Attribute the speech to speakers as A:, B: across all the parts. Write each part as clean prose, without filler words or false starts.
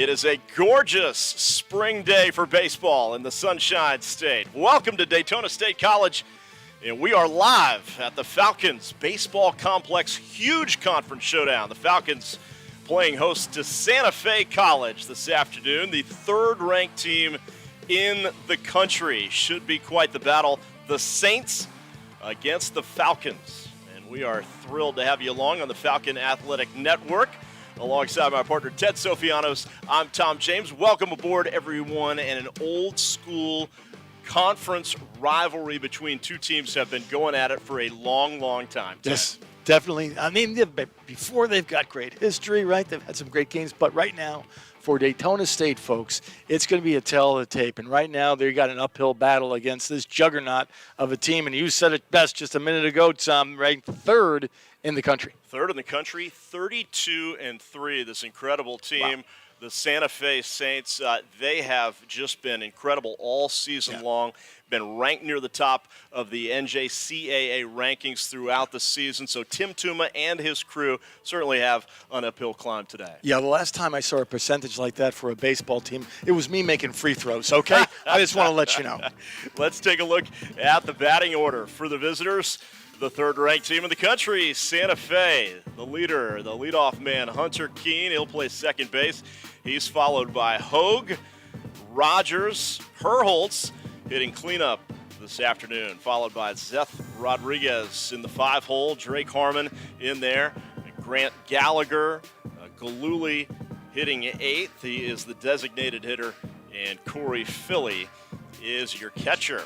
A: It is a gorgeous spring day for baseball in the Sunshine State. Welcome to Daytona State College, and we are live at the Falcons Baseball Complex huge conference showdown. The Falcons playing host to Santa Fe College this afternoon, the third-ranked team in the country. Should be quite the battle. The Saints against the Falcons, and we are thrilled to have you along on the Falcon Athletic Network. Alongside my partner, Ted Sofianos, I'm Tom James. Welcome aboard, everyone. And an old-school conference rivalry between two teams have been going at it for a long, long time.
B: Yes, definitely. I mean, before they've got great history, right? They've had some great games. But right now, for Daytona State folks, it's going to be a tale of the tape. And right now, they've got an uphill battle against this juggernaut of a team. And you said it best just a minute ago, Tom, ranked third in the country.
A: Third in the country, 32-3, this incredible team. Wow. The Santa Fe Saints, they have just been incredible all season long, been ranked near the top of the NJCAA rankings throughout the season. So Tim Tuma and his crew certainly have an uphill climb today.
B: Yeah, the last time I saw a percentage like that for a baseball team, it was me making free throws, okay? I just want to let you know.
A: Let's take a look at the batting order for the visitors. The third-ranked team in the country, Santa Fe. The leader, the leadoff man, Hunter Keene. He'll play second base. He's followed by Hogue, Rogers, Herholtz hitting cleanup this afternoon, followed by Seth Rodriguez in the 5-hole, Drake Harmon in there, Grant Gallagher, Galuli hitting 8th. He is the designated hitter, and Corey Philly is your catcher.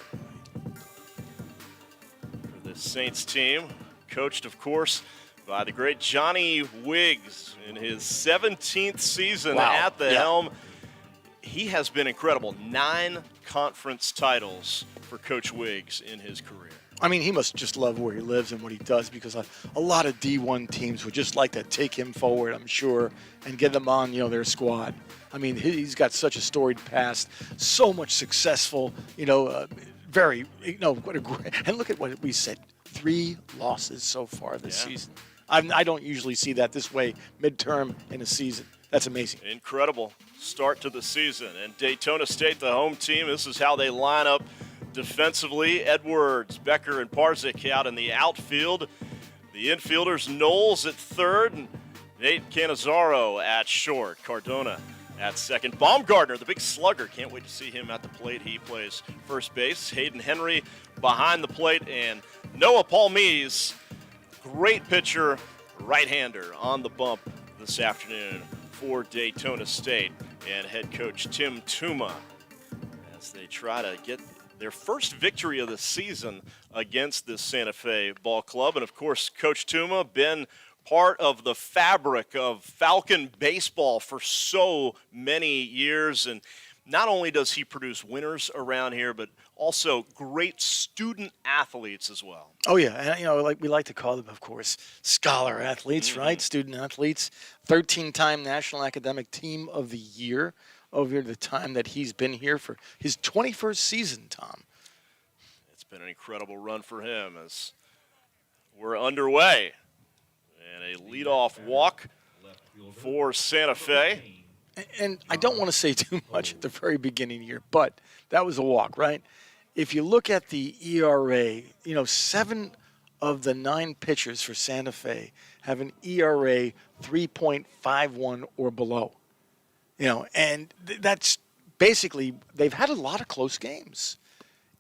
A: Saints team, coached, of course, by the great Johnny Wiggs in his 17th season at the helm. He has been incredible. 9 conference titles for Coach Wiggs in his career.
B: I mean, he must just love where he lives and what he does, because a lot of D1 teams would just like to take him forward, I'm sure, and get him on, their squad. I mean, he's got such a storied past, so much successful, what a great, and look at what we said, 3 losses so far this season. I don't usually see that this way midterm in a season. That's amazing.
A: Incredible start to the season. And Daytona State, the home team, this is how they line up defensively. Edwards, Becker, and Parzik out in the outfield. The infielders, Knowles at third, and Nate Canizaro at short. Cardona at second. Baumgartner, the big slugger. Can't wait to see him at the plate. He plays first base. Hayden Henry behind the plate. And Noah Palmise, great pitcher, right-hander on the bump this afternoon for Daytona State. And head coach Tim Tuma as they try to get their first victory of the season against this Santa Fe ball club. And, of course, Coach Tuma been part of the fabric of Falcon baseball for so many years. And not only does he produce winners around here, but also great student athletes as well.
B: Oh, yeah. And, like we like to call them, of course, scholar athletes, right? Student athletes. 13-time National Academic Team of the Year over the time that he's been here for his 21st season, Tom.
A: It's been an incredible run for him as we're underway. And a leadoff walk for Santa Fe.
B: And I don't want to say too much at the very beginning here, but that was a walk, right? If you look at the ERA, 7 of the 9 pitchers for Santa Fe have an ERA 3.51 or below. And that's basically, they've had a lot of close games.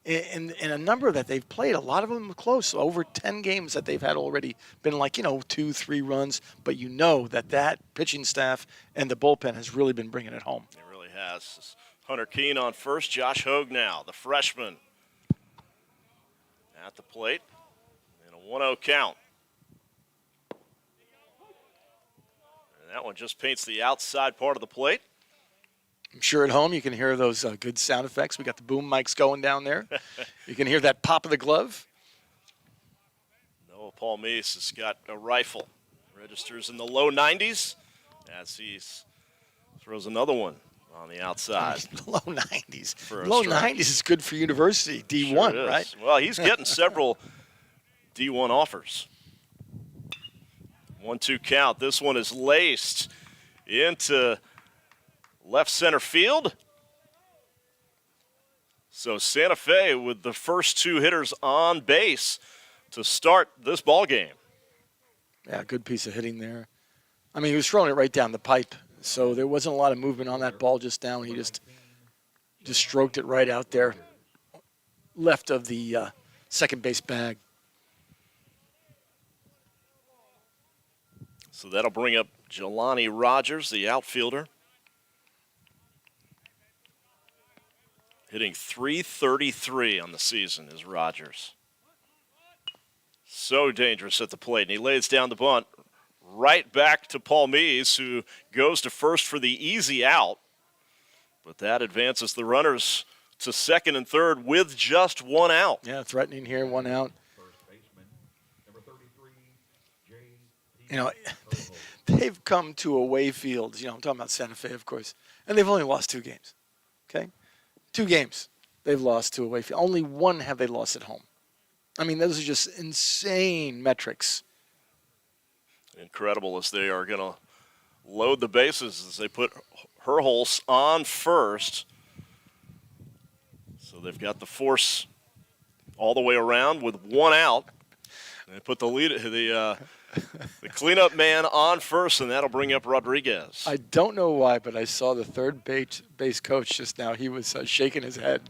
B: In a number that they've played, a lot of them close. Over 10 games that they've had already been 2-3 runs. But that pitching staff and the bullpen has really been bringing it home.
A: It really has. Hunter Keene on first. Josh Hogue now, the freshman, at the plate. And a 1-0 count. And that one just paints the outside part of the plate.
B: I'm sure at home you can hear those good sound effects. We got the boom mics going down there. You can hear that pop of the glove.
A: Noah Palmise has got a rifle. Registers in the low 90s as he throws another one on the outside.
B: Low 90s. Low 90s is good for university, D1,
A: sure
B: right?
A: Well, he's getting several D1 offers. 1-2 count. This one is laced into left center field. So Santa Fe with the first two hitters on base to start this ball game.
B: Yeah, good piece of hitting there. I mean, he was throwing it right down the pipe, so there wasn't a lot of movement on that ball just down. He just stroked it right out there, left of the second base bag.
A: So that'll bring up Jelani Rogers, the outfielder. Hitting .333 on the season is Rogers. So dangerous at the plate, and he lays down the bunt right back to Paul Mees, who goes to first for the easy out. But that advances the runners to second and third with just one out.
B: Yeah, threatening here, one out. You know, they've come to away fields. You know, I'm talking about Santa Fe, of course, and they've only lost 2 games. Okay? 2 games they've lost to away field. Only 1 have they lost at home. I mean, those are just insane metrics.
A: Incredible, as they are going to load the bases as they put Herholz on first. So they've got the force all the way around with 1 out. They put the cleanup man on first, and that'll bring up Rodriguez.
B: I don't know why, but I saw the third base coach just now. He was shaking his head,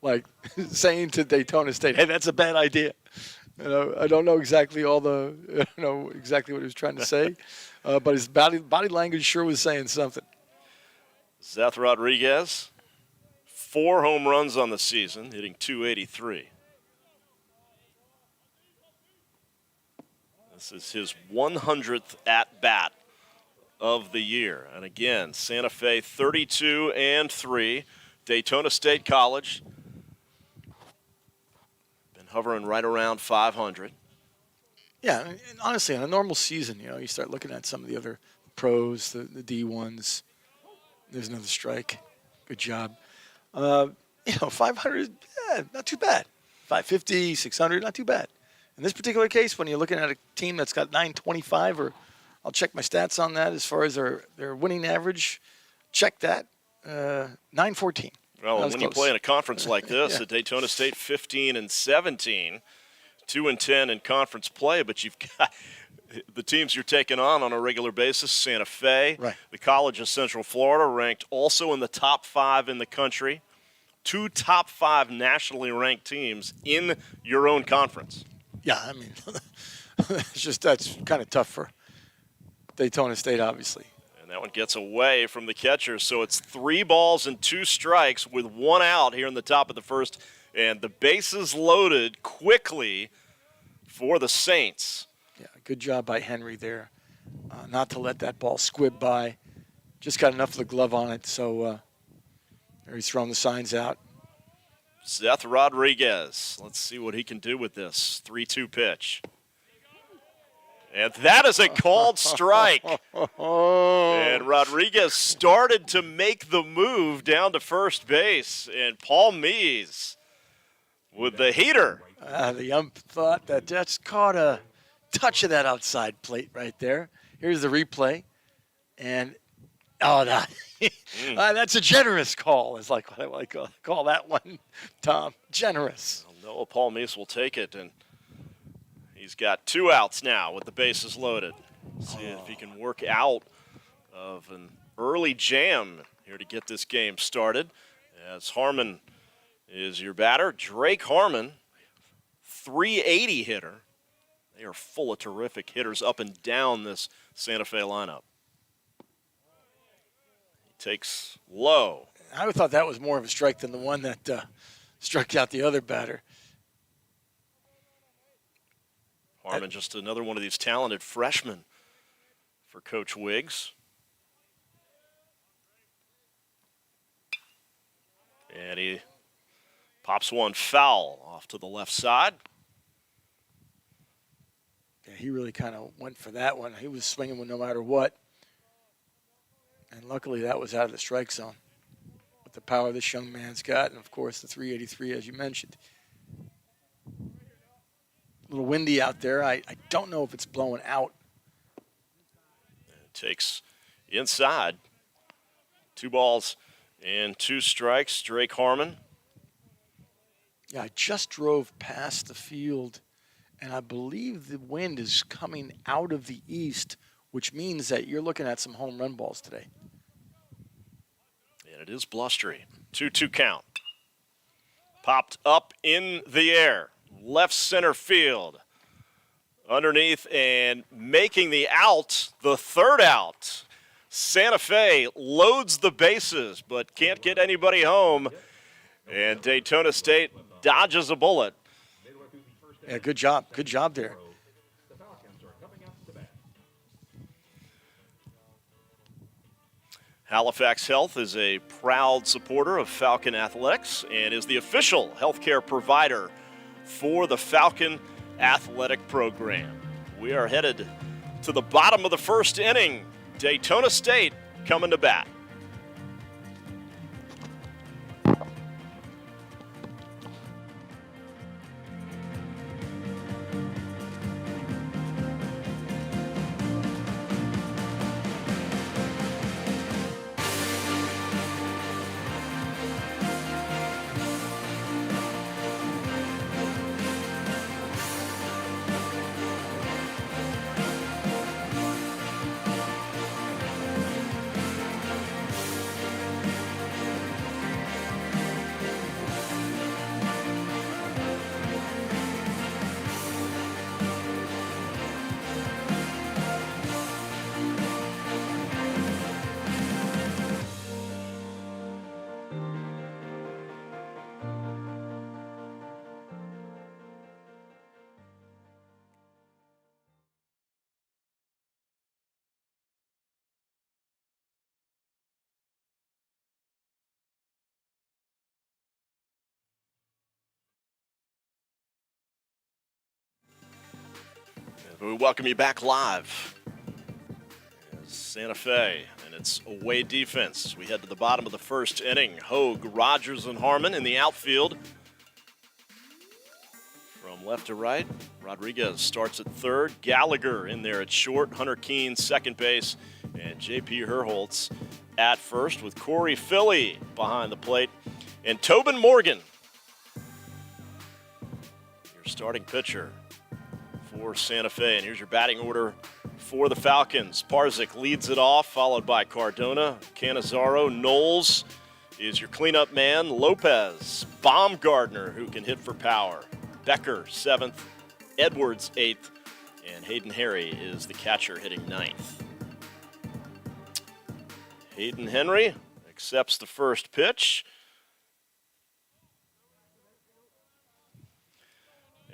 B: like saying to Daytona State, "Hey, that's a bad idea." You know, I don't know exactly exactly what he was trying to say, but his body language sure was saying something.
A: Seth Rodriguez, 4 home runs on the season, hitting .283. This is his 100th at-bat of the year. And again, Santa Fe 32-3, Daytona State College been hovering right around 500.
B: Yeah, and honestly, on a normal season, you know, you start looking at some of the other pros, the D1s. There's another strike. Good job. 500, not too bad. 550, 600, not too bad. In this particular case, when you're looking at a team that's got 925, or I'll check my stats on that as far as their winning average, check that, 914.
A: Well, when
B: close.
A: you play in a conference like this,
B: Yeah.
A: at Daytona State 15-17, 2-10 in conference play, but you've got the teams you're taking on a regular basis, Santa Fe,
B: right.
A: The College of Central Florida, ranked also in the top 5 in the country, 2 top 5 nationally ranked teams in your own conference.
B: Yeah, I mean, that's kind of tough for Daytona State, obviously.
A: And that one gets away from the catcher, so it's 3 balls and 2 strikes with 1 out here in the top of the first, and the bases loaded quickly for the Saints.
B: Yeah, good job by Henry there, not to let that ball squib by. Just got enough of the glove on it, so he's throwing the signs out.
A: Seth Rodriguez. Let's see what he can do with this 3-2 pitch. And that is a called strike. And Rodriguez started to make the move down to first base. And Paul Mees with the heater.
B: The ump thought that just caught a touch of that outside plate right there. Here's the replay. And, that's a generous call. It's like what I like to call that one, Tom. Generous.
A: Noah Paul Mees will take it, and he's got 2 outs now with the bases loaded. See if he can work out of an early jam here to get this game started. As Harmon is your batter. Drake Harmon, 380 hitter. They are full of terrific hitters up and down this Santa Fe lineup. Takes low.
B: I would thought that was more of a strike than the one that struck out the other batter.
A: Harmon, just another one of these talented freshmen for Coach Wiggs. And he pops one foul off to the left side.
B: Yeah, he really kind of went for that one. He was swinging no matter what. And luckily that was out of the strike zone with the power this young man's got. And, of course, the 383, as you mentioned. A little windy out there. I don't know if it's blowing out.
A: It takes inside 2-2 Drake Harmon.
B: Yeah, I just drove past the field, and I believe the wind is coming out of the east, which means that you're looking at some home run balls today.
A: And it is blustery. 2-2 count. Popped up in the air. Left center field. Underneath and making the out, the third out. Santa Fe loads the bases, but can't get anybody home. And Daytona State dodges a bullet.
B: Yeah, good job. Good job there.
A: Halifax Health is a proud supporter of Falcon Athletics and is the official healthcare provider for the Falcon Athletic Program. We are headed to the bottom of the first inning. Daytona State coming to bat. We welcome you back live. As Santa Fe and its away defense. We head to the bottom of the first inning. Hogue, Rogers, and Harmon in the outfield. From left to right, Rodriguez starts at third. Gallagher in there at short. Hunter Keene second base. And J.P. Herholtz at first with Corey Philly behind the plate. And Tobin Morgan, your starting pitcher for Santa Fe. And here's your batting order for the Falcons. Parzik leads it off, followed by Cardona, Canizaro. Knowles is your cleanup man. Lopez, Baumgartner, who can hit for power. Becker, 7th. Edwards, 8th. And Hayden Henry is the catcher, hitting 9th. Hayden Henry accepts the first pitch.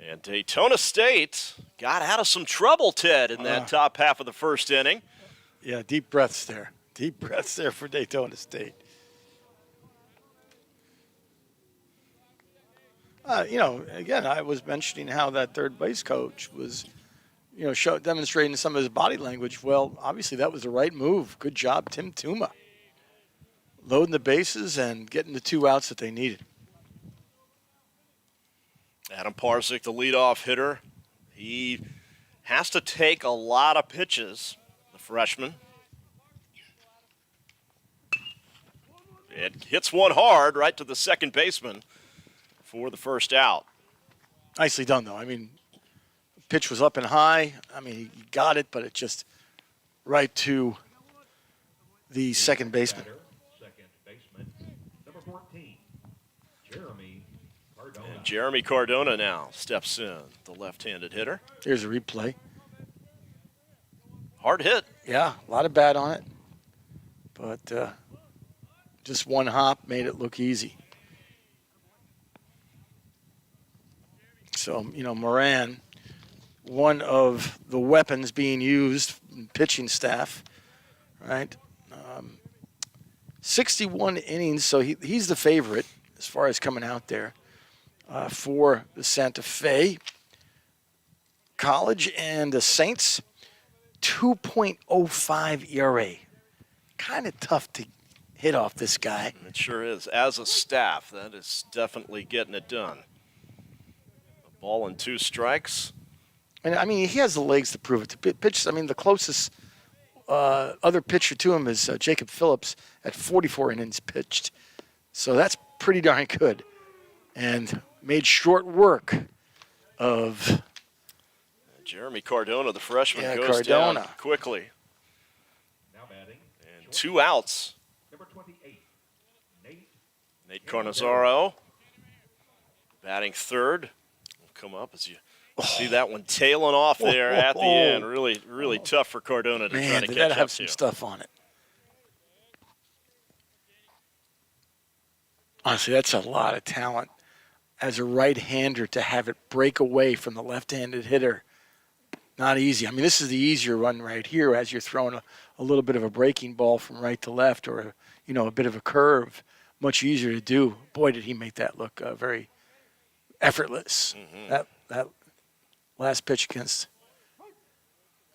A: And Daytona State got out of some trouble, Ted, in that top half of the first inning.
B: Yeah, deep breaths there. Deep breaths there for Daytona State. Again, I was mentioning how that third base coach was, demonstrating some of his body language. Well, obviously that was the right move. Good job, Tim Tuma. Loading the bases and getting the 2 outs that they needed.
A: Adam Parzik, the leadoff hitter. He has to take a lot of pitches, the freshman. It hits one hard right to the second baseman for the first out.
B: Nicely done, though. I mean, the pitch was up and high. I mean, he got it, but it just right to the second baseman.
C: Second baseman, number 14, Jeremy Cardona.
A: And Jeremy Cardona now steps in, the left-handed hitter.
B: Here's a replay.
A: Hard hit.
B: Yeah, a lot of bat on it. But just one hop made it look easy. So, Moran, one of the weapons being used in pitching staff, right? 61 innings, so he's the favorite as far as coming out there for the Santa Fe College and the Saints. 2.05 ERA. Kind of tough to hit off this guy.
A: It sure is. As a staff, that is definitely getting it done. A ball and 2 strikes.
B: And, he has the legs to prove it. To pitch, the closest other pitcher to him is Jacob Phillips at 44 innings pitched. So that's pretty darn good. And made short work of
A: Jeremy Cardona, the freshman, goes
B: Cardona
A: down quickly.
C: Now batting.
A: And 2 outs.
C: Number 28,
A: Nate Carnazaro batting third. Will come up as you see that one tailing off there at the end. Really, really tough for Cardona to try
B: Man,
A: to
B: did
A: catch
B: that
A: up
B: have some
A: to.
B: stuff on it. Honestly, that's a lot of talent as a right-hander to have it break away from the left-handed hitter. Not easy. I mean, this is the easier one right here as you're throwing a little bit of a breaking ball from right to left or, a bit of a curve. Much easier to do. Boy, did he make that look very effortless.
A: Mm-hmm.
B: That last pitch against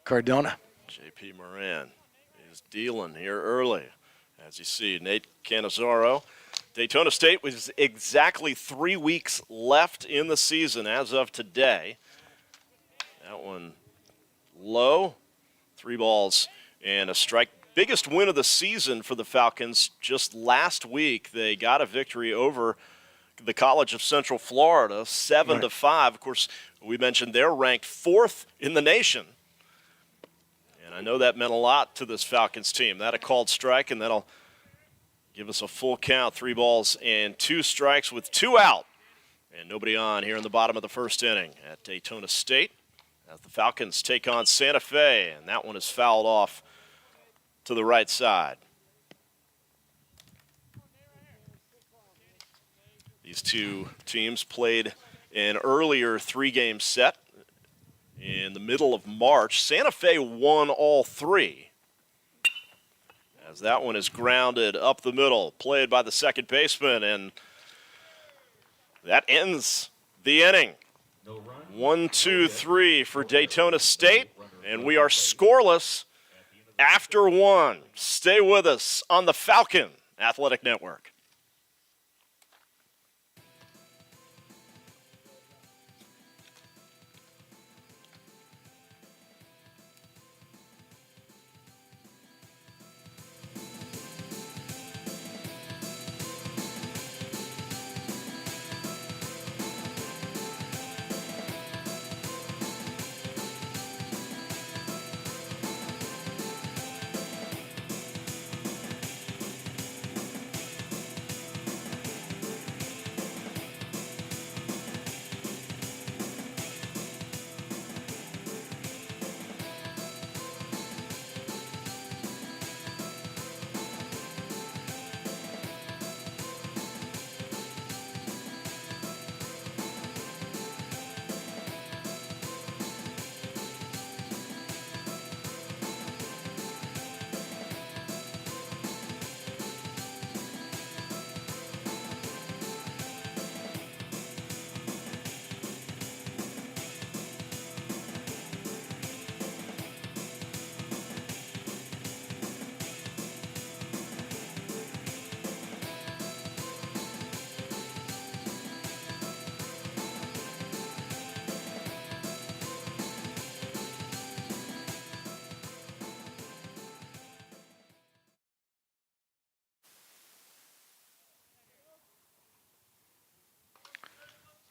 B: Cardona.
A: J.P. Moran is dealing here early. As you see, Nate Cannizzaro. Daytona State was exactly 3 weeks left in the season as of today. That one low. 3 balls and a strike. Biggest win of the season for the Falcons just last week. They got a victory over the College of Central Florida, 7-5. Of course, we mentioned they're ranked 4th in the nation. And I know that meant a lot to this Falcons team. That a called strike, and that'll give us a full count, 3 balls and 2 strikes with 2 out. And nobody on here in the bottom of the first inning at Daytona State as the Falcons take on Santa Fe, and that one is fouled off to the right side. These two teams played an earlier 3-game set in the middle of March. Santa Fe won all 3. As that one is grounded up the middle, played by the second baseman, and that ends the inning. 1, 2, 3 for Daytona State, and we are scoreless after 1. Stay with us on the Falcon Athletic Network.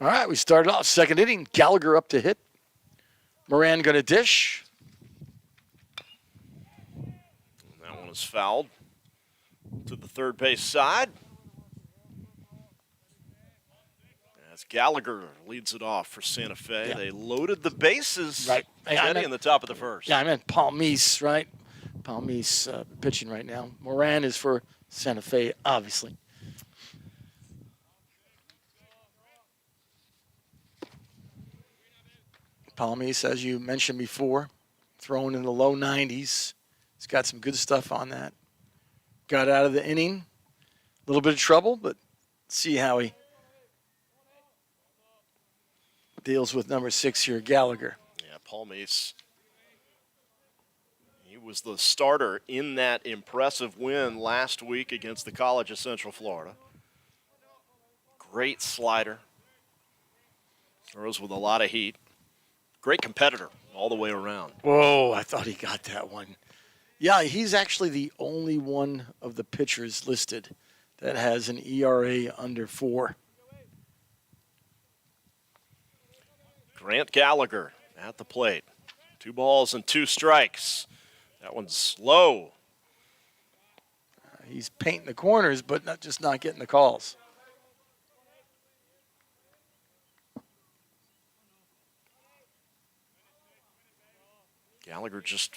B: All right, we started off second inning. Gallagher up to hit. Moran going to dish.
A: That one is fouled to the third base side. As Gallagher leads it off for Santa Fe.
B: Yeah.
A: They loaded the bases.
B: Right.
A: Getting in the top of the first.
B: Yeah, I meant Palmise, right? Palmise pitching right now. Moran is for Santa Fe, obviously. Palmise, as you mentioned before, throwing in the low 90s. He's got some good stuff on that. Got out of the inning. A little bit of trouble, but see how he deals with number 6 here, Gallagher.
A: Yeah, Palmise. He was the starter in that impressive win last week against the College of Central Florida. Great slider. Throws with a lot of heat. Great competitor all the way around.
B: Whoa, I thought he got that one. Yeah, he's actually the only one of the pitchers listed that has an ERA under 4.
A: Grant Gallagher at the plate. 2 balls and 2 strikes. That one's low.
B: He's painting the corners, but not getting the calls.
A: Gallagher just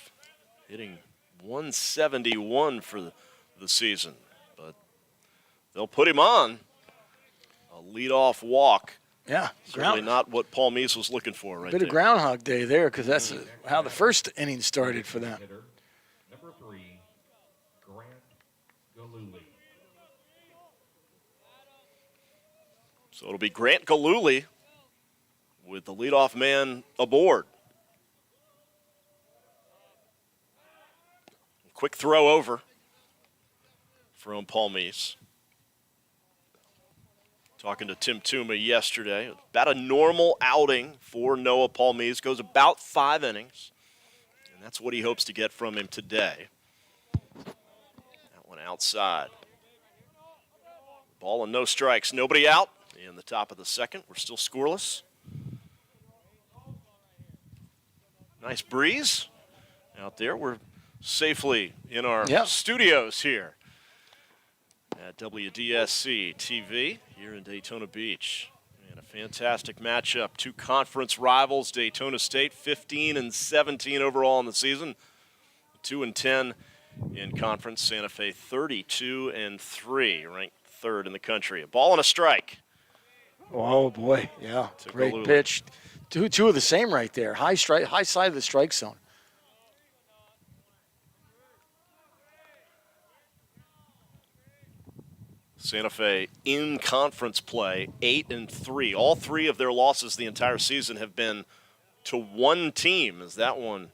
A: hitting 171 for the season, but they'll put him on. A leadoff walk.
B: Yeah,
A: Certainly not what Paul Meese was looking for right
B: bit
A: there.
B: of Groundhog Day there, because that's how the first inning started for them.
C: Hitter, number 3, Grant Galuli.
A: So it'll be Grant Galuli with the leadoff man aboard. Quick throw over from Paul Meese. Talking to Tim Tuma yesterday. About a normal outing for Noah Paul Meese. Goes about 5 innings. And that's what he hopes to get from him today. That one outside. Ball and no strikes. Nobody out in the top of the second. We're still scoreless. Nice breeze out there. We're safely in our studios here at WDSC TV here in Daytona Beach. And a fantastic matchup. 2 conference rivals. Daytona State 15 and 17 overall in the season. 2 and 10 in conference. Santa Fe 32 and 3, ranked 3rd in the country. A ball and a strike.
B: Oh boy, yeah, great
A: Galuli.
B: pitch. Two of the same right there. High side of the strike zone.
A: Santa Fe in conference play, 8 and 3. All 3 of their losses the entire season have been to one team, as that one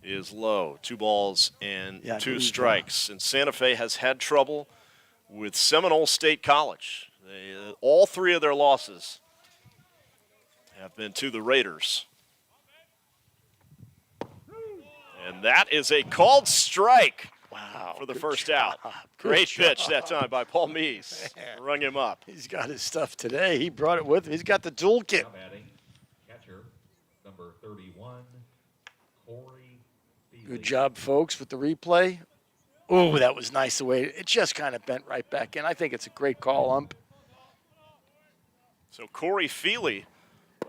A: is low. 2 balls and 2 strikes. And Santa Fe has had trouble with Seminole State College. All 3 of their losses have been to the Raiders. And that is a called strike.
B: Wow.
A: For the first out. Great pitch that time by Paul Meese. Rung him up.
B: He's got his stuff today. He brought it with him. He's got the toolkit.
C: Now batting, catcher, number 31, Corey Feely.
B: Good job, folks, with the replay. Oh, that was nice the way it just kind of bent right back in. I think it's a great call, ump.
A: So Corey Feely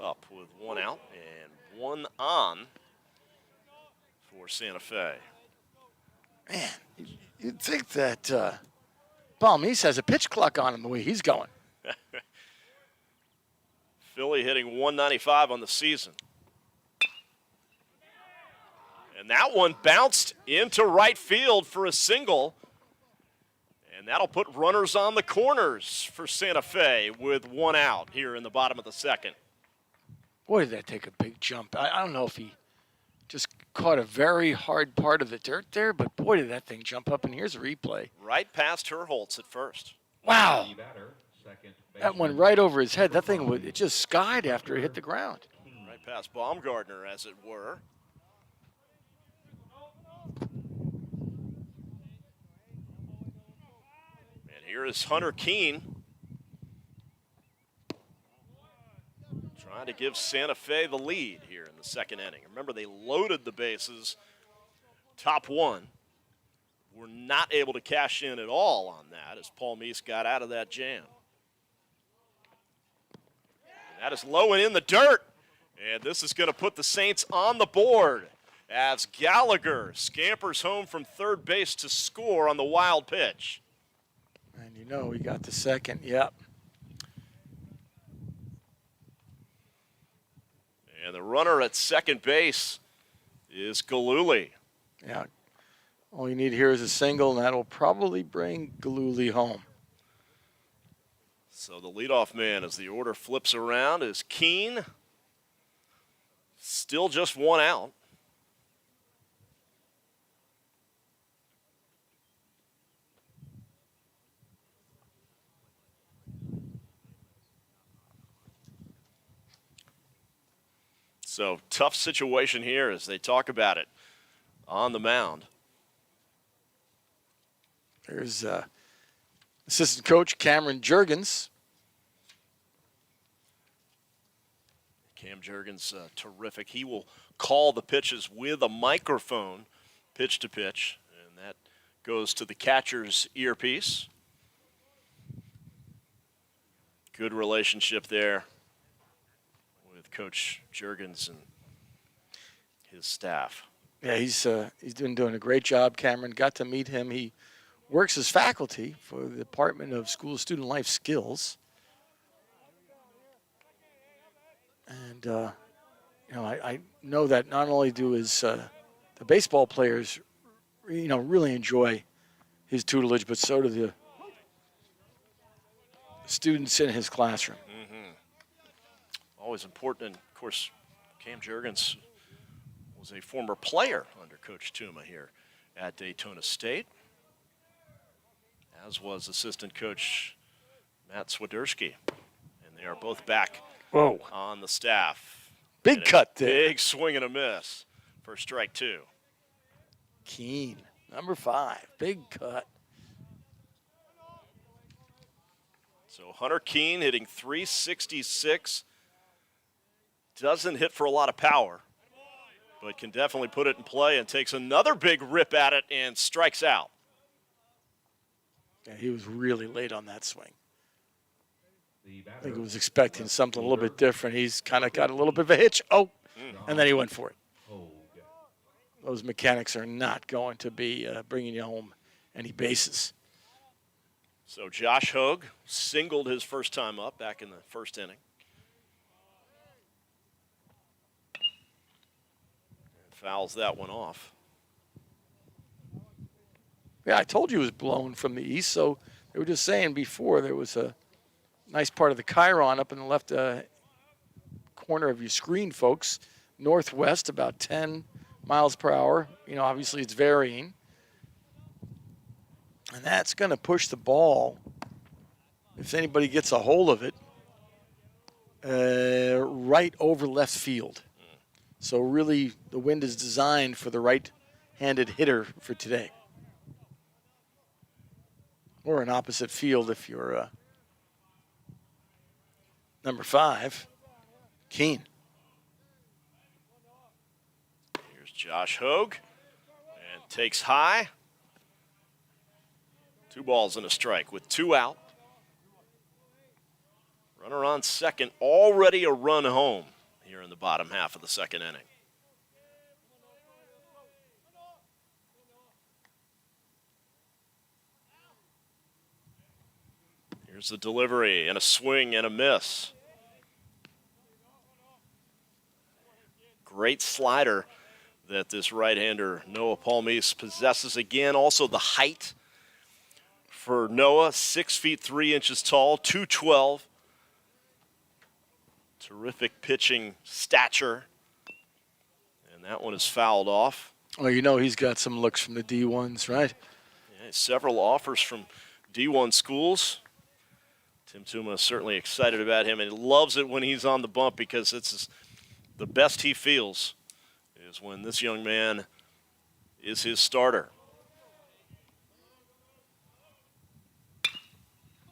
A: up with 1 out and 1 on for Santa Fe.
B: Man, you'd think that Paul Meese has a pitch clock on him the way he's going.
A: Philly hitting 195 on the season. And that one bounced into right field for a single. And that'll put runners on the corners for Santa Fe with 1 out here in the bottom of the second.
B: Boy, did that take a big jump. I don't know if he just caught a very hard part of the dirt there, but boy, did that thing jump up, and here's a replay.
A: Right past Herholtz at first.
B: Wow.
C: Batter, second
B: That went right over his head. That thing, it just skied after it hit the ground.
A: Right past Baumgartner, as it were. And here is Hunter Keene. Trying to give Santa Fe the lead here in the second inning. Remember, they loaded the bases, top 1. Were not able to cash in at all on that as Paul Meese got out of that jam. And that is low and in the dirt. And this is going to put the Saints on the board as Gallagher scampers home from third base to score on the wild pitch.
B: And you know, he got the second. Yep.
A: And the runner at second base is Galuli.
B: Yeah. All you need here is a single, and that'll probably bring Galuli home.
A: So the leadoff man, as the order flips around, is Keene. Still just 1 out. So tough situation here as they talk about it on the mound.
B: There's assistant coach Cameron Juergens.
A: Cam Juergens, terrific. He will call the pitches with a microphone, pitch to pitch, and that goes to the catcher's earpiece. Good relationship there with Coach Juergens and his staff.
B: Yeah, he's been doing a great job. Cameron, got to meet him. He works as faculty for the Department of School Student Life Skills. And, I know that not only do the baseball players, really enjoy his tutelage, but so do the students in his classroom.
A: Mm-hmm. Always important. And, of course, Cam Juergens was a former player under Coach Tuma here at Daytona State, as was assistant coach Matt Swiderski. And they are both back on the staff.
B: Big cut there.
A: Big swing and a miss for strike 2.
B: Keen, number 5, big cut.
A: So Hunter Keene hitting .366. Doesn't hit for a lot of power, but can definitely put it in play and takes another big rip at it and strikes out.
B: Yeah, he was really late on that swing.
C: The
B: I think he was expecting something a little bit different. He's kind of got a little bit of a hitch. And then he went for it. Those mechanics are not going to be bringing you home any bases.
A: So Josh Hogue singled his first time up back in the first inning. And fouls that one off.
B: Yeah, I told you it was blown from the east, so they were just saying before there was a nice part of the chyron up in the left corner of your screen, folks. Northwest, about 10 miles per hour. Obviously it's varying. And that's going to push the ball, if anybody gets a hold of it, right over left field. So really the wind is designed for the right-handed hitter for today. Or an opposite field if you're number 5, Keene.
A: Here's Josh Hogue and takes high. 2 balls and a strike with 2 out. Runner on second, already a run home here in the bottom half of the second inning. Here's the delivery and a swing and a miss. Great slider that this right-hander Noah Palmise possesses. Again, also the height for Noah, 6 feet 3 inches tall, 212. Terrific pitching stature. And that one is fouled off.
B: Well, he's got some looks from the D1s, right?
A: Yeah, several offers from D1 schools. Tim Tuma is certainly excited about him, and he loves it when he's on the bump because it's the best he feels is when this young man is his starter.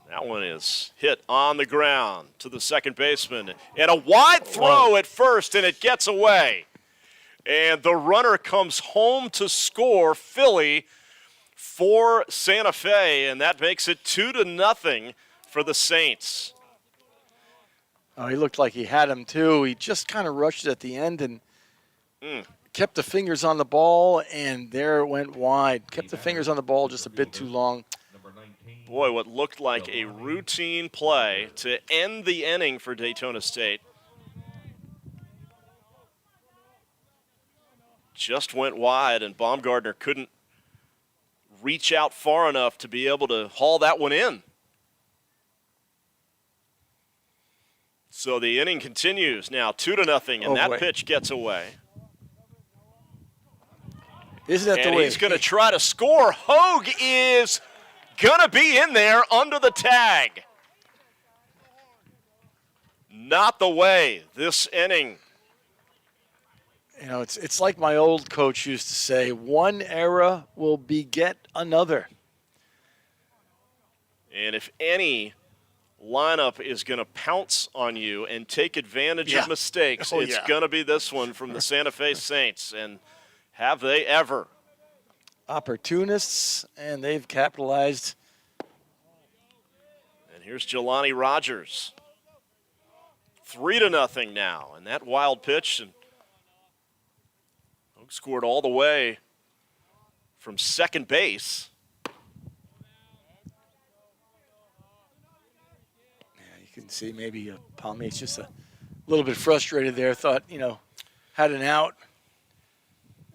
A: That one is hit on the ground to the second baseman. And a wide throw at first, and it gets away. And the runner comes home to score Philly for Santa Fe, and that makes it 2-0 for the Saints.
B: Oh, he looked like he had him, too. He just kind of rushed it at the end and kept the fingers on the ball, and there it went wide. Kept the fingers on the ball just a bit too long.
A: Boy, what looked like a routine play to end the inning for Daytona State. Just went wide, and Baumgartner couldn't reach out far enough to be able to haul that one in. So the inning continues now, 2-0, and that pitch gets away.
B: Isn't that the way?
A: And he's going to try to score. Hogue is going to be in there under the tag. Not the way this inning.
B: It's like my old coach used to say, one era will beget another.
A: And if any lineup is going to pounce on you and take advantage of mistakes, it's going to be this one from the Santa Fe Saints. And have they ever?
B: Opportunists, and they've capitalized.
A: And here's Jelani Rogers. 3-0 now. And that wild pitch, and Hogue scored all the way from second base.
B: Yeah, you can see maybe Palme's just a little bit frustrated there. Thought, had an out.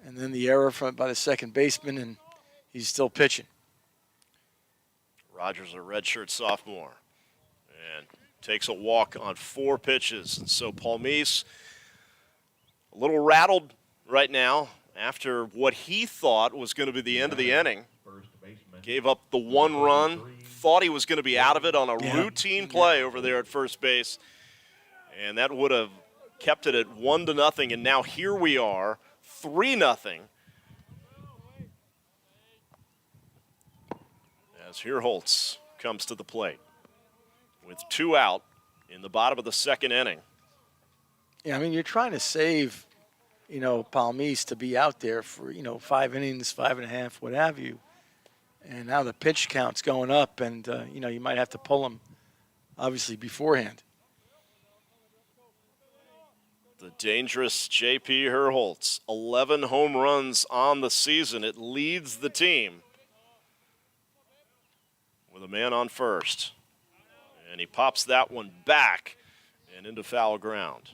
B: And then the error by the second baseman, and he's still pitching.
A: Rogers, a redshirt sophomore, and takes a walk on 4 pitches. And so Palme's a little rattled right now after what he thought was going to be the end of the inning. Gave up the 1 run, thought he was going to be out of it on a routine play over there at first base. And that would have kept it at 1-0. And now here we are, 3-0. As Herholtz comes to the plate with 2 out in the bottom of the second inning.
B: Yeah, I mean, you're trying to save, Palme's to be out there for, 5 innings, 5.5, what have you. And now the pitch count's going up, and, you might have to pull him, obviously, beforehand.
A: The dangerous J.P. Herholtz, 11 home runs on the season. It leads the team with a man on first. And he pops that one back and into foul ground.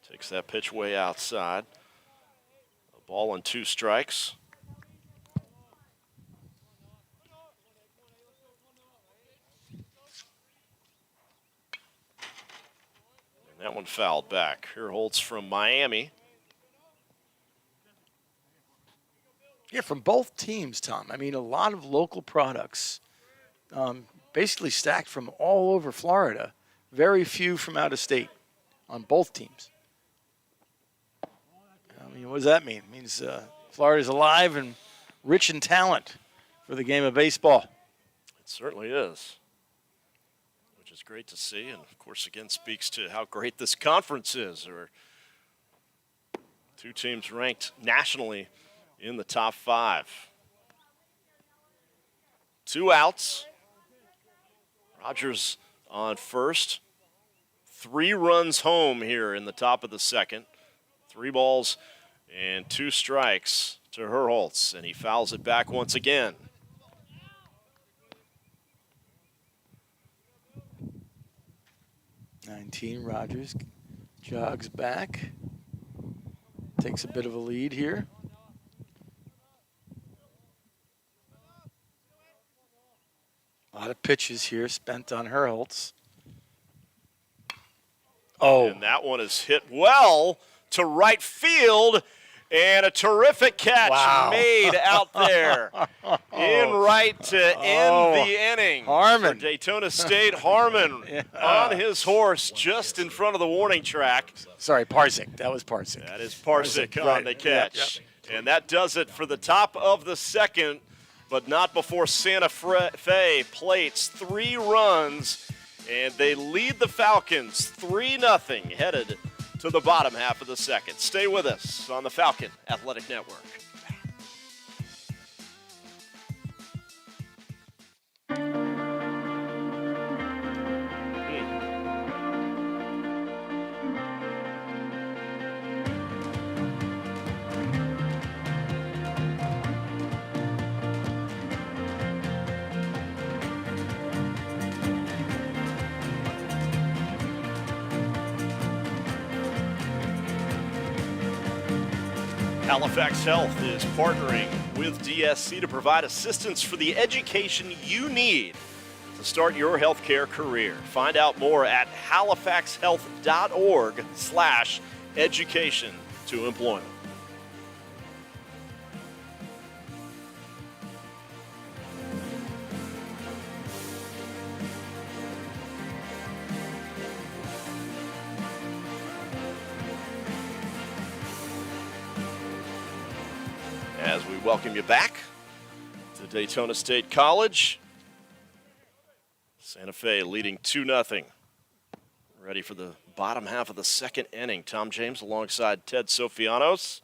A: Takes that pitch way outside. A ball and 2 strikes. And that one fouled back. Herholtz from Miami.
B: Yeah, from both teams, Tom. I mean, a lot of local products, basically stacked from all over Florida. Very few from out of state on both teams. I mean, what does that mean? It means Florida's alive and rich in talent for the game of baseball.
A: It certainly is, which is great to see. And, of course, again, speaks to how great this conference is. Or 2 teams ranked nationally in the top 5. 2 outs. Rogers on first. 3 runs home here in the top of the second. 3 balls and 2 strikes to Herholtz, and he fouls it back once again.
B: Rogers jogs back, takes a bit of a lead here. A lot of pitches here spent on Herholtz. Oh.
A: And that one is hit well to right field, and a terrific catch made out there in right to end the inning.
B: Harmon.
A: For Daytona State. Harmon on his horse just in front of the warning track.
B: Sorry, Parzik. That was Parzik.
A: That is Parzik on the catch. Yep. And that does it for the top of the second, but not before Santa Fe plates 3 runs, and they lead the Falcons 3-0, headed to the bottom half of the second. Stay with us on the Falcon Athletic Network. Halifax Health is partnering with DSC to provide assistance for the education you need to start your healthcare career. Find out more at halifaxhealth.org/education to employment. As we welcome you back to Daytona State College. Santa Fe leading 2-0. Ready for the bottom half of the second inning. Tom James alongside Ted Sofianos.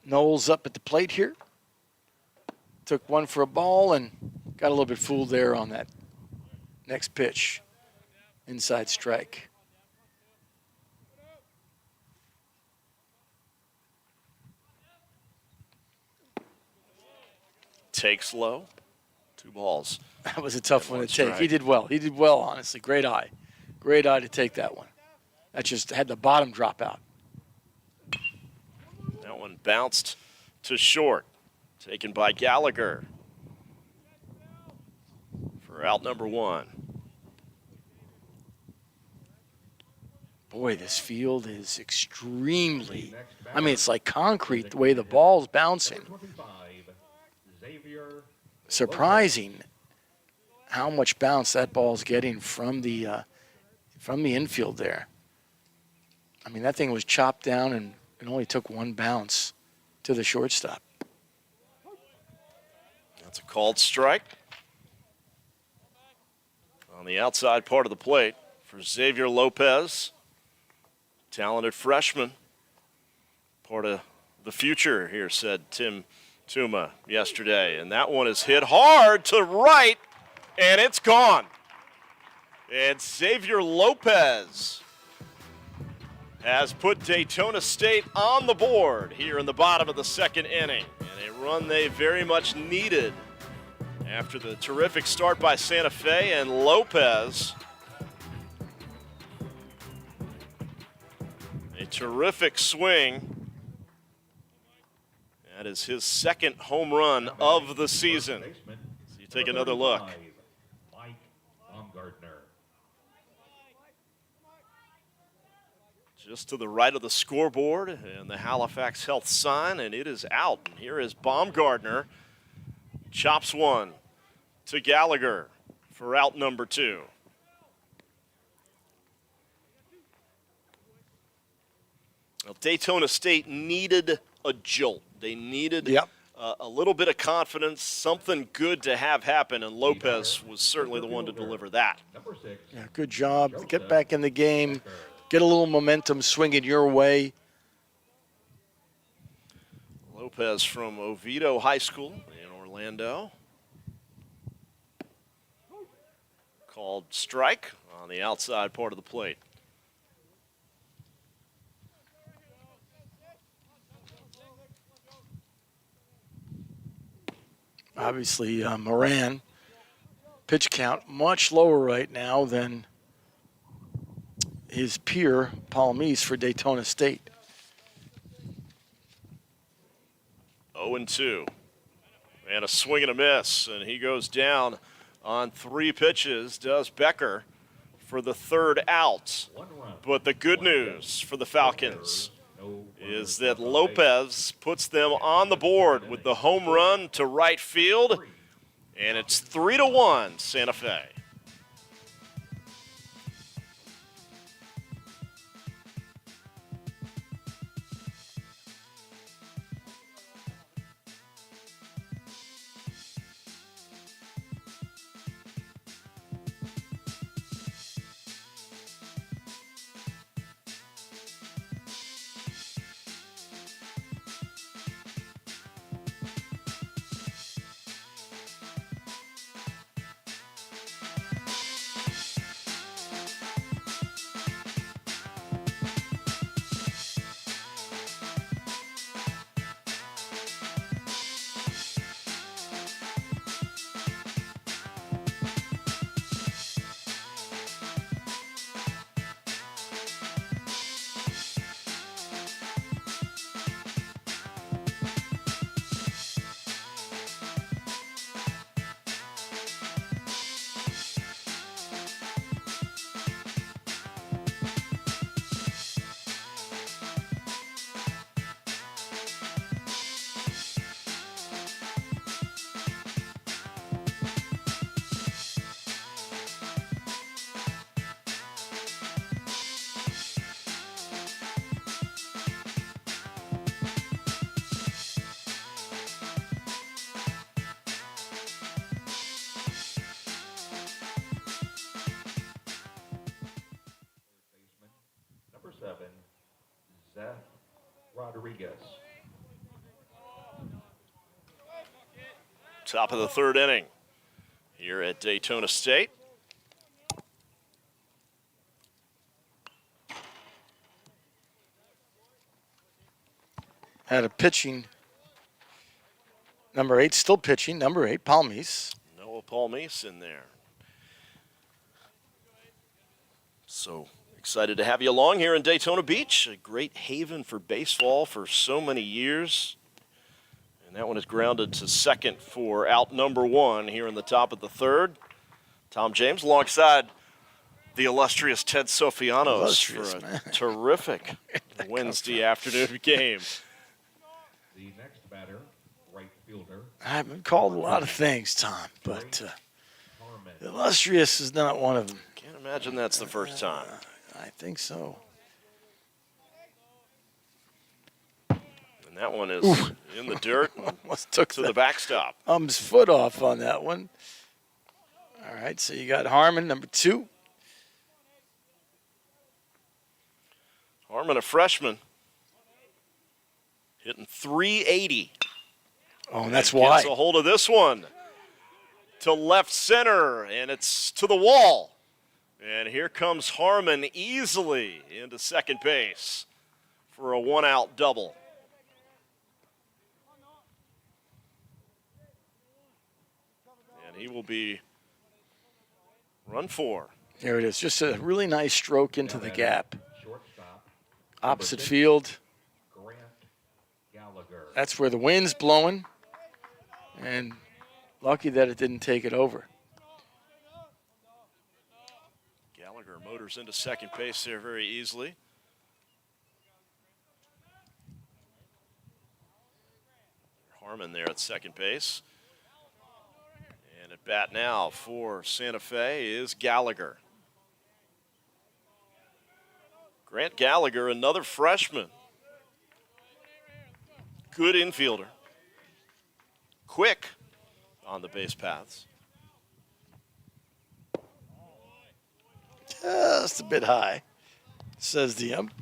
B: Knowles up at the plate here. Took one for a ball and got a little bit fooled there on that next pitch. Inside strike.
A: Takes low. 2 balls.
B: That was a tough one to take.
A: Strike.
B: He did well. He did well, honestly. Great eye. Great eye to take that one. That just had the bottom drop out.
A: That one bounced to short. Taken by Gallagher for out number 1.
B: Boy, this field is extremely, I mean, it's like concrete the way the ball's bouncing. Surprising how much bounce that ball's getting from the infield there. I mean, that thing was chopped down and it only took one bounce to the shortstop.
A: That's a called strike. On the outside part of the plate for Xavier Lopez. Talented freshman. Part of the future here, said Tim Tuma yesterday. And that one is hit hard to right, and it's gone. And Xavier Lopez has put Daytona State on the board here in the bottom of the second inning. And a run they very much needed after the terrific start by Santa Fe. And Lopez, a terrific swing. That is his second home run of the season. So you take another look. Just to the right of the scoreboard and the Halifax Health sign, and it is out. And here is Baumgartner. Chops one to Gallagher for out number 2. Well, Daytona State needed a jolt. They needed a little bit of confidence, something good to have happen, and Lopez was certainly the one to deliver that.
B: Yeah, good job. Get back in the game. Get a little momentum swinging your way.
A: Lopez from Oviedo High School in Orlando. Called strike on the outside part of the plate.
B: Obviously, Moran, pitch count much lower right now than his peer, Palmese, for Daytona State.
A: 0-2. And a swing and a miss, and he goes down on 3 pitches, does Becker, for the 3rd out. But the good news for the Falcons is that Lopez puts them on the board with the home run to right field, and it's 3-1 Santa Fe.
C: Rodriguez.
A: Top of the third inning here at Daytona State.
B: Had a pitching. Number 8 still pitching. Number 8, Palmise.
A: Noah Palmise in there. So excited to have you along here in Daytona Beach, a great haven for baseball for so many years. And that one is grounded to second for out number 1 here in the top of the third. Tom James alongside the illustrious Ted Sofianos for a terrific Wednesday afternoon game.
C: The next batter, right fielder.
B: I've been called a lot of things, Tom, but illustrious is not one of them.
A: Can't imagine that's the first time.
B: I think so.
A: And that one is in the dirt
B: Almost took
A: to the backstop.
B: Um's foot off on that one. All right, so you got Harmon, number 2.
A: Harmon, a freshman, hitting .380.
B: Oh, and that's
A: and
B: why.
A: Gets a hold of this one to left center, and it's to the wall. And here comes Harmon easily into second base for a one-out double. And he will be run 4.
B: There it is. Just a really nice stroke into the gap.
C: Shortstop.
B: Opposite field.
C: Grant Gallagher.
B: That's where the wind's blowing. And lucky that it didn't take it over.
A: Gallagher motors into second base there very easily. Harmon there at second base. And at bat now for Santa Fe is Gallagher. Grant Gallagher, another freshman. Good infielder. Quick on the base paths.
B: Just a bit high, says the ump.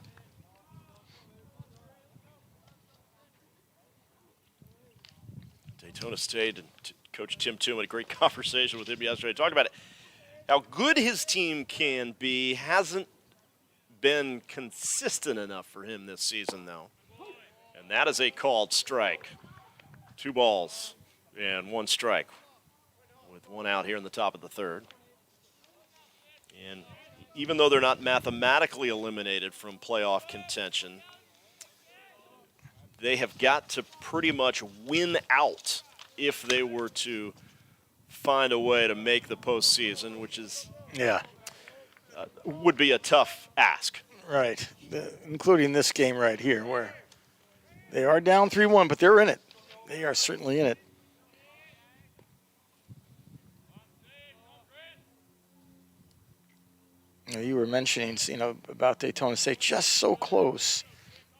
A: Daytona State and Coach Tim Toom had a great conversation with him yesterday. Talking about it, how good his team can be. Hasn't been consistent enough for him this season, though. And that is a called strike. 2 balls and 1 strike with 1 out here in the top of the third. And even though they're not mathematically eliminated from playoff contention, they have got to pretty much win out if they were to find a way to make the postseason, which is would be a tough ask.
B: Right, including this game right here where they are down 3-1, but they're in it. They are certainly in it. You were mentioning, about Daytona State, just so close.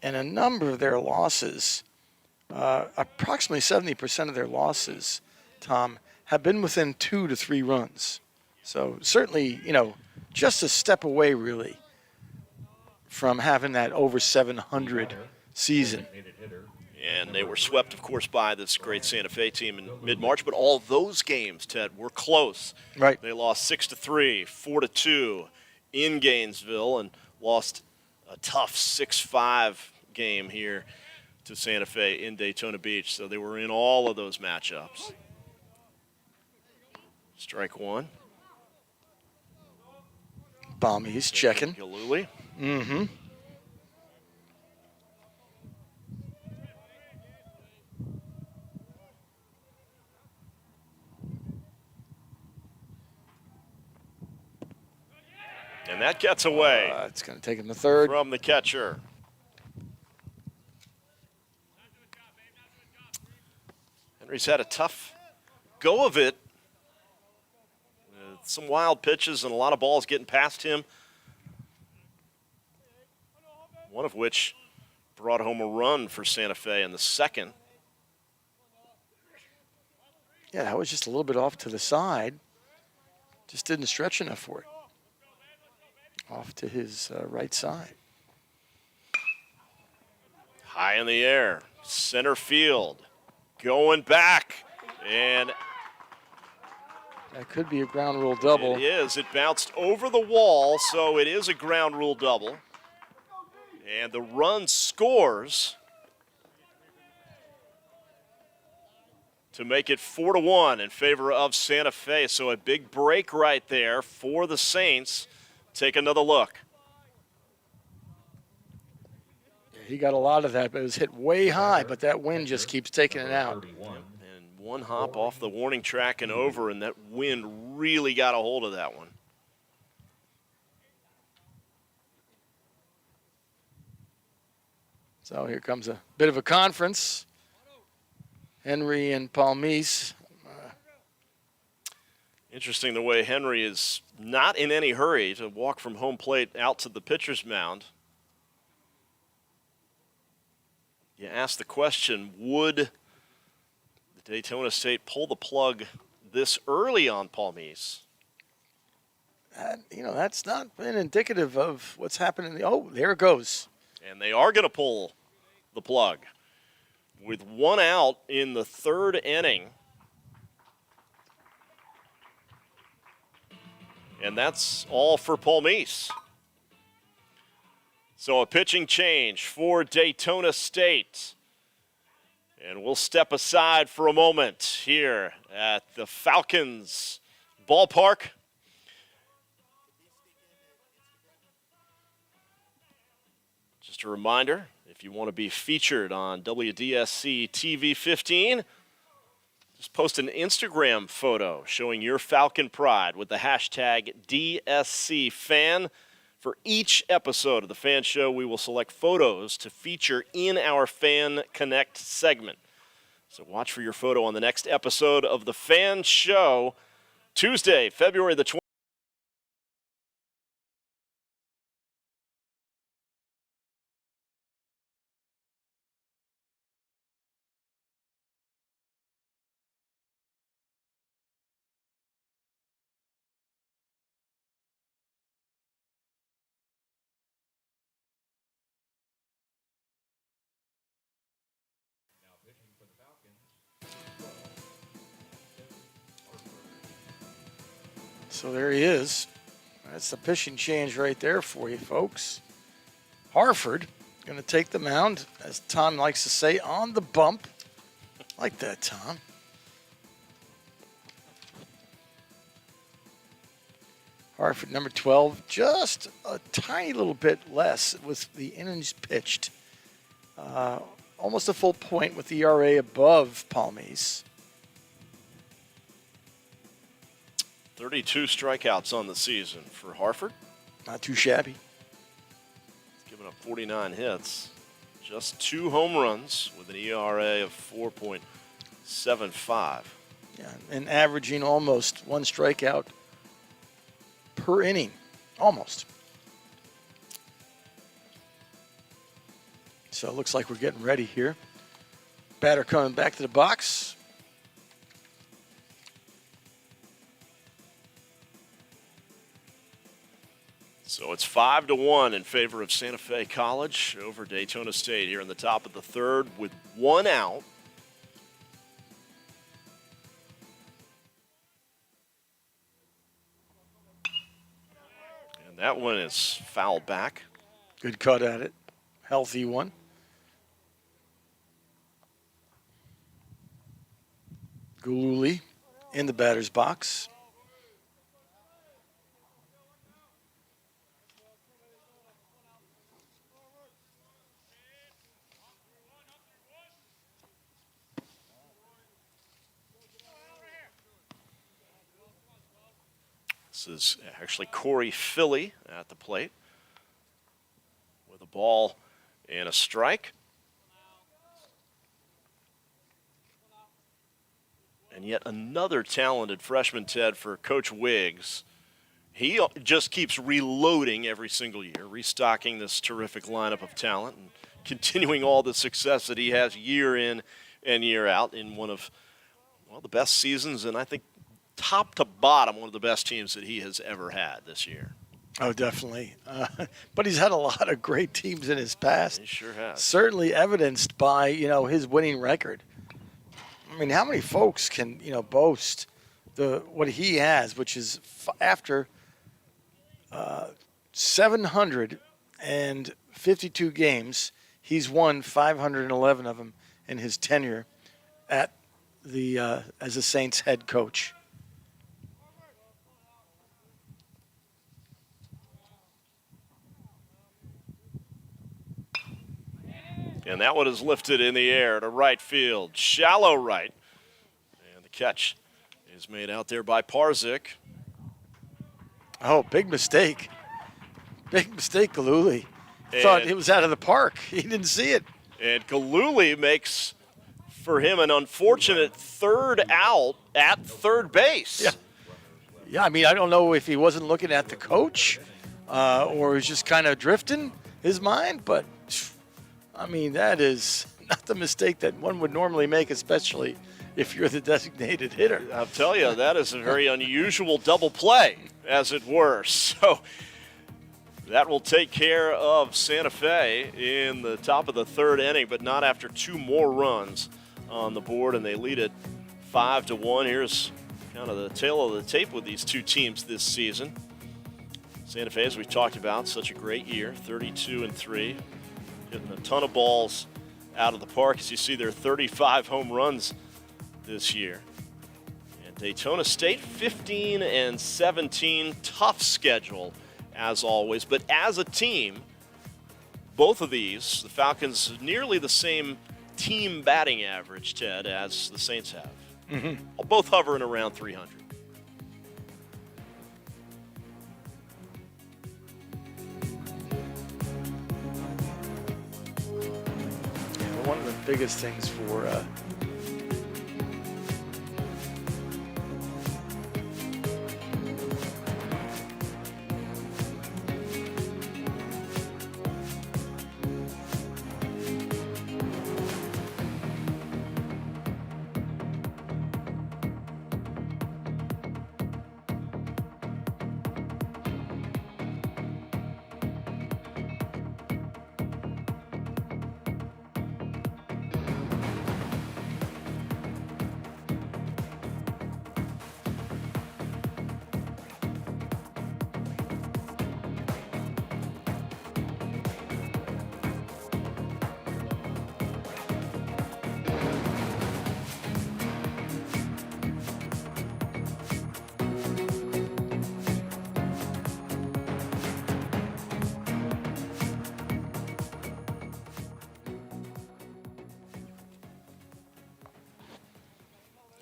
B: And a number of their losses, approximately 70% of their losses, Tom, have been within 2 to 3 runs. So certainly, just a step away, really, from having that over 700 season.
A: And they were swept, of course, by this great Santa Fe team in mid-March. But all those games, Ted, were close.
B: Right.
A: They lost 6-3, 4-2 in Gainesville, and lost a tough 6-5 game here to Santa Fe in Daytona Beach. So they were in all of those matchups. Strike 1.
B: He's checking.
A: Galuli.
B: Mm-hmm.
A: And that gets away
B: It's going to take him to third.
A: from the catcher. Henry's had a tough go of it. Some wild pitches and a lot of balls getting past him. One of which brought home a run for Santa Fe in the second.
B: Yeah, that was just a little bit off to the side. Just didn't stretch enough for it. Off to his right side.
A: High in the air, center field, going back, and
B: That could be a ground rule double.
A: it is. It bounced over the wall, so it is a ground rule double. And the run scores to make it 4-1 in favor of Santa Fe. So a big break right there for the Saints. Take another look.
B: He got a lot of that, but it was hit way high, but that wind just keeps taking it out.
C: 31.
A: And one hop off the warning track and over, and that wind really got a hold of that one.
B: So here comes a bit of a conference. Henry and Palmise.
A: Interesting the way Henry is not in any hurry to walk from home plate out to the pitcher's mound. You ask the question, would the Daytona State pull the plug this early on Palmise?
B: That's not been indicative of what's happening. Oh, there it goes.
A: And they are going to pull the plug. With one out in the third inning. And that's all for Palmise. So a pitching change for Daytona State. And we'll step aside for a moment here at the Falcons ballpark. Just a reminder, if you want to be featured on WDSC TV 15, just post an Instagram photo showing your Falcon pride with the hashtag DSCFan. For each episode of the Fan Show, we will select photos to feature in our Fan Connect segment. So watch for your photo on the next episode of the Fan Show, Tuesday, February the 20th.
B: So there he is. That's the pitching change right there for you, folks. Harford going to take the mound, as Tom likes to say, on the bump. Like that, Tom. Harford, number 12, just a tiny little bit less with the innings pitched. Almost a full point with the ERA above Palmise.
A: 32 strikeouts on the season for Harford.
B: Not too shabby.
A: Giving up 49 hits. Just 2 home runs with an ERA of 4.75.
B: Yeah, and averaging almost 1 strikeout per inning. Almost. So it looks like we're getting ready here. Batter coming back to the box.
A: So it's 5-1 in favor of Santa Fe College over Daytona State here in the top of the third with 1 out. And that one is fouled back.
B: Good cut at it. Healthy one. Gululi in the batter's box.
A: This is actually Corey Philly at the plate with a ball and a strike. And yet another talented freshman, Ted, for Coach Wiggs. He just keeps reloading every single year, restocking this terrific lineup of talent and continuing all the success that he has year in and year out in one of, well, the best seasons, and I think top to bottom, one of the best teams that he has ever had this year.
B: Oh, definitely. But he's had a lot of great teams in his past.
A: He sure has.
B: Certainly evidenced by, his winning record. I mean, how many folks can, boast what he has, which is after 752 games, he's won 511 of them in his tenure at as a Saints head coach.
A: And that one is lifted in the air to right field. Shallow right. And the catch is made out there by Parzik.
B: Oh, big mistake. Big mistake, Galuli. Thought it was out of the park. He didn't see it.
A: And Galuli makes, for him, an unfortunate third out at third base.
B: Yeah. Yeah, I mean, I don't know if he wasn't looking at the coach or was just kind of drifting his mind, but, I mean, that is not the mistake that one would normally make, especially if you're the designated hitter.
A: I'll tell you, that is a very unusual double play, as it were. So that will take care of Santa Fe in the top of the third inning, but not after two more runs on the board, and they lead it 5-1. Here's kind of the tail of the tape with these two teams this season. Santa Fe, as we've talked about, such a great year, 32-3, hitting a ton of balls out of the park. As you see, there are 35 home runs this year. And Daytona State, 15-17, tough schedule as always. But as a team, both of these, the Falcons, nearly the same team batting average, Ted, as the Saints have. Mm-hmm. Both hovering around 300.
B: One of the biggest things for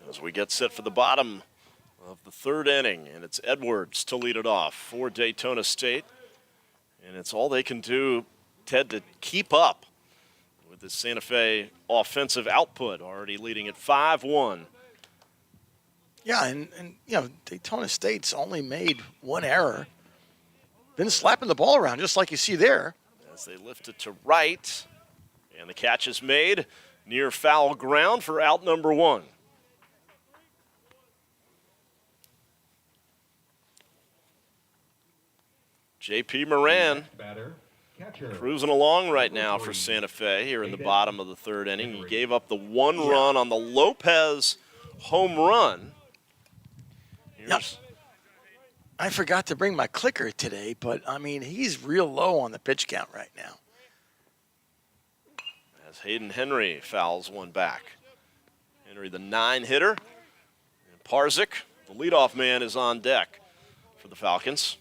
A: as we get set for the bottom of the third inning, and it's Edwards to lead it off for Daytona State. And it's all they can do, Ted, to keep up with the Santa Fe offensive output, already leading at 5-1.
B: Yeah, and Daytona State's only made one error. Been slapping the ball around, just like you see there.
A: As they lift it to right, and the catch is made near foul ground for out number one. J.P. Moran cruising along right now for Santa Fe here in the bottom of the third inning. He gave up the one run on the Lopez home run.
B: I forgot to bring my clicker today, but, I mean, he's real low on the pitch count right now.
A: As Hayden Henry fouls one back. Henry, the 9-hitter. And Parzik, the leadoff man, is on deck for the Falcons.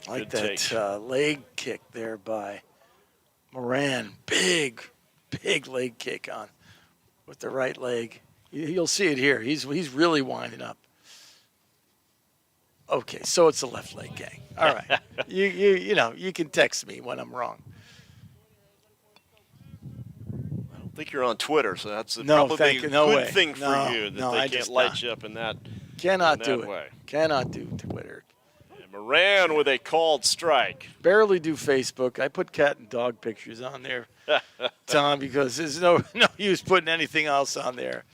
B: I like that leg kick there by Moran. Big leg kick on with the right leg. You'll see it here. He's really winding up. Okay, so it's the left leg gang. All right. You can text me when I'm wrong.
A: I don't think you're on Twitter, so that's
B: probably
A: a good thing for you that they can't light you up in that
B: Cannot
A: in
B: do
A: that
B: it.
A: way.
B: Cannot do Twitter.
A: Moran with a called strike.
B: Barely do Facebook. I put cat and dog pictures on there, Tom, because there's no use putting anything else on there.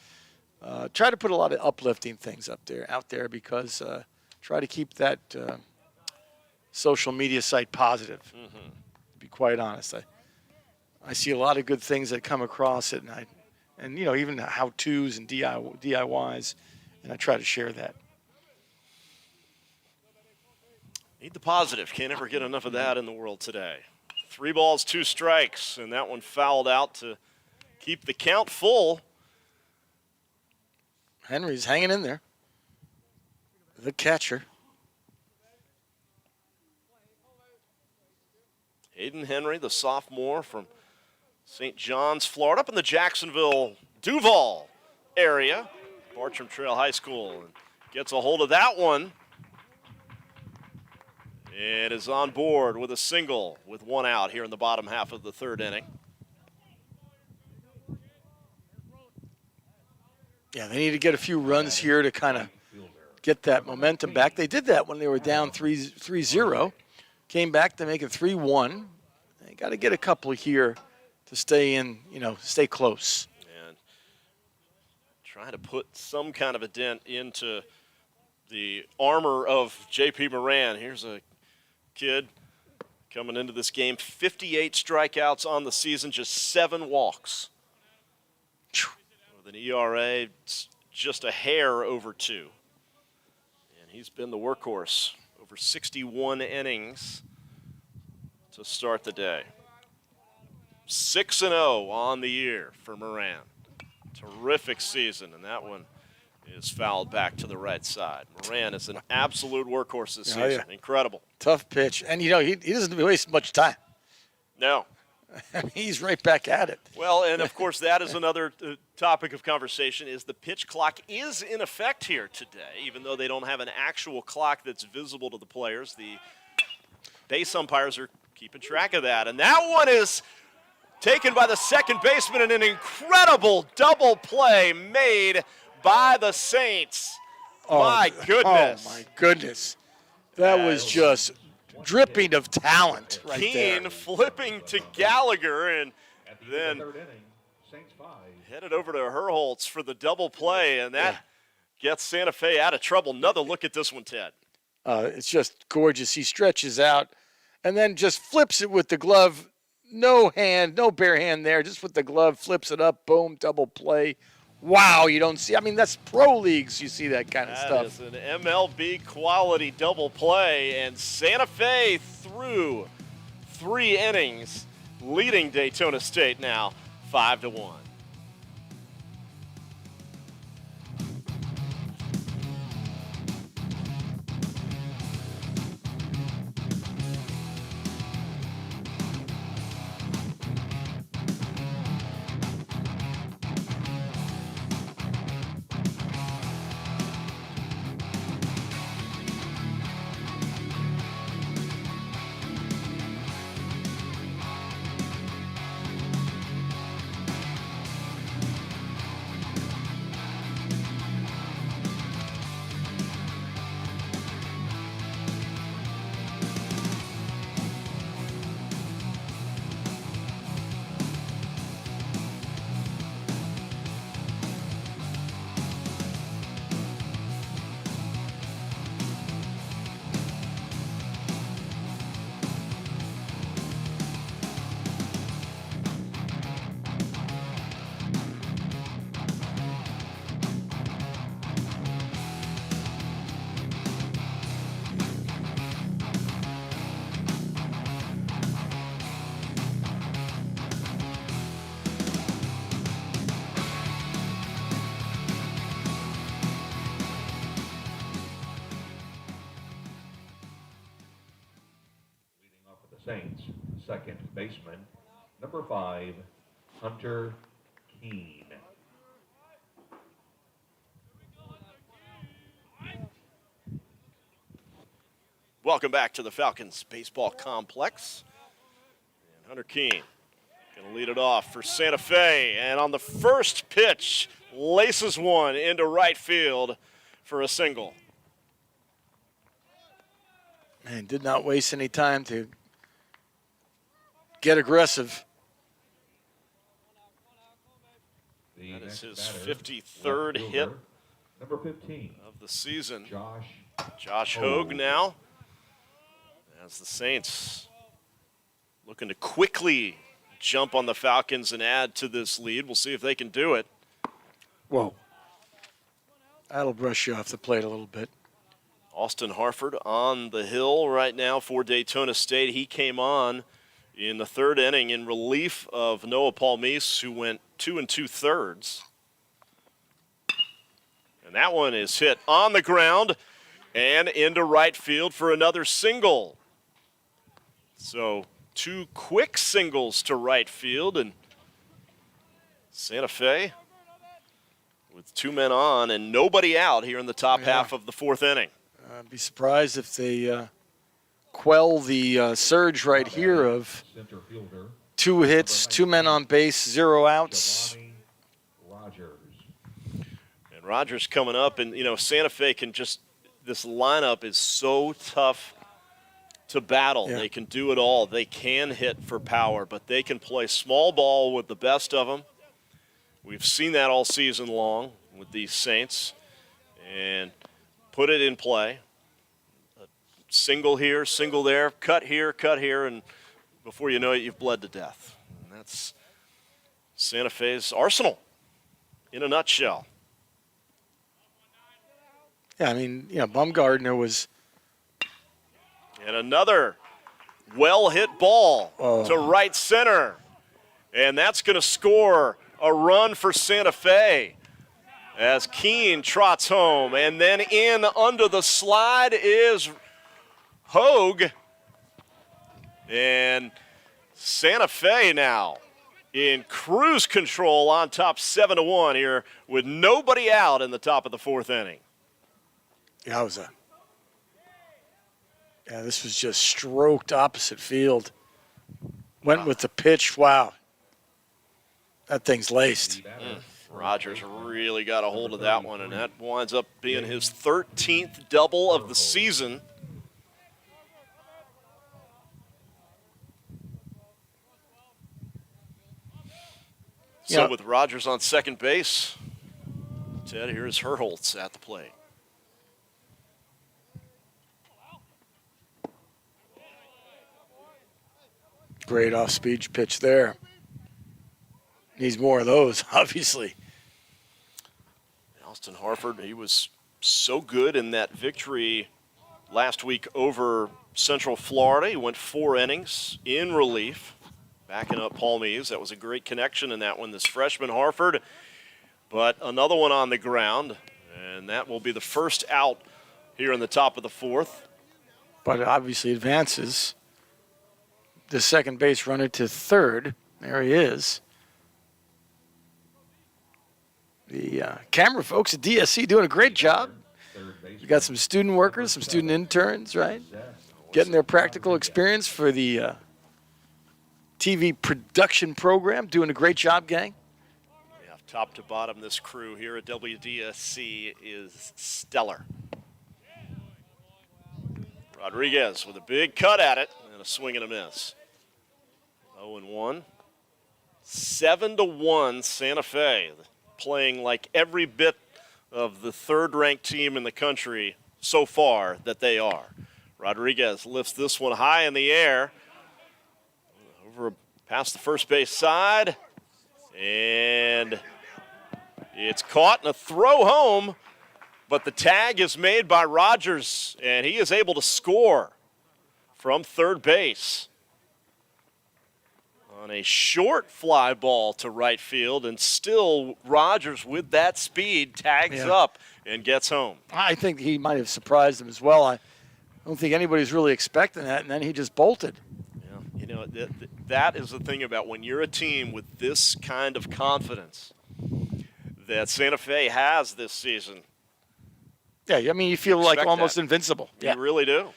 B: Try to put a lot of uplifting things out there because try to keep that social media site positive. Mm-hmm. To be quite honest, I see a lot of good things that come across it, and even how-tos and DIYs, and I try to share that.
A: Need the positive. Can't ever get enough of that in the world today. 3 balls, 2 strikes, and that one fouled out to keep the count full.
B: Henry's hanging in there. The catcher.
A: Hayden Henry, the sophomore from St. John's, Florida, up in the Jacksonville, Duval area. Bartram Trail High School, and gets a hold of that one. And is on board with a single with 1 out here in the bottom half of the 3rd inning.
B: Yeah, they need to get a few runs here to kind of get that momentum back. They did that when they were down 3-0. Came back to make it 3-1. They got to get a couple here to stay in, stay close.
A: And try to put some kind of a dent into the armor of J.P. Moran. Here's a kid coming into this game, 58 strikeouts on the season, just 7 walks. With an ERA just a hair over 2. And he's been the workhorse over 61 innings to start the day. 6-0 on the year for Moran. Terrific season, and that one is fouled back to the right side. Moran is an absolute workhorse this season. Yeah. Incredible.
B: Tough pitch. And, he doesn't waste much time.
A: No.
B: I mean, he's right back at it.
A: Well, and, of course, that is another topic of conversation is the pitch clock is in effect here today, even though they don't have an actual clock that's visible to the players. The base umpires are keeping track of that. And that one is taken by the second baseman in an incredible double play made by the Saints. My goodness.
B: Oh, my goodness. That was just dripping of talent right there.
A: Keene flipping to Gallagher and then headed over to Herholtz for the double play, and that gets Santa Fe out of trouble. Another look at this one, Ted.
B: It's just gorgeous. He stretches out and then just flips it with the glove. No bare hand there, just with the glove, flips it up, boom, double play. Wow, you don't see. I mean, that's pro leagues. You see that kind of stuff.
A: That is an MLB quality double play, and Santa Fe through 3 innings, leading Daytona State now 5-1.
C: Saints, second baseman, number 5, Hunter Keene.
A: Welcome back to the Falcons baseball complex. And Hunter Keene going to lead it off for Santa Fe. And on the first pitch, laces one into right field for a single.
B: And did not waste any time to get aggressive.
C: The
A: That is
C: next
A: his
C: batter,
A: 53rd
C: left
A: hit
C: fielder, number 15,
A: of the season.
C: Josh
A: Hogue
C: Hogue.
A: now, as the Saints looking to quickly jump on the Falcons and add to this lead. We'll see if they can do it.
B: Whoa. That'll brush you off the plate a little bit.
A: Austin Harford on the hill right now for Daytona State. He came on in the third inning in relief of Noah Palmise, who went 2 2/3. And that one is hit on the ground and into right field for another single. So 2 quick singles to right field, and Santa Fe with 2 men on and nobody out here in the top half of the 4th inning.
B: I'd be surprised if they quell the surge right here of
C: Center fielder,
B: 2 hits, 2 men on base, 0 outs.
C: Giovanni Rogers.
A: And Rogers coming up, and, Santa Fe can just – this lineup is so tough to battle.
B: Yeah.
A: They can do it all. They can hit for power, but they can play small ball with the best of them. We've seen that all season long with these Saints, and put it in play. A single here, single there, cut here, and before you know it, you've bled to death. And that's Santa Fe's arsenal in a nutshell.
B: Yeah, I mean, Bumgardner was
A: And another well-hit ball to right center. And that's going to score a run for Santa Fe as Keene trots home. And then in under the slide is Hogue. And Santa Fe now in cruise control on top 7-1 here with nobody out in the top of the 4th inning.
B: Yowza. Yeah, this was just stroked opposite field. Went with the pitch. Wow. That thing's laced.
A: Rogers really got a hold of that one, and that winds up being his 13th double of the season. So with Rogers on second base, Ted, here's Herholtz at the plate.
B: Great off-speed pitch there. Needs more of those, obviously.
A: Austin Harford, he was so good in that victory last week over Central Florida. He went 4 innings in relief, backing up Palmise. That was a great connection in that one, this freshman Harford. But another one on the ground, and that will be the first out here in the top of the 4th.
B: But it obviously advances the second base runner to third. There he is. The camera folks at DSC doing a great job. You got some student workers, some student interns, right? Getting their practical experience for the TV production program. Doing a great job, gang.
A: Yeah, top to bottom, this crew here at WDSC is stellar. Rodriguez with a big cut at it and a swing and a miss. 0-1. 7-1 Santa Fe, playing like every bit of the third-ranked team in the country so far that they are. Rodriguez lifts this one high in the air, over past the first base side, and it's caught in a throw home, but the tag is made by Rogers, and he is able to score from third base on a short fly ball to right field, and still Rogers with that speed tags up and gets home.
B: I think he might have surprised him as well. I don't think anybody's really expecting that, and then he just bolted.
A: Yeah, that is the thing about when you're a team with this kind of confidence that Santa Fe has this season.
B: Yeah, I mean, you feel like almost invincible.
A: You really do.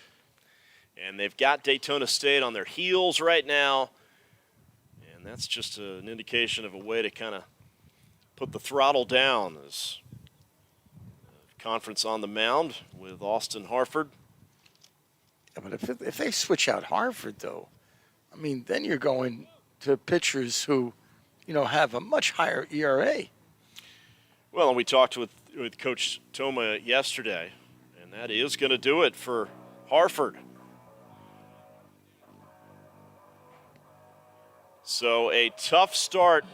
A: And they've got Daytona State on their heels right now. And that's just an indication of a way to kind of put the throttle down. As conference on the mound with Austin Harford.
B: Yeah, but if they switch out Harvard, though, I mean, then you're going to pitchers who, have a much higher ERA.
A: Well, and we talked with Coach Toma yesterday, and that is going to do it for Hartford. So a tough start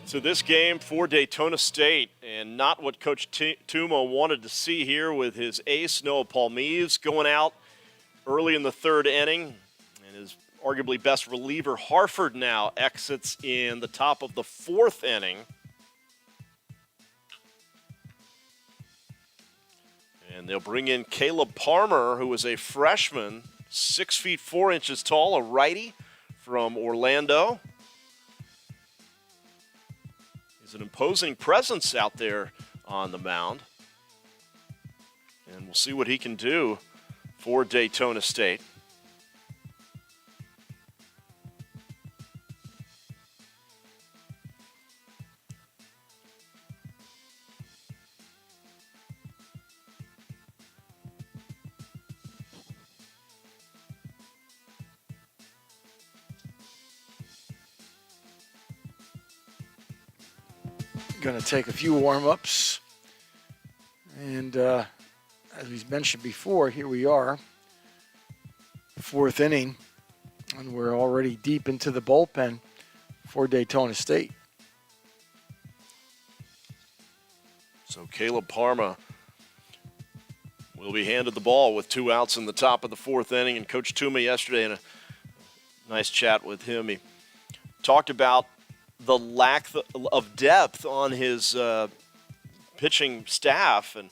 A: to this game for Daytona State, and not what Coach Tuma wanted to see here with his ace, Noah Palmees, going out early in the third inning, and his arguably best reliever, Hartford, now exits in the top of the fourth inning. And they'll bring in Caleb Palmer, who is a freshman, 6 feet 4 inches tall, a righty from Orlando. He's an imposing presence out there on the mound. And we'll see what he can do for Daytona State.
B: Going to take a few warm-ups. And as we mentioned before, here we are, fourth inning, and we're already deep into the bullpen for Daytona State.
A: So Caleb Parma will be handed the ball with 2 outs in the top of the fourth inning. And Coach Tuma yesterday, in a nice chat with him, he talked about the lack of depth on his pitching staff. And,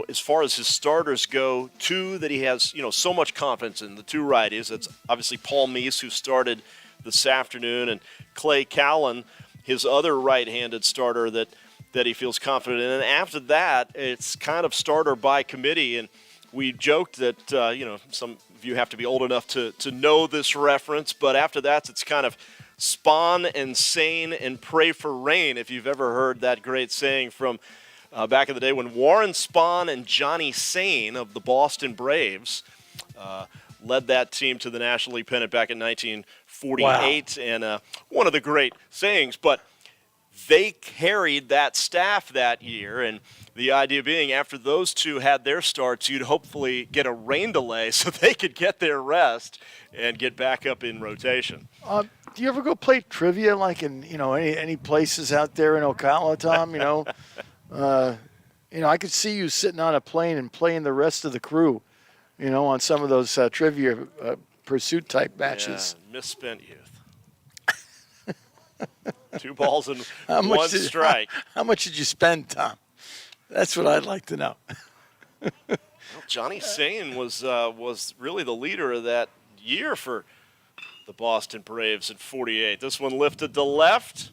A: as far as his starters go, 2 that he has, so much confidence in, the 2 righties. That's obviously Paul Meese, who started this afternoon, and Clay Callan, his other right-handed starter that he feels confident in. And after that, it's kind of starter by committee. And we joked that, some of you have to be old enough to know this reference, but after that, it's kind of spawn and sane and pray for rain, if you've ever heard that great saying from back in the day when Warren Spahn and Johnny Sane of the Boston Braves led that team to the National League pennant back in 1948. Wow. And one of the great sayings, but they carried that staff that year, and the idea being after those 2 had their starts, you'd hopefully get a rain delay so they could get their rest and get back up in rotation.
B: Do you ever go play trivia like in, any places out there in Ocala, Tom? I could see you sitting on a plane and playing the rest of the crew, on some of those trivia pursuit type matches.
A: Yeah, misspent youth. 2 balls and 1 strike.
B: How much did you spend, Tom? That's what I'd like to know.
A: Well, Johnny Sane was really the leader of that year for the Boston Braves at 48. This one lifted to left.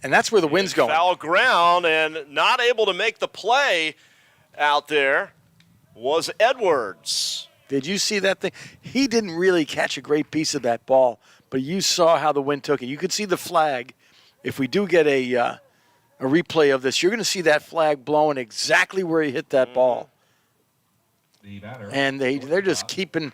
B: And that's where the wind's going.
A: Foul ground, and not able to make the play out there was Edwards.
B: Did you see that thing? He didn't really catch a great piece of that ball, but you saw how the wind took it. You could see the flag. If we do get a replay of this, you're going to see that flag blowing exactly where he hit that ball. And they're just keeping,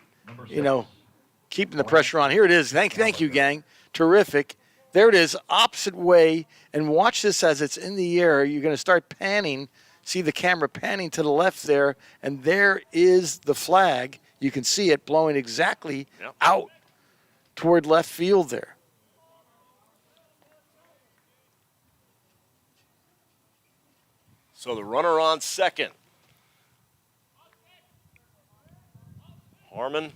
B: keeping the pressure on. Here it is. Thank you, gang. Terrific. There it is, opposite way. And watch this as it's in the air. You're going to start panning. See the camera panning to the left there. And there is the flag. You can see it blowing exactly out toward left field there.
A: So the runner on second. Harmon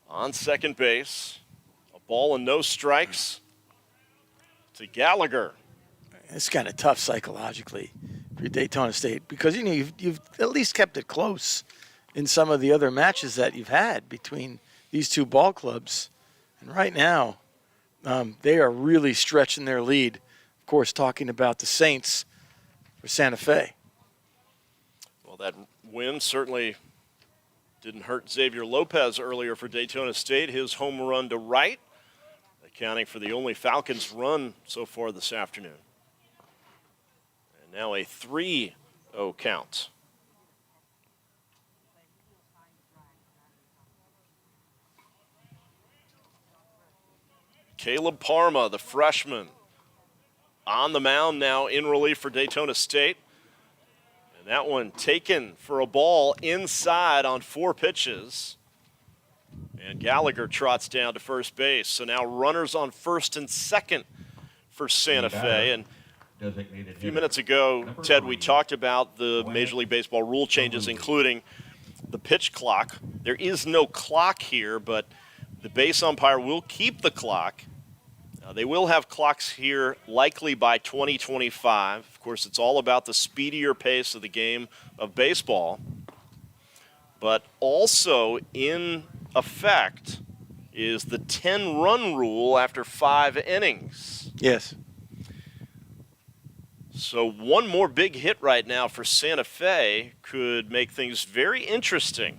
A: on second base. A ball and no strikes to Gallagher.
B: It's kind of tough psychologically for Daytona State because, you've at least kept it close in some of the other matches that you've had between these 2 ball clubs. And right now, they are really stretching their lead. Of course, talking about the Saints for Santa Fe.
A: Well, that win certainly didn't hurt Xavier Lopez earlier for Daytona State. His home run to right, accounting for the only Falcons run so far this afternoon. And now a 3-0 count. Caleb Parma, the freshman, on the mound now in relief for Daytona State. And that one taken for a ball inside on 4 pitches. And Gallagher trots down to first base. So now runners on first and second for Santa Fe. And a few minutes ago, Ted, we talked about the Major League Baseball rule changes, including the pitch clock. There is no clock here, but the base umpire will keep the clock. They will have clocks here likely by 2025. Of course, it's all about the speedier pace of the game of baseball. But also in effect is the 10-run rule after 5 innings.
B: Yes.
A: So one more big hit right now for Santa Fe could make things very interesting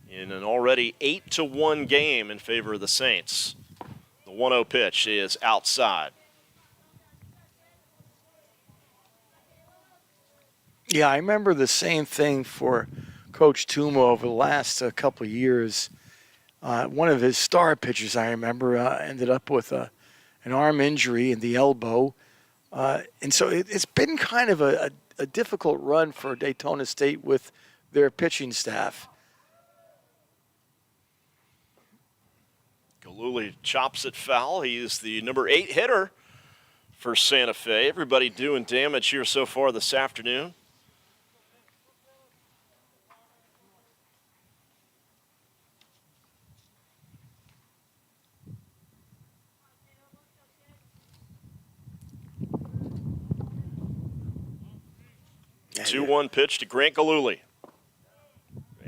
A: in an already 8-1 game in favor of the Saints. The 1-0 pitch is outside.
B: Yeah, I remember the same thing for Coach Tuma over the last couple of years. One of his star pitchers, I remember, ended up with an arm injury in the elbow. And so it's been kind of a difficult run for Daytona State with their pitching staff.
A: Galuli chops it foul. He's the number 8 hitter for Santa Fe. Everybody doing damage here so far this afternoon.
B: Yeah,
A: 2-1 pitch to Grant Galuli.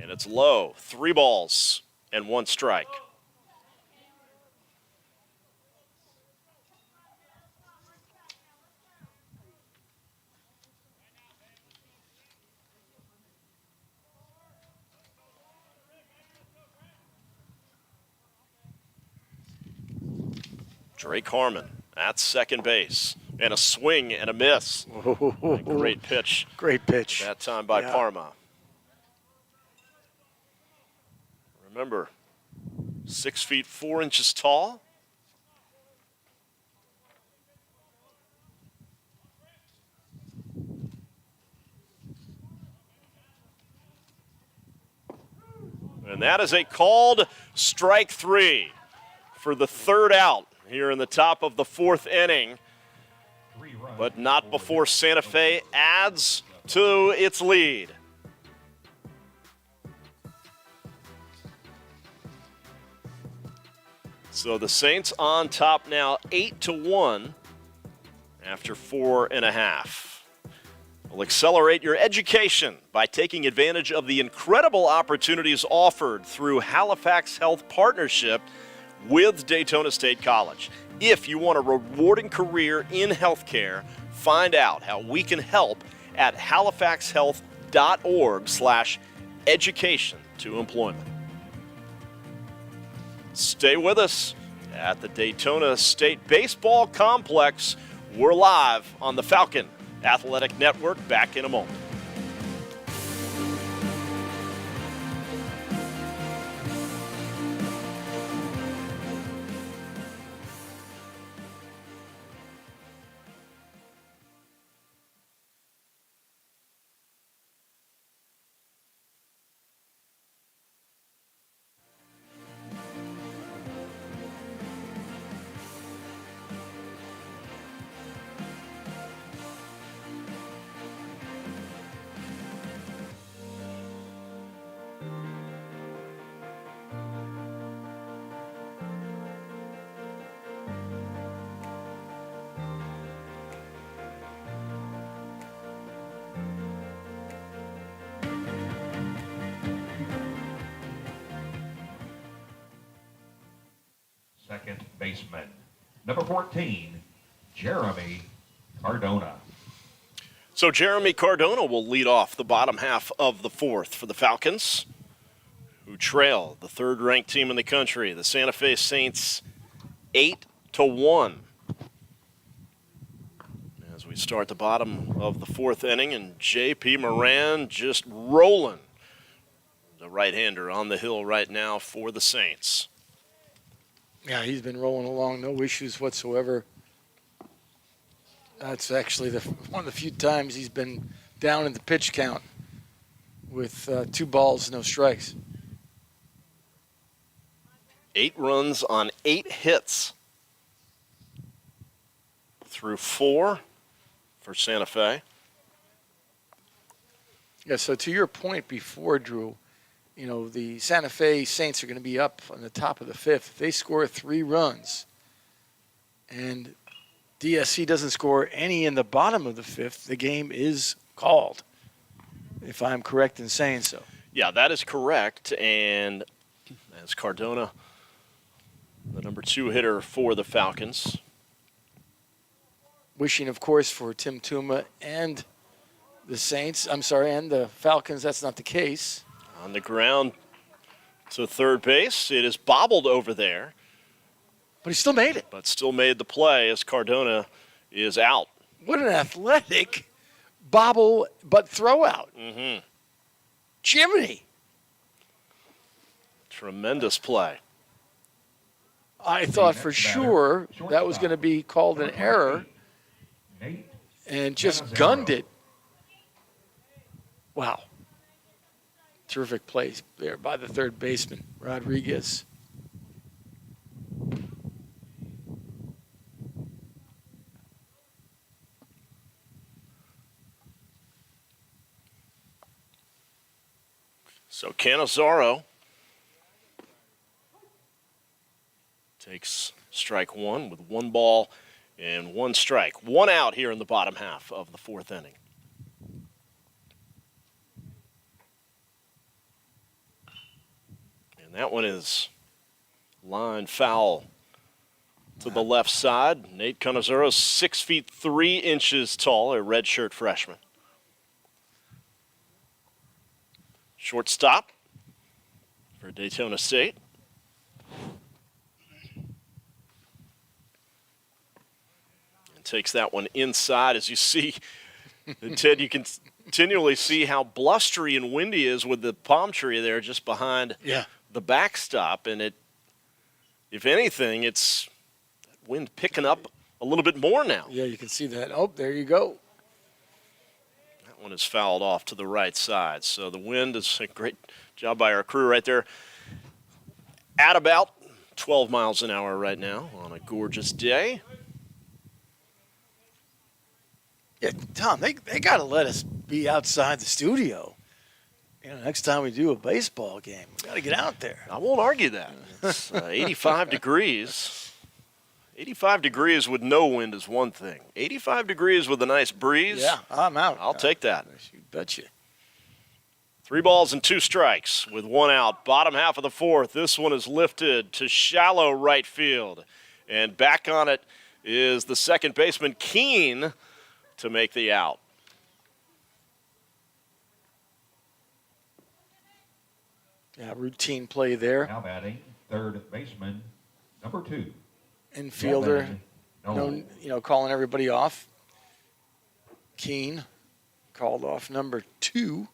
A: And it's low. 3 balls and 1 strike. Drake Harmon at second base. And a swing and a miss. A great pitch.
B: Great pitch.
A: That time by Parma. Remember, 6 feet 4 inches tall. And that is a called strike 3 for the 3rd out here in the top of the 4th inning. But not before Santa Fe adds to its lead. So the Saints on top now 8-1 after 4.5. We'll accelerate your education by taking advantage of the incredible opportunities offered through Halifax Health Partnership with Daytona State College. If you want a rewarding career in healthcare, find out how we can help at halifaxhealth.org/education to employment. Stay with us at the Daytona State Baseball Complex. We're live on the Falcon Athletic Network. Back in a moment.
C: Second baseman, number 14, Jeremy Cardona.
A: So Jeremy Cardona will lead off the bottom half of the 4th for the Falcons, who trail the 3rd-ranked team in the country, the Santa Fe Saints, 8-1. As we start the bottom of the 4th inning, and J.P. Moran just rolling. The right-hander on the hill right now for the Saints.
B: Yeah, he's been rolling along, no issues whatsoever. That's actually one of the few times he's been down in the pitch count with 2 balls, no strikes.
A: 8 runs on 8 hits through 4 for Santa Fe.
B: Yeah, so to your point before, Drew, you know, the Santa Fe Saints are going to be up on the top of the 5th. If they score 3 runs and DSC doesn't score any in the bottom of the 5th, the game is called, if I'm correct in saying so.
A: Yeah, that is correct. And as Cardona, the number 2 hitter for the Falcons.
B: Wishing, of course, for Tim Tuma and the Saints, and the Falcons, that's not the case.
A: On the ground to third base. It is bobbled over there.
B: But he still made it.
A: But still made the play as Cardona is out.
B: What an athletic bobble but throw out.
A: Mm-hmm.
B: Jiminy.
A: Tremendous play.
B: I thought for sure that was going to be called an error and just gunned it. Wow. Terrific play there by the third baseman, Rodriguez.
A: So Cannizzaro takes strike 1 with 1 ball and 1 strike. 1 out here in the bottom half of the 4th inning. And that one is line foul to the left side. Nate Cannizzaro, 6 feet 3 inches tall, a redshirt freshman. Shortstop for Daytona State. And takes that one inside. As you see, and Ted, you can continually see how blustery and windy is with the palm tree there just behind the backstop. And it, if anything, it's wind picking up a little bit more now.
B: Yeah, you can see that. Oh, there you go.
A: One is fouled off to the right side. So the wind is a great job by our crew right there. At about 12 miles an hour right now on a gorgeous day.
B: Yeah, Tom, they got to let us be outside the studio. You know, next time we do a baseball game, we got to get out there.
A: I won't argue that. It's 85 degrees. 85 degrees with no wind is one thing. 85 degrees with a nice breeze.
B: Yeah, I'm out.
A: I'll take that.
B: You betcha.
A: 3 balls and 2 strikes with 1 out. Bottom half of the 4th. This one is lifted to shallow right field. And back on it is the second baseman, Keene, to make the out.
B: Yeah, routine play there.
C: Now batting, third baseman, number 2.
B: Infielder, calling everybody off. Keene called off number 2,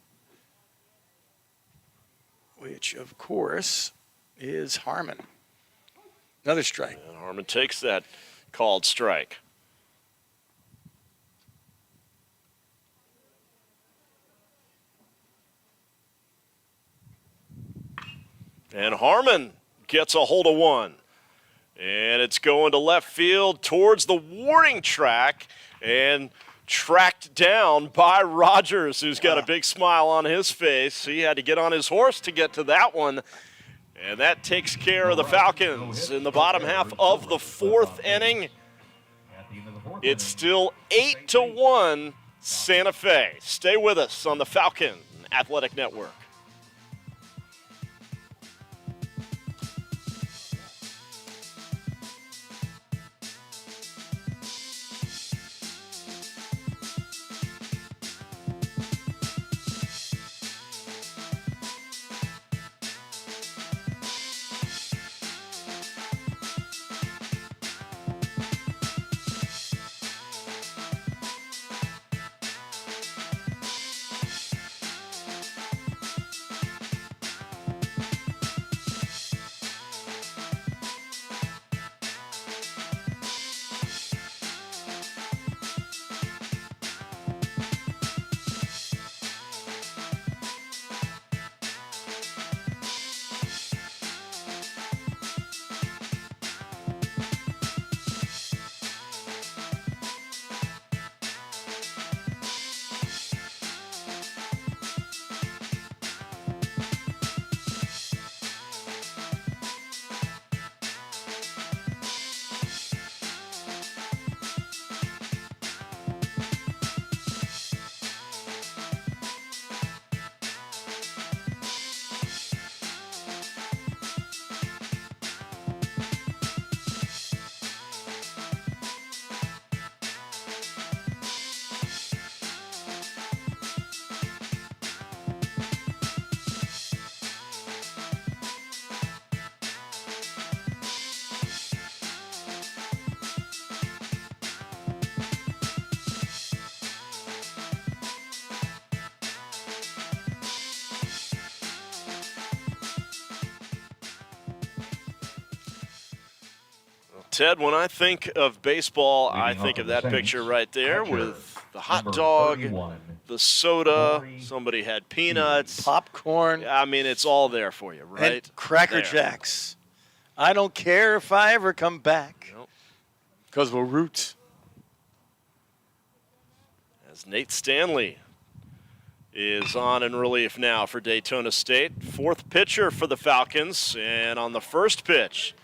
B: which, of course, is Harmon. Another strike.
A: And Harmon takes that called strike. And Harmon gets a hold of one. And it's going to left field towards the warning track and tracked down by Rogers, who's got a big smile on his face. He had to get on his horse to get to that one. And that takes care of the Falcons in the bottom half of the 4th inning. It's still 8-1 Santa Fe. Stay with us on the Falcon Athletic Network. Ted, when I think of baseball, I
C: Leading
A: think
C: off
A: of
C: the
A: that
C: Saints,
A: picture right there
C: catcher,
A: with the hot
C: number
A: dog,
C: 31,
A: the soda,
C: Corey
A: somebody had peanuts.
B: Popcorn
A: I mean, it's all there for you, right?
B: and Cracker
A: there.
B: Jacks. I don't care if I ever come back
A: Nope.
B: because we'll root.
A: As Nate Stanley is on in relief now for Daytona State. Fourth pitcher for the Falcons, and on the first pitch,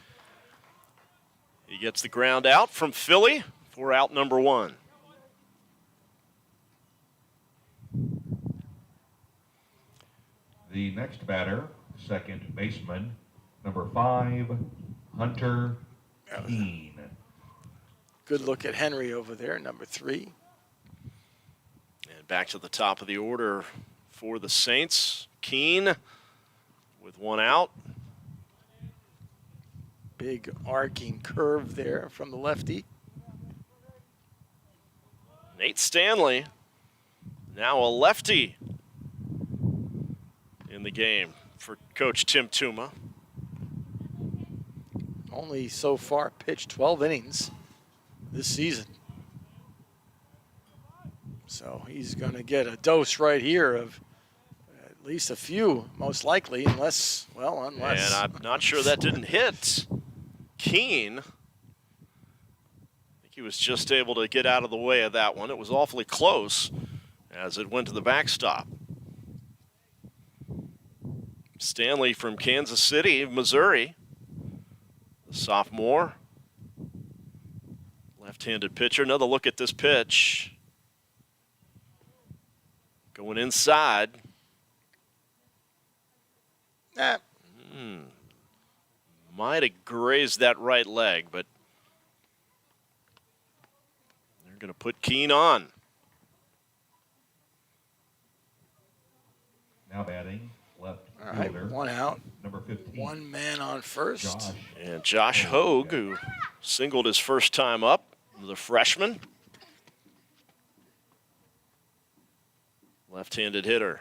A: he gets the ground out from Philly for out number 1.
C: The next batter, second baseman, number 5, Hunter Keene.
B: Good look at Henry over there, number 3.
A: And back to the top of the order for the Saints. Keene with 1 out.
B: Big arcing curve there from the lefty.
A: Nate Stanley, now a lefty in the game for Coach Tim Tuma.
B: Only so far pitched 12 innings this season. So he's going to get a dose right here of at least a few, most likely, unless.
A: And I'm not sure that didn't hit Keene. I think he was just able to get out of the way of that one. It was awfully close as it went to the backstop. Stanley from Kansas City, Missouri, the sophomore, left-handed pitcher. Another look at this pitch. Going inside. Might have grazed that right leg, but they're going to put Keene on.
C: Now batting, left
B: All right,
C: fielder,
B: 1 out.
C: number 15.
B: 1 man on first.
C: Josh.
A: And Josh Hogue, who singled his first time up, the freshman. Left-handed hitter.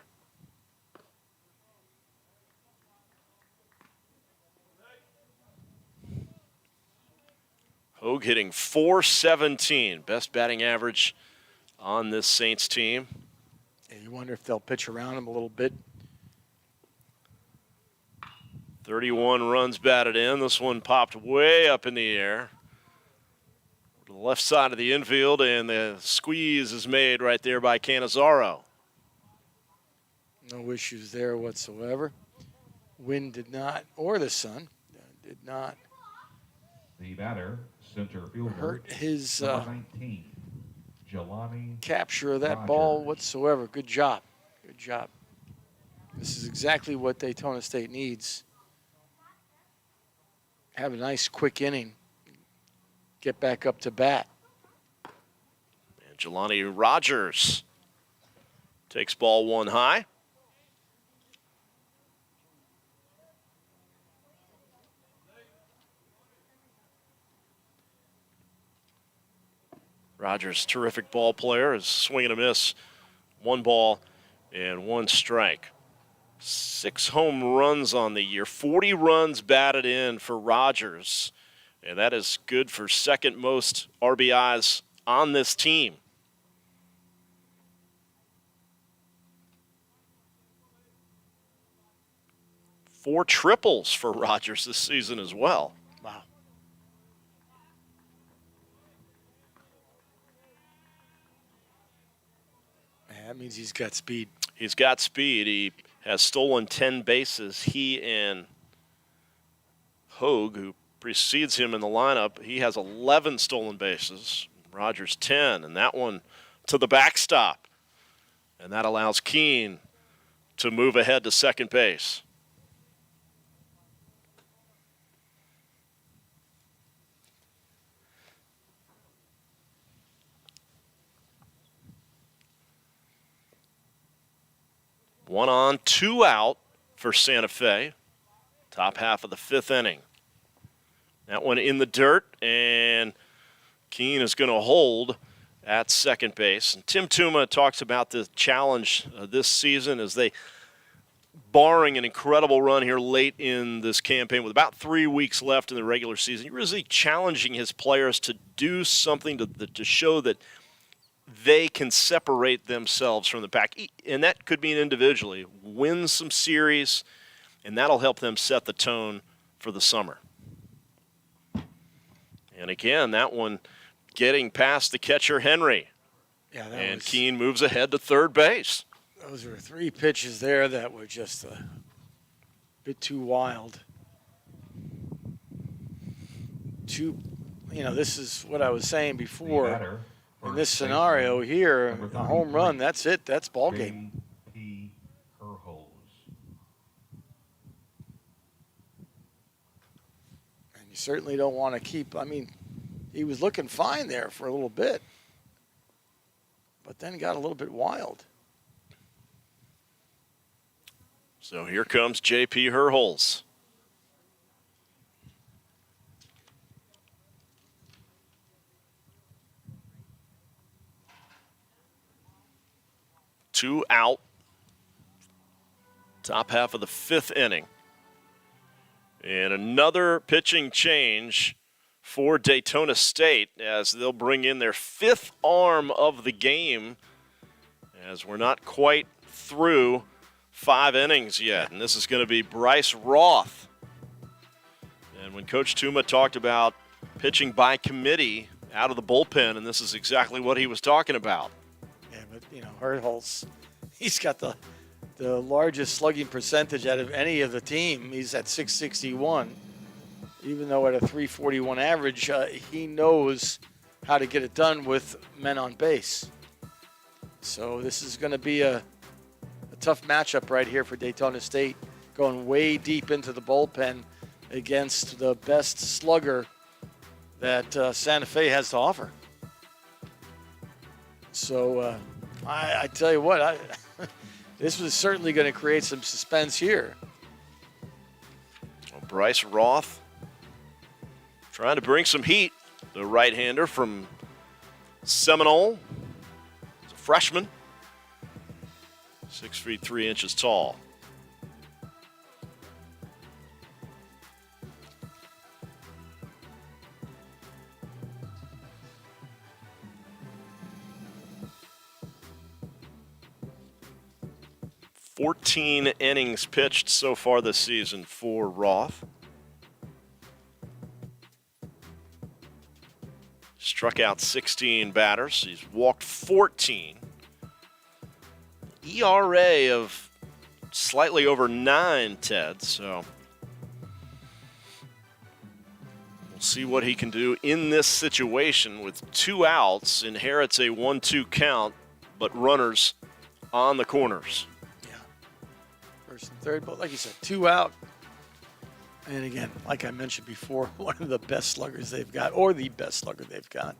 A: Hogue hitting .417, best batting average on this Saints team.
B: And you wonder if they'll pitch around him a little bit.
A: 31 runs batted in. This one popped way up in the air to the left side of the infield, and the squeeze is made right there by Cannizzaro.
B: No issues there whatsoever. Wind did not, or the sun did not
C: The batter, center fielder,
B: hurt his
C: number 19, Jelani.
B: capture of that
C: Rogers.
B: ball whatsoever. Good job. Good job. This is exactly what Daytona State needs. Have a nice quick inning. Get back up to bat.
A: And Jelani Rogers takes ball 1 high. Rogers, terrific ball player, is swing and a miss. 1 ball and 1 strike. 6 home runs on the year, 40 runs batted in for Rogers, and that is good for second most RBIs on this team. Four triples for Rogers this season as well.
B: Wow. That means he's got speed.
A: He's got speed. He has stolen 10 bases. He and Hogue, who precedes him in the lineup, he has 11 stolen bases. Rogers 10, and that one to the backstop. And that allows Keene to move ahead to second base. One on, 2 out for Santa Fe. Top half of the 5th inning. That one in the dirt, and Keene is going to hold at second base. And Tim Tuma talks about the challenge this season as they barring an incredible run here late in this campaign with about 3 weeks left in the regular season, you're really challenging his players to do something to show that they can separate themselves from the pack. And that could mean individually. Win some series, and that'll help them set the tone for the summer. And again, that one getting past the catcher, Henry.
B: Yeah,
A: and Keene moves ahead to third base.
B: Those were 3 pitches there that were just a bit too wild. This is what I was saying before. In this scenario here, a home run, that's it. That's ball game.
C: J.P. Herholz.
B: And you certainly don't want to keep, he was looking fine there for a little bit, but then got a little bit wild.
A: So here comes J.P. Herholz. Two out. Top half of the 5th inning. And another pitching change for Daytona State as they'll bring in their 5th arm of the game, as we're not quite through 5 innings yet. And this is going to be Bryce Roth. And when Coach Tuma talked about pitching by committee out of the bullpen, and this is exactly what he was talking about.
B: Yeah, but, Herholz, he's got the largest slugging percentage out of any of the team. He's at 661. Even though at a 341 average, he knows how to get it done with men on base. So this is going to be a tough matchup right here for Daytona State, going way deep into the bullpen against the best slugger that Santa Fe has to offer. So I tell you what, this was certainly going to create some suspense here.
A: Well, Bryce Roth trying to bring some heat. The right-hander from Seminole. He's a freshman. 6 feet 3 inches tall. "14 innings pitched so far this season for Roth. Struck out 16 batters. He's walked 14. ERA of slightly over 9, Ted. So we'll see what he can do in this situation with 2 outs. Inherits a 1-2 count, but runners on the corners.
B: Yeah. First and third, but like you said, 2 out. And again, like I mentioned before, one of the best sluggers they've got, or the best slugger they've got.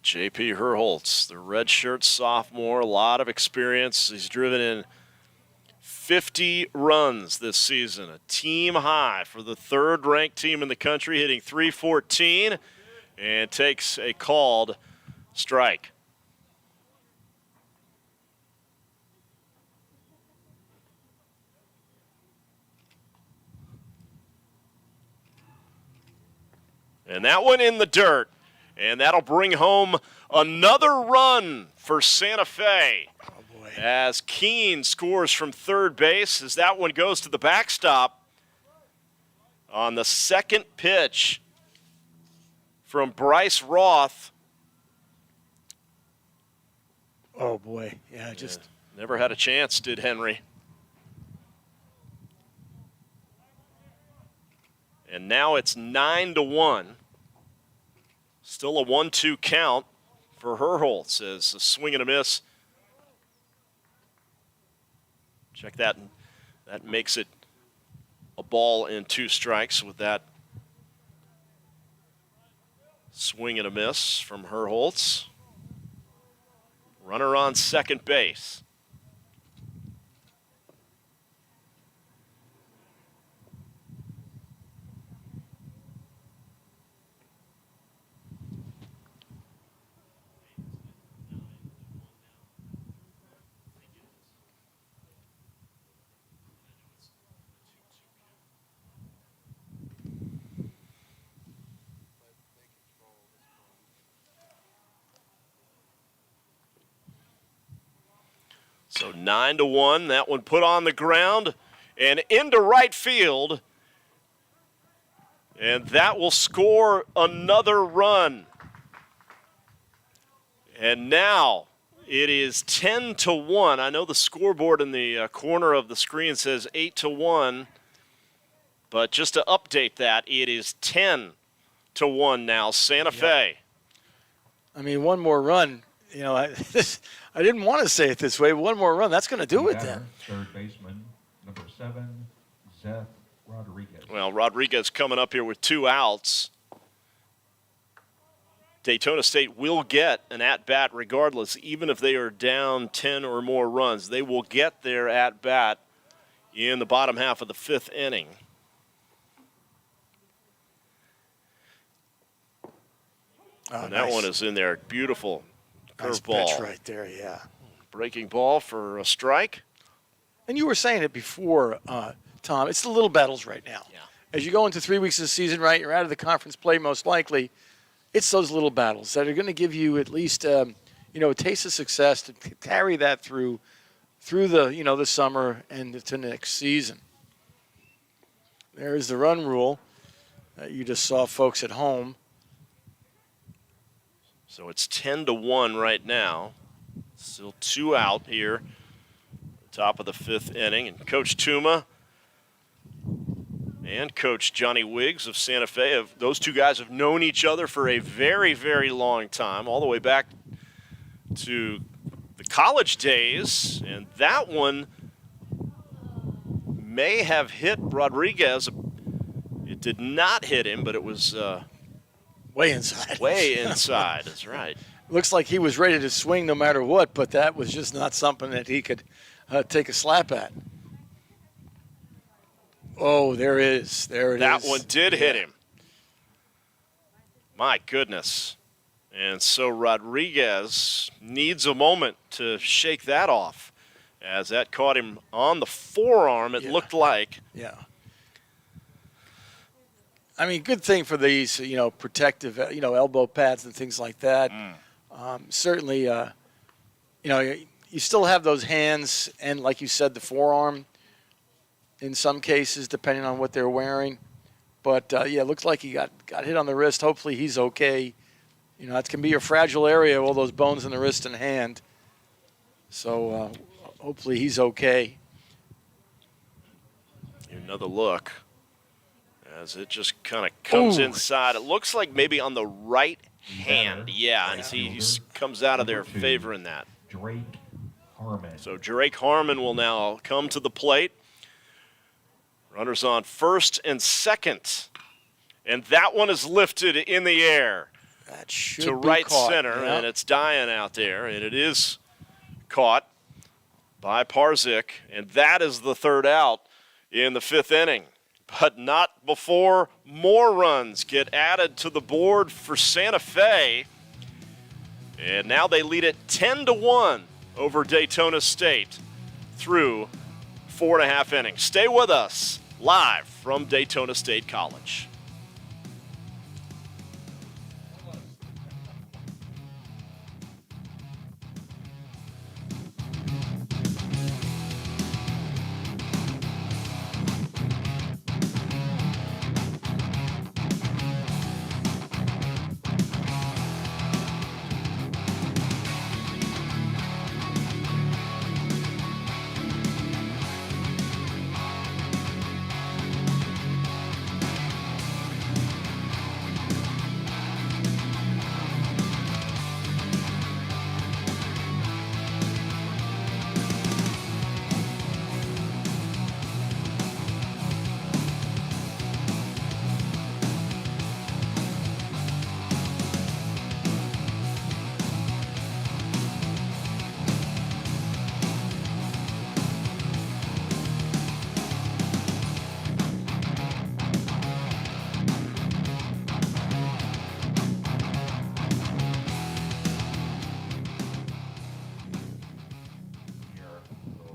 A: J.P. Herholz, the redshirt sophomore, a lot of experience. He's driven in 50 runs this season, a team high for the 3rd-ranked team in the country, hitting .314. And takes a called strike. And that one in the dirt. And that'll bring home another run for Santa Fe.
B: Oh, boy.
A: As Keene scores from third base, as that one goes to the backstop on the 2nd pitch from Bryce Roth.
B: Oh, boy. Yeah, just.
A: Never had a chance, did Henry. And now it's 9-1. Still a 1-2 count for Herholz as a swing and a miss. Check that. That makes it a ball and 2 strikes with that swing and a miss from Herholz. Runner on second base. So 9-1. That one put on the ground and into right field. And that will score another run. And now it is 10-1. I know the scoreboard in the corner of the screen says 8-1. But just to update that, it is 10-1 now, Santa Fe.
B: I mean, one more run. You know, I didn't want to say it this way, but one more run, that's going to do it then.
C: Third baseman, number 7, Zeth Rodriguez.
A: Well, Rodriguez coming up here with 2 outs. Daytona State will get an at-bat regardless, even if they are down 10 or more runs. They will get their at-bat in the bottom half of the 5th inning.
B: Oh,
A: And that one is in there. Beautiful
B: nice
A: curveball.
B: pitch right there, yeah.
A: Breaking ball for a strike.
B: And you were saying it before, Tom, it's the little battles right now.
A: Yeah.
B: As you go into 3 weeks of the season, right, you're out of the conference play most likely. It's those little battles that are going to give you at least, a taste of success to carry that through the, the summer and to next season. There is the run rule that you just saw folks at home.
A: So it's 10-1 right now. Still 2 out here. Top of the 5th inning. And Coach Tuma and Coach Johnny Wiggs of Santa Fe, those 2 guys have known each other for a very, very long time, all the way back to the college days. And that one may have hit Rodriguez. It did not hit him, but it was
B: way inside.
A: Way inside, that's right.
B: Looks like he was ready to swing no matter what, but that was just not something that he could take a slap at. Oh, there it is. There it is.
A: That one did hit him. My goodness. And so Rodriguez needs a moment to shake that off, as that caught him on the forearm, it looked like.
B: Yeah. I mean, good thing for these, protective, elbow pads and things like that. Certainly, you still have those hands and, like you said, the forearm in some cases, depending on what they're wearing. But, it looks like he got hit on the wrist. Hopefully he's okay. That can be a fragile area, all those bones in the wrist and hand. So hopefully he's okay.
A: Another look as it just kind of comes inside. It looks like maybe on the right hand. Yeah, and he comes out of there favoring that.
C: Drake Harmon.
A: So Drake Harmon will now come to the plate. Runners on first and second. And that one is lifted in the air.
B: That should
A: to
B: be
A: right
B: caught.
A: center, and it's dying out there, and it is caught by Parzik, and that is the 3rd out in the 5th inning. But not before more runs get added to the board for Santa Fe, and now they lead it 10-1 over Daytona State through 4.5 innings. Stay with us live from Daytona State College.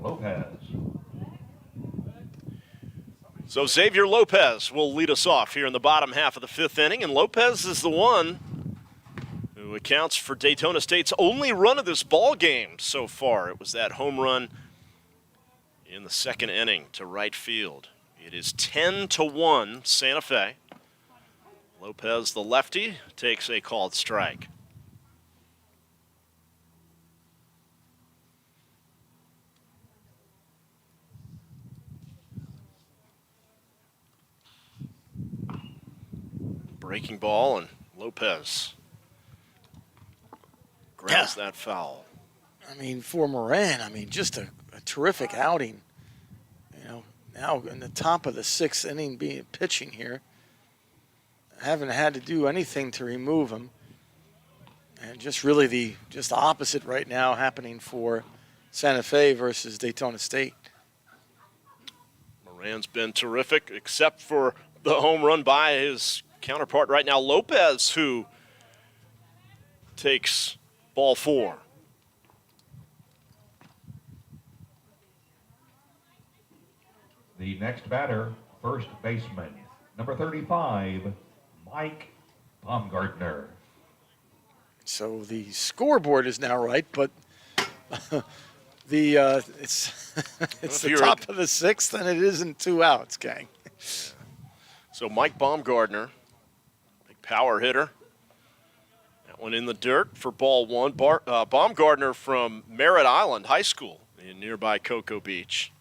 C: Lopez.
A: So Xavier Lopez will lead us off here in the bottom half of the 5th inning, and Lopez is the one who accounts for Daytona State's only run of this ball game so far. It was that home run in the second inning to right field. It is 10-1 Santa Fe. Lopez, the lefty, takes a called strike. Breaking ball, and Lopez grabs that foul.
B: I mean, for Moran, just a terrific outing. Now in the top of the sixth inning, being pitching here. Haven't had to do anything to remove him. And just really the opposite right now happening for Santa Fe versus Daytona State.
A: Moran's been terrific, except for the home run by his counterpart right now, Lopez, who takes ball 4.
C: The next batter, first baseman, number 35, Mike Baumgartner.
B: So the scoreboard is now right, but it's the top of the sixth, and it isn't 2 outs, gang.
A: So Mike Baumgartner, big power hitter. That one in the dirt for ball 1. Baumgartner from Merritt Island High School in nearby Cocoa Beach.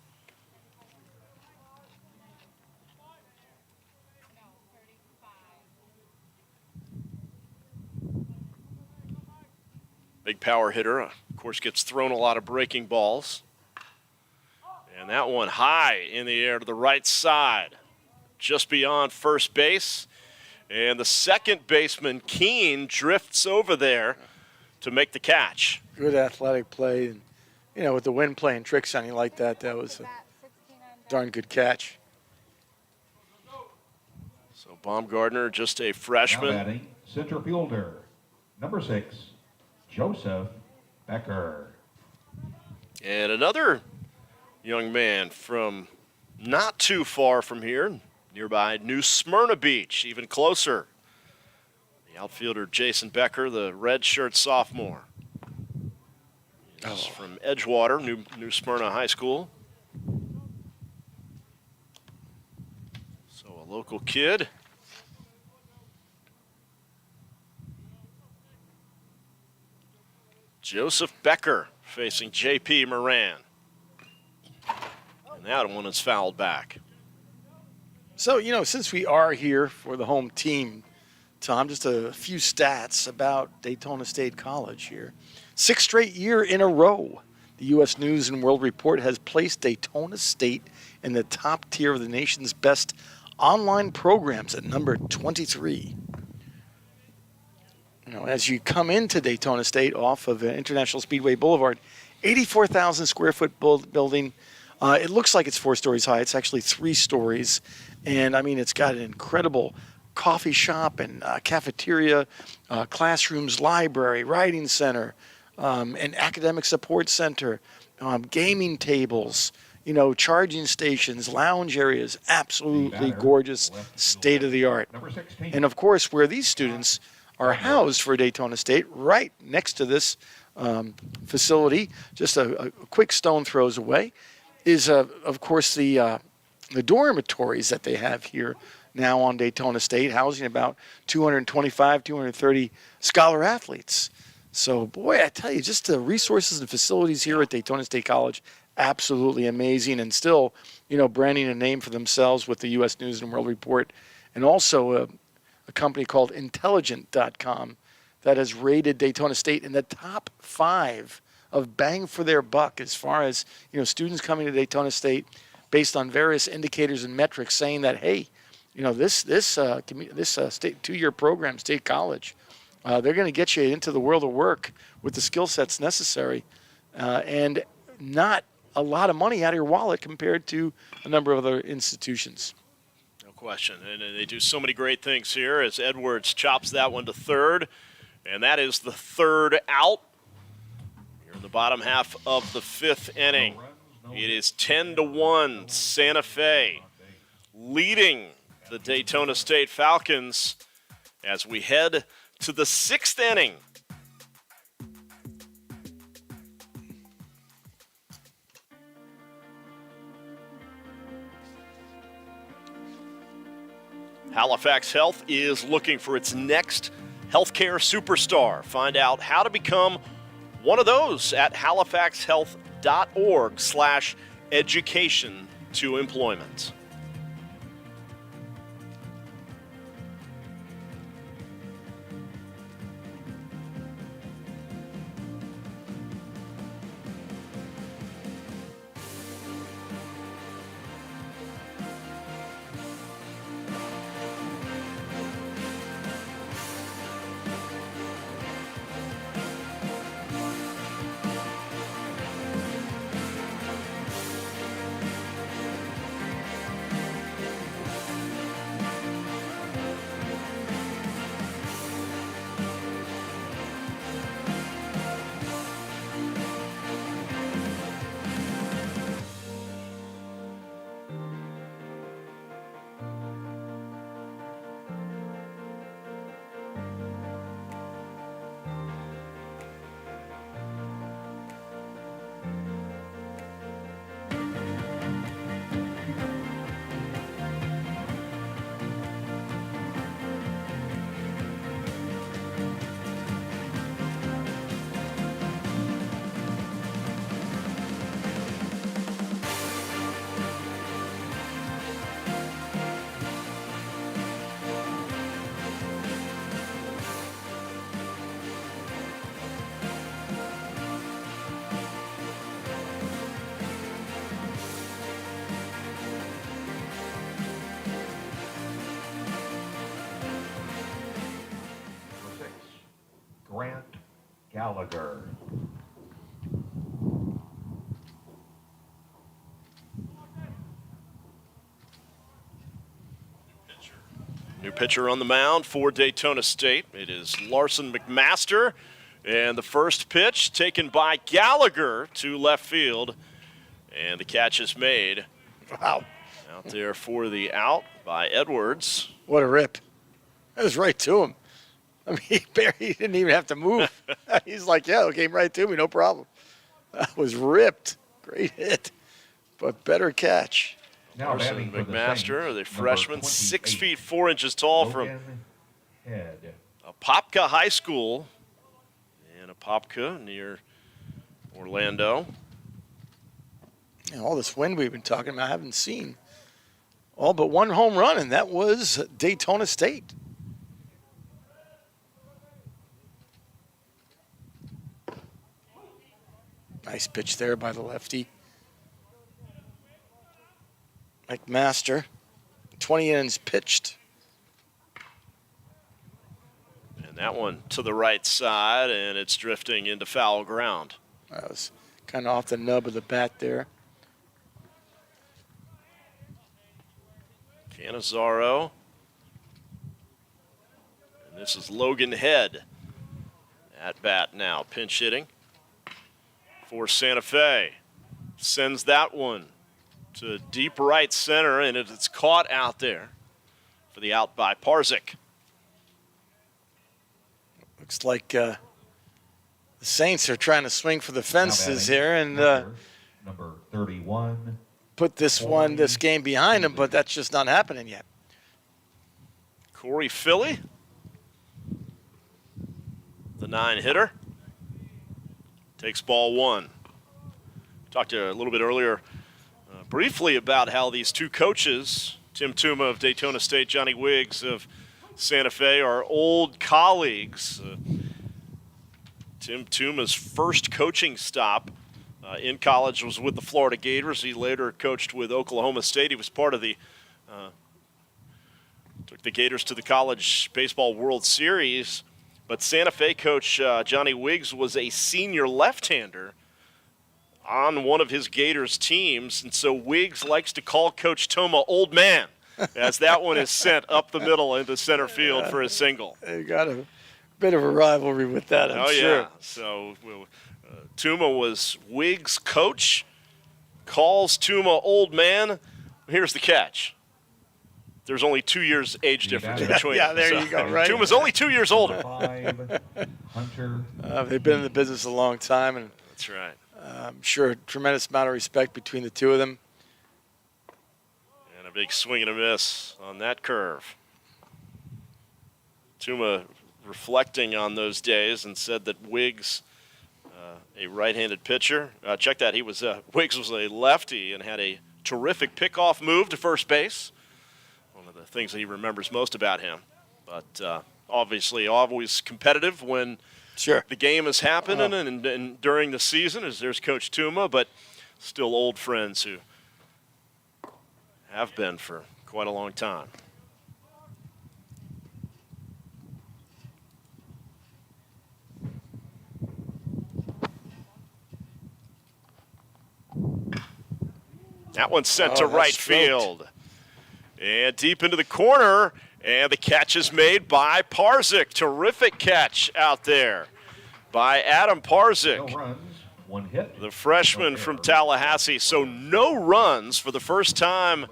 A: Big power hitter, of course, gets thrown a lot of breaking balls. And that one high in the air to the right side, just beyond first base. And the second baseman, Keene, drifts over there to make the catch.
B: Good athletic play. And, with the wind playing tricks on you like that, that was a darn good catch.
A: So Baumgartner, just a freshman.
C: Now batting, center fielder, number 6, Joseph Becker.
A: And another young man from not too far from here, nearby New Smyrna Beach, even closer. The outfielder Jason Becker, the redshirt sophomore. He's from Edgewater, New Smyrna High School. So a local kid. Joseph Becker facing J.P. Moran. And that one is fouled back.
B: So, since we are here for the home team, Tom, just a few stats about Daytona State College here. 6th straight year in a row, the U.S. News and World Report has placed Daytona State in the top tier of the nation's best online programs at number 23. As you come into Daytona State off of International Speedway Boulevard, 84,000 square foot building. It looks like it's 4 stories high. It's actually 3 stories. And it's got an incredible coffee shop and cafeteria, classrooms, library, writing center, an academic support center, gaming tables, charging stations, lounge areas, absolutely gorgeous, state of the art. And of course, where these students are housed for Daytona State, right next to this facility, just a quick stone throws away, is of course the dormitories that they have here now on Daytona State, housing about 225, 230 scholar athletes. So, boy, I tell you, just the resources and facilities here at Daytona State College, absolutely amazing, and still, branding a name for themselves with the U.S. News and World Report, and also a company called Intelligent.com that has rated Daytona State in the top 5 of bang for their buck as far as, students coming to Daytona State based on various indicators and metrics saying that, hey, this state 2-year program, State College, they're going to get you into the world of work with the skill sets necessary and not a lot of money out of your wallet compared to a number of other institutions.
A: No question. And they do so many great things here as Edwards chops that one to third. And that is the 3rd out. Here in the bottom half of the 5th inning. It is 10-1 Santa Fe leading the Daytona State Falcons as we head to the 6th inning Halifax Health is looking for its next healthcare superstar. Find out how to become one of those at halifaxhealth.org/education to employment.
C: Grant Gallagher.
A: New pitcher on the mound for Daytona State. It is Larson McMaster. And the first pitch taken by Gallagher to left field. And the catch is made.
B: Wow.
A: Out there for the out by Edwards.
B: What a rip. That was right to him. I mean, he didn't even have to move. He's like, yeah, it came right to me, no problem. That was ripped. Great hit, but better catch.
C: Now
A: Larson
C: batting for the
A: McMaster,
C: Saints,
A: the freshman,
C: 28,
A: 6 feet 4 inches tall from
C: Logan Head.
A: Apopka High School in Apopka near Orlando.
B: And all this wind we've been talking about, I haven't seen all but one home run, and that was Daytona State. Nice pitch there by the lefty. McMaster, 20 innings pitched.
A: And that one to the right side, and it's drifting into foul ground.
B: That was kind of off the nub of the bat there.
A: Canizaro. And this is Logan Head at bat now, pinch hitting for Santa Fe. Sends that one to deep right center, and it's caught out there for the out by Parzik.
B: Looks like the Saints are trying to swing for the fences
C: Now batting,
B: here and
C: number 31.
B: put this game behind them, but that's just not happening yet.
A: Corey Philly, the 9-hitter, takes ball one. Talked to you a little bit earlier briefly about how these two coaches, Tim Tuma of Daytona State, Johnny Wiggs of Santa Fe, are old colleagues. Tim Tuma's first coaching stop in college was with the Florida Gators. He later coached with Oklahoma State. He was part of the took the Gators to the College Baseball World Series. But Santa Fe coach Johnny Wiggs was a senior left-hander on one of his Gators teams, and so Wiggs likes to call Coach Toma old man as that one is sent up the middle into center field for a single.
B: They got a bit of a rivalry with that, I'm sure.
A: Yeah. So Tuma was Wiggs' coach, calls Tuma old man. Here's the catch. There's only 2 years age difference between
B: Yeah,
A: them.
B: there you go, right?
A: Tuma's only 2 years older.
C: 5, Hunter.
B: They've been in the business a long time, and
A: That's right.
B: I'm sure a tremendous amount of respect between the two of them.
A: And a big swing and a miss on that curve. Tuma reflecting on those days and said that Wiggs, a right-handed pitcher, check that, Wiggs was a lefty and had a terrific pickoff move to first base. One of the things that he remembers most about him. But obviously always competitive when the game is happening and during the season, as there's Coach Tuma, but still old friends who have been for quite a long time. That one's sent to right field. And deep into the corner, and the catch is made by Parzik. Terrific catch out there by Adam Parzik.
C: No runs, 1 hit.
A: The freshman from Tallahassee. So no runs for the first time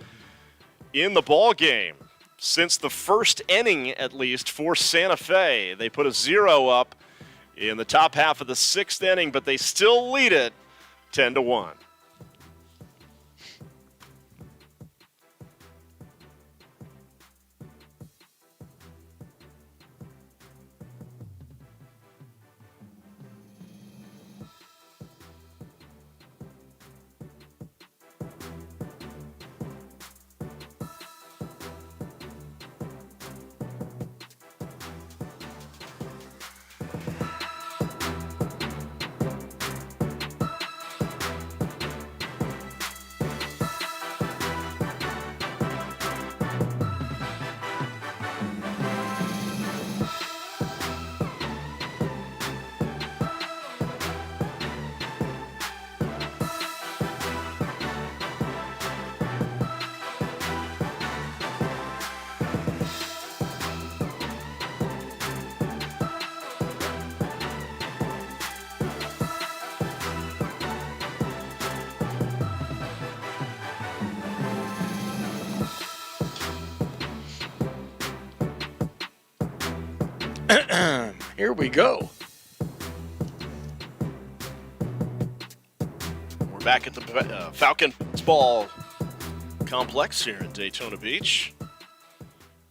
A: in the ball game since the first inning, at least, for Santa Fe. They put a 0 up in the top half of the 6th inning, but they still lead it 10-1.
B: Here we go.
A: We're back at the Falcon Baseball Complex here in Daytona Beach.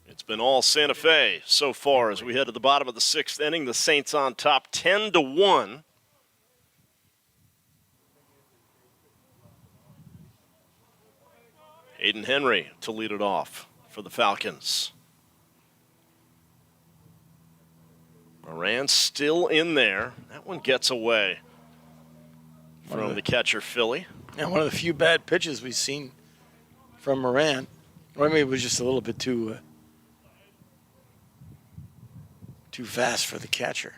A: It's been all Santa Fe so far as we head to the bottom of the 6th inning. The Saints on top 10-1. Hayden Henry to lead it off for the Falcons. Moran still in there. That one gets away from the catcher, Philly.
B: Yeah, one of the few bad pitches we've seen from Moran. Or maybe it was just a little bit too fast for the catcher.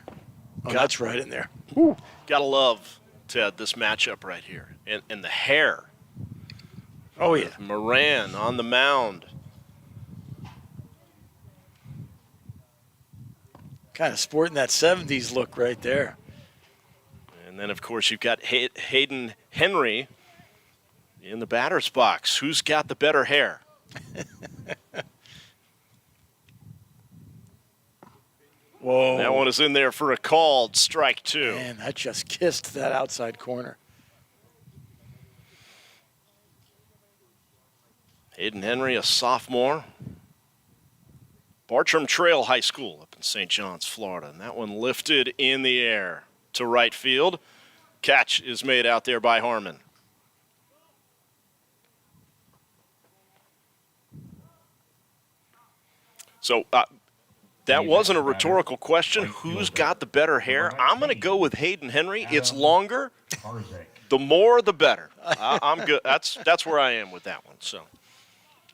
B: Oh, that's right in there.
A: Woo. Gotta love, Ted, this matchup right here. And the hair.
B: Oh, yeah.
A: Moran on the mound.
B: Kind of sporting that 70s look right there.
A: And then, of course, you've got Hayden Henry in the batter's box. Who's got the better hair?
B: Whoa.
A: That one is in there for a called strike 2.
B: Man, that just kissed that outside corner.
A: Hayden Henry, a sophomore. Bartram Trail High School up in St. John's, Florida. And that one lifted in the air to right field. Catch is made out there by Harmon. So that wasn't a rhetorical question. Who's got the better hair? I'm going to go with Hayden Henry. It's longer. The more, the better. I'm good. That's where I am with that one. So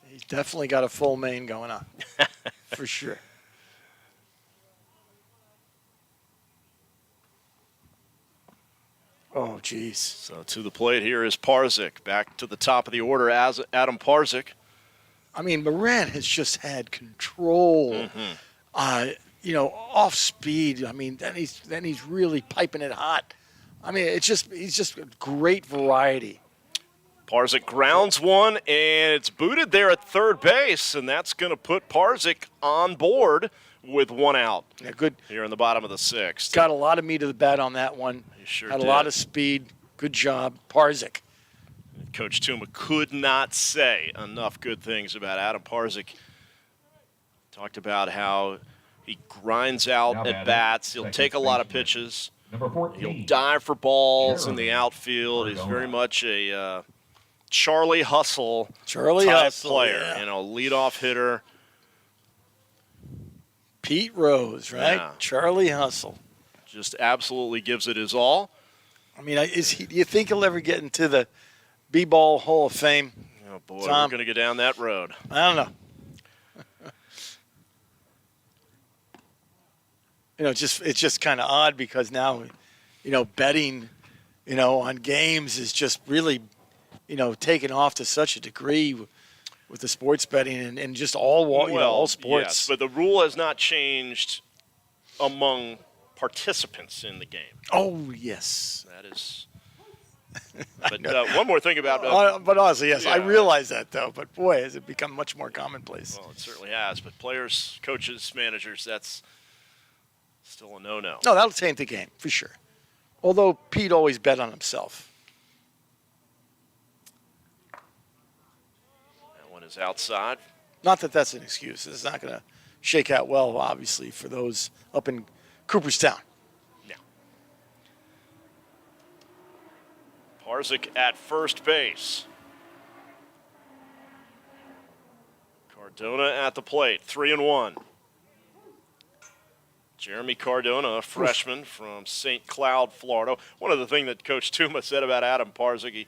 B: he's definitely got a full mane going on, for sure. Oh, geez.
A: So to the plate here is Parzik. Back to the top of the order as Adam Parzik.
B: I mean, Moran has just had control. Off speed. I mean, then he's really piping it hot. I mean, he's just a great variety.
A: Parzik grounds one, and it's booted there at third base, and that's going to put Parzik on board with one out.
B: Yeah, good.
A: Here in the bottom of the 6th.
B: Got a lot of meat to the bat on that one.
A: He sure
B: had
A: did.
B: a lot of speed. Good job, Parzik.
A: Coach Tuma could not say enough good things about Adam Parzik. Talked about how He grinds out
C: Now
A: at
C: batting,
A: bats. He'll
C: second
A: take a lot of
C: baseman,
A: pitches.
C: Number 14.
A: He'll dive for balls in the
C: Jeremy
A: outfield. He's
C: Cardona.
A: very much a Charlie Hustle
B: Charlie
A: type
B: Hustle,
A: player.
B: yeah.
A: You know, leadoff hitter.
B: Pete Rose, right?
A: Yeah.
B: Charlie Hustle.
A: Just absolutely gives it his all.
B: I mean, do you think he'll ever get into the B-Ball Hall of Fame?
A: Oh, boy,
B: Tom?
A: we're going to go down that road.
B: I don't know. It's just kind of odd because now, betting, on games is just really, taken off to such a degree with the sports betting and just all sports.
A: Yes, but the rule has not changed among participants in the game.
B: Oh, yes.
A: That is. But one more thing about.
B: But honestly, yes, I
A: yeah.
B: realize that, though. But, boy, has it become much more commonplace.
A: Well, it certainly has. But players, coaches, managers, that's still a no-no.
B: No, that'll taint the game, for sure. Although Pete always bet on himself.
A: That one is outside.
B: Not that that's an excuse. It's not going to shake out well, obviously, for those up in Cooperstown.
A: Yeah. Parzik at first base. Cardona at the plate, 3-1. Jeremy Cardona, a freshman from St. Cloud, Florida. One of the things that Coach Tuma said about Adam Parzik, he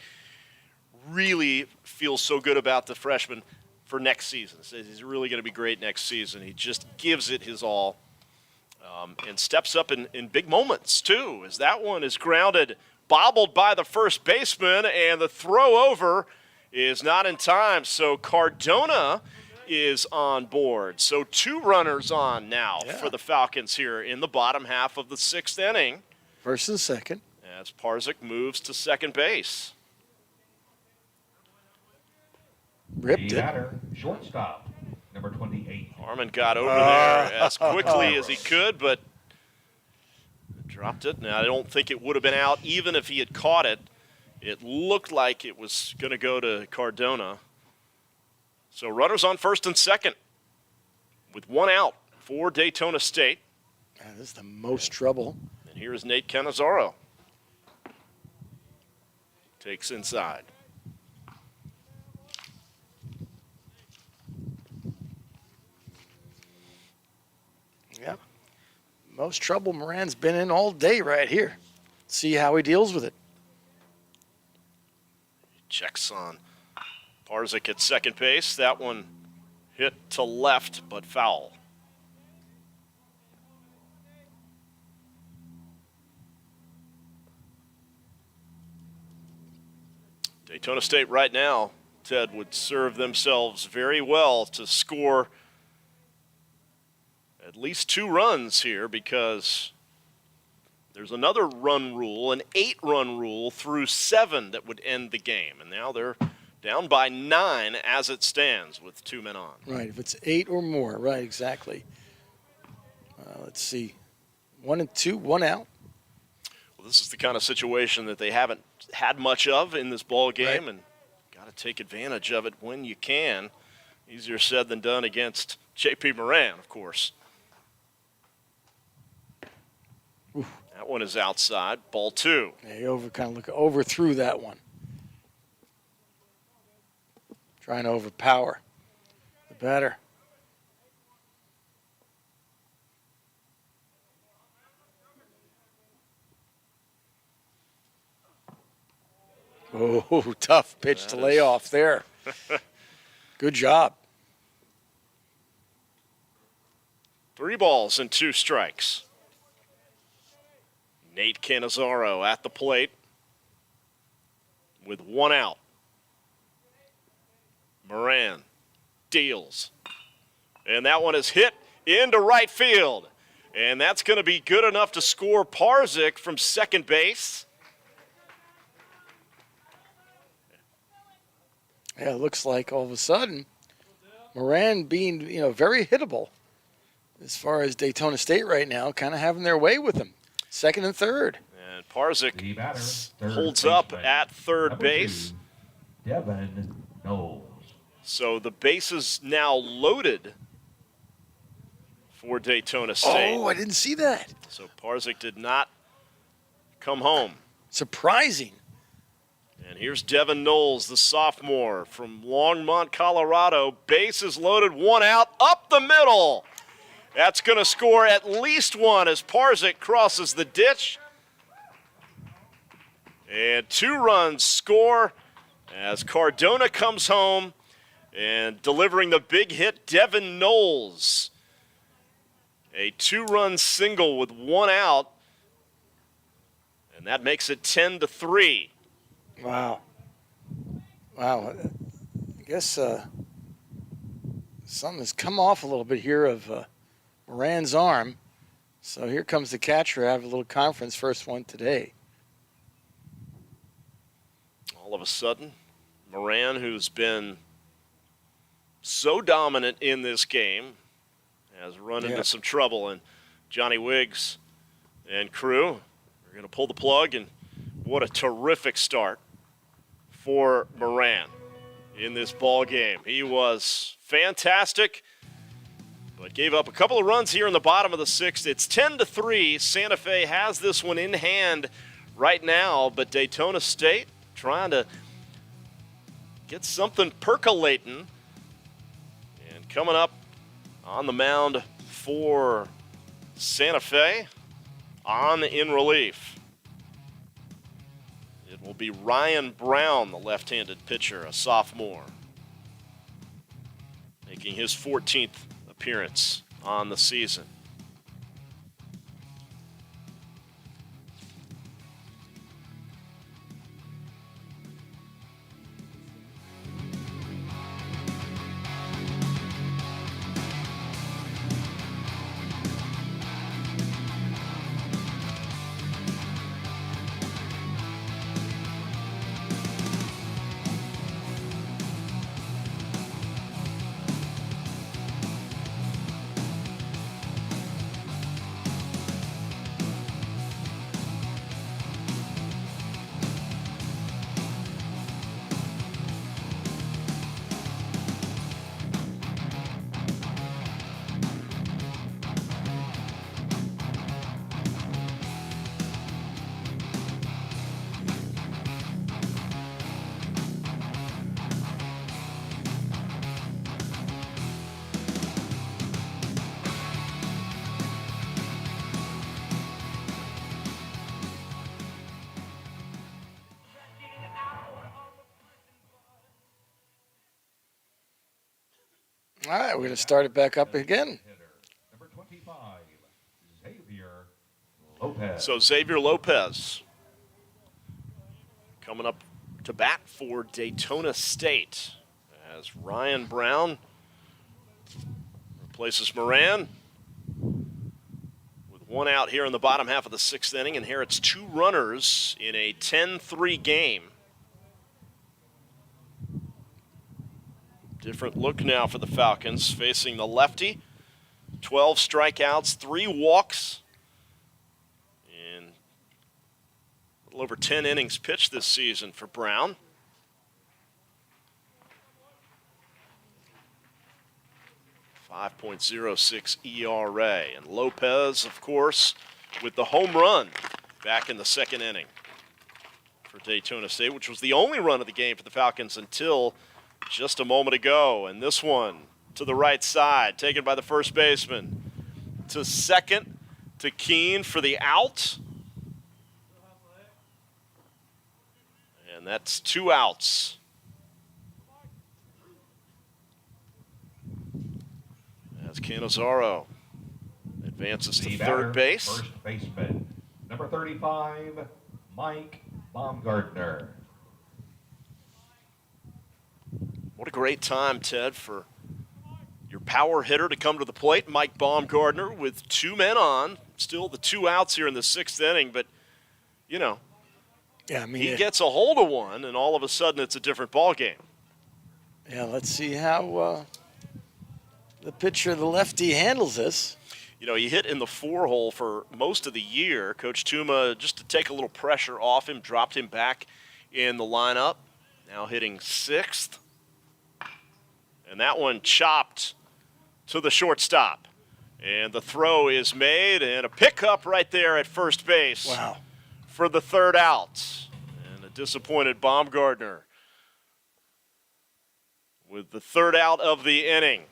A: really feels so good about the freshman for next season. Says he's really going to be great next season. He just gives it his all and steps up in big moments, too, as that one is grounded, bobbled by the first baseman, and the throw over is not in time. So Cardona is on board. So 2 runners on now for the Falcons here in the bottom half of the 6th inning.
B: First and second.
A: As Parzik moves to second base.
B: Ripped
C: The
B: it.
C: batter, shortstop, number 28.
A: Harmon got over there as quickly as he could, but dropped it. Now, I don't think it would have been out even if he had caught it. It looked like it was going to go to Cardona. So runners on first and second with 1 out for Daytona State.
B: This is the most trouble.
A: And here's Nate Cannizzaro. Takes inside.
B: Yep. Most trouble Moran's been in all day right here. See how he deals with it.
A: Checks on Parzik at second base. That one hit to left, but foul. Daytona State right now, Ted, would serve themselves very well to score at least 2 runs here because there's another run rule, an 8-run rule through 7 that would end the game. And now they're down by 9 as it stands with 2 men on.
B: Right, if it's 8 or more. Right, exactly. Let's see. 1 and 2, 1 out.
A: Well, this is the kind of situation that they haven't had much of in this ball game,
B: Right.
A: and got to take advantage of it when you can. Easier said than done against J.P. Moran, of course.
B: Oof.
A: That one is outside. Ball 2.
B: Yeah, he overthrew that one. Trying to overpower the batter. Oh, tough pitch to lay off there. Good job.
A: 3 balls and 2 strikes. Nate Cannizzaro at the plate with 1 out. Moran deals. And that one is hit into right field. And that's going to be good enough to score Parzik from second base.
B: Yeah, it looks like all of a sudden Moran being, very hittable as far as Daytona State right now, kind of having their way with him. Second and third.
A: And Parzik
C: The batter, third
A: holds up
C: baseman,
A: at third
C: number
A: base.
C: 2, Devin Knowles.
A: So the bases now loaded for Daytona State.
B: Oh, I didn't see that.
A: So Parzik did not come home.
B: Surprising.
A: And here's Devin Knowles, the sophomore from Longmont, Colorado. Bases loaded, one out, up the middle. That's going to score at least one as Parzik crosses the ditch. And 2 runs score as Cardona comes home and delivering the big hit, Devin Knowles. A 2-run single with 1 out. And that makes it 10-3.
B: Wow. Wow. I guess something has come off a little bit here of Moran's arm. So here comes the catcher. I have a little conference, first one today.
A: All of a sudden, Moran, who's been so dominant in this game, has run into some trouble. And Johnny Wiggs and crew are going to pull the plug. And what a terrific start for Moran in this ball game. He was fantastic, but gave up a couple of runs here in the bottom of the 6th. It's 10-3. Santa Fe has this one in hand right now, but Daytona State trying to get something percolating. And coming up on the mound for Santa Fe, on in relief, it will be Ryan Brown, the left-handed pitcher, a sophomore, making his 14th appearance on the season.
B: All right, we're going to start it back up again.
C: Number 25, Xavier Lopez.
A: So Xavier Lopez coming up to bat for Daytona State as Ryan Brown replaces Moran with 1 out here in the bottom half of the 6th inning. Inherits 2 runners in a 10-3 game. Different look now for the Falcons, facing the lefty. 12 strikeouts, 3 walks, and a little over 10 innings pitched this season for Brown. .06 ERA. And Lopez, of course, with the home run back in the 2nd inning for Daytona State, which was the only run of the game for the Falcons until just a moment ago. And this one to the right side, taken by the first baseman. To second, to Keene for the out. And that's 2 outs. As Canizaro advances to
C: The
A: third
C: batter,
A: base.
C: First baseman, number 35, Mike Baumgartner.
A: What a great time, Ted, for your power hitter to come to the plate. Mike Baumgartner with 2 men on. Still the 2 outs here in the 6th inning, but, you know,
B: Yeah, I mean,
A: he gets a hold of one, and all of a sudden it's a different ball game.
B: yeah, let's see how the pitcher, the lefty, handles this.
A: You know, he hit in the 4-hole for most of the year. Coach Tuma, just to take a little pressure off him, dropped him back in the lineup. Now hitting 6th. And that one chopped to the shortstop. And the throw is made, and a pickup right there at first base.
B: Wow.
A: For the third out. And a disappointed Baumgartner with the third out of the inning.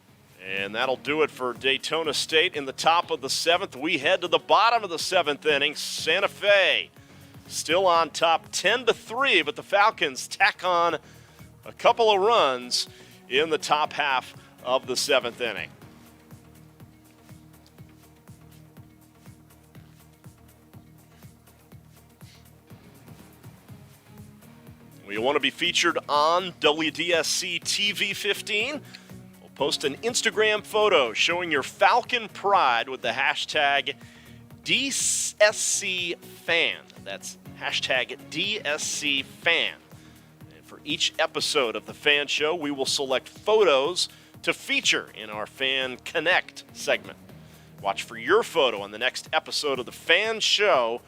A: And that'll do it for Daytona State in the top of the seventh. We head to the bottom of the seventh inning. Santa Fe still on top 10-3, but the Falcons tack on a couple of runs in the top half of the seventh inning. We want to be featured on WDSC TV 15. We'll post an Instagram photo showing your Falcon pride with the hashtag DSC Fan. That's hashtag DSC Fan. And for each episode of the Fan Show, we will select photos to feature in our Fan Connect segment. Watch for your photo on the next episode of the Fan Show,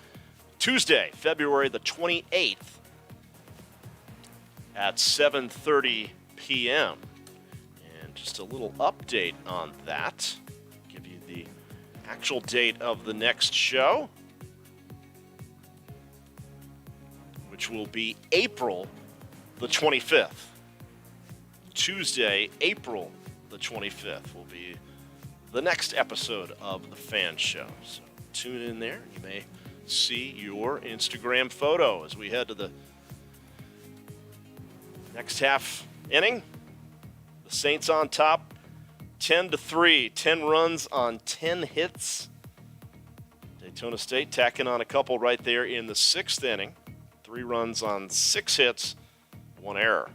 A: Tuesday, February the 28th. At 7:30 p.m. And just a little update on that. Give you the actual date of the next show, which will be April the 25th. Tuesday, April the 25th will be the next episode of the Fan Show. So tune in there. You may see your Instagram photo as we head to the next half inning. The Saints on top 10-3, 10 runs on 10 hits. Daytona State tacking on a couple right there in the sixth inning. 3 runs on 6 hits, 1 error.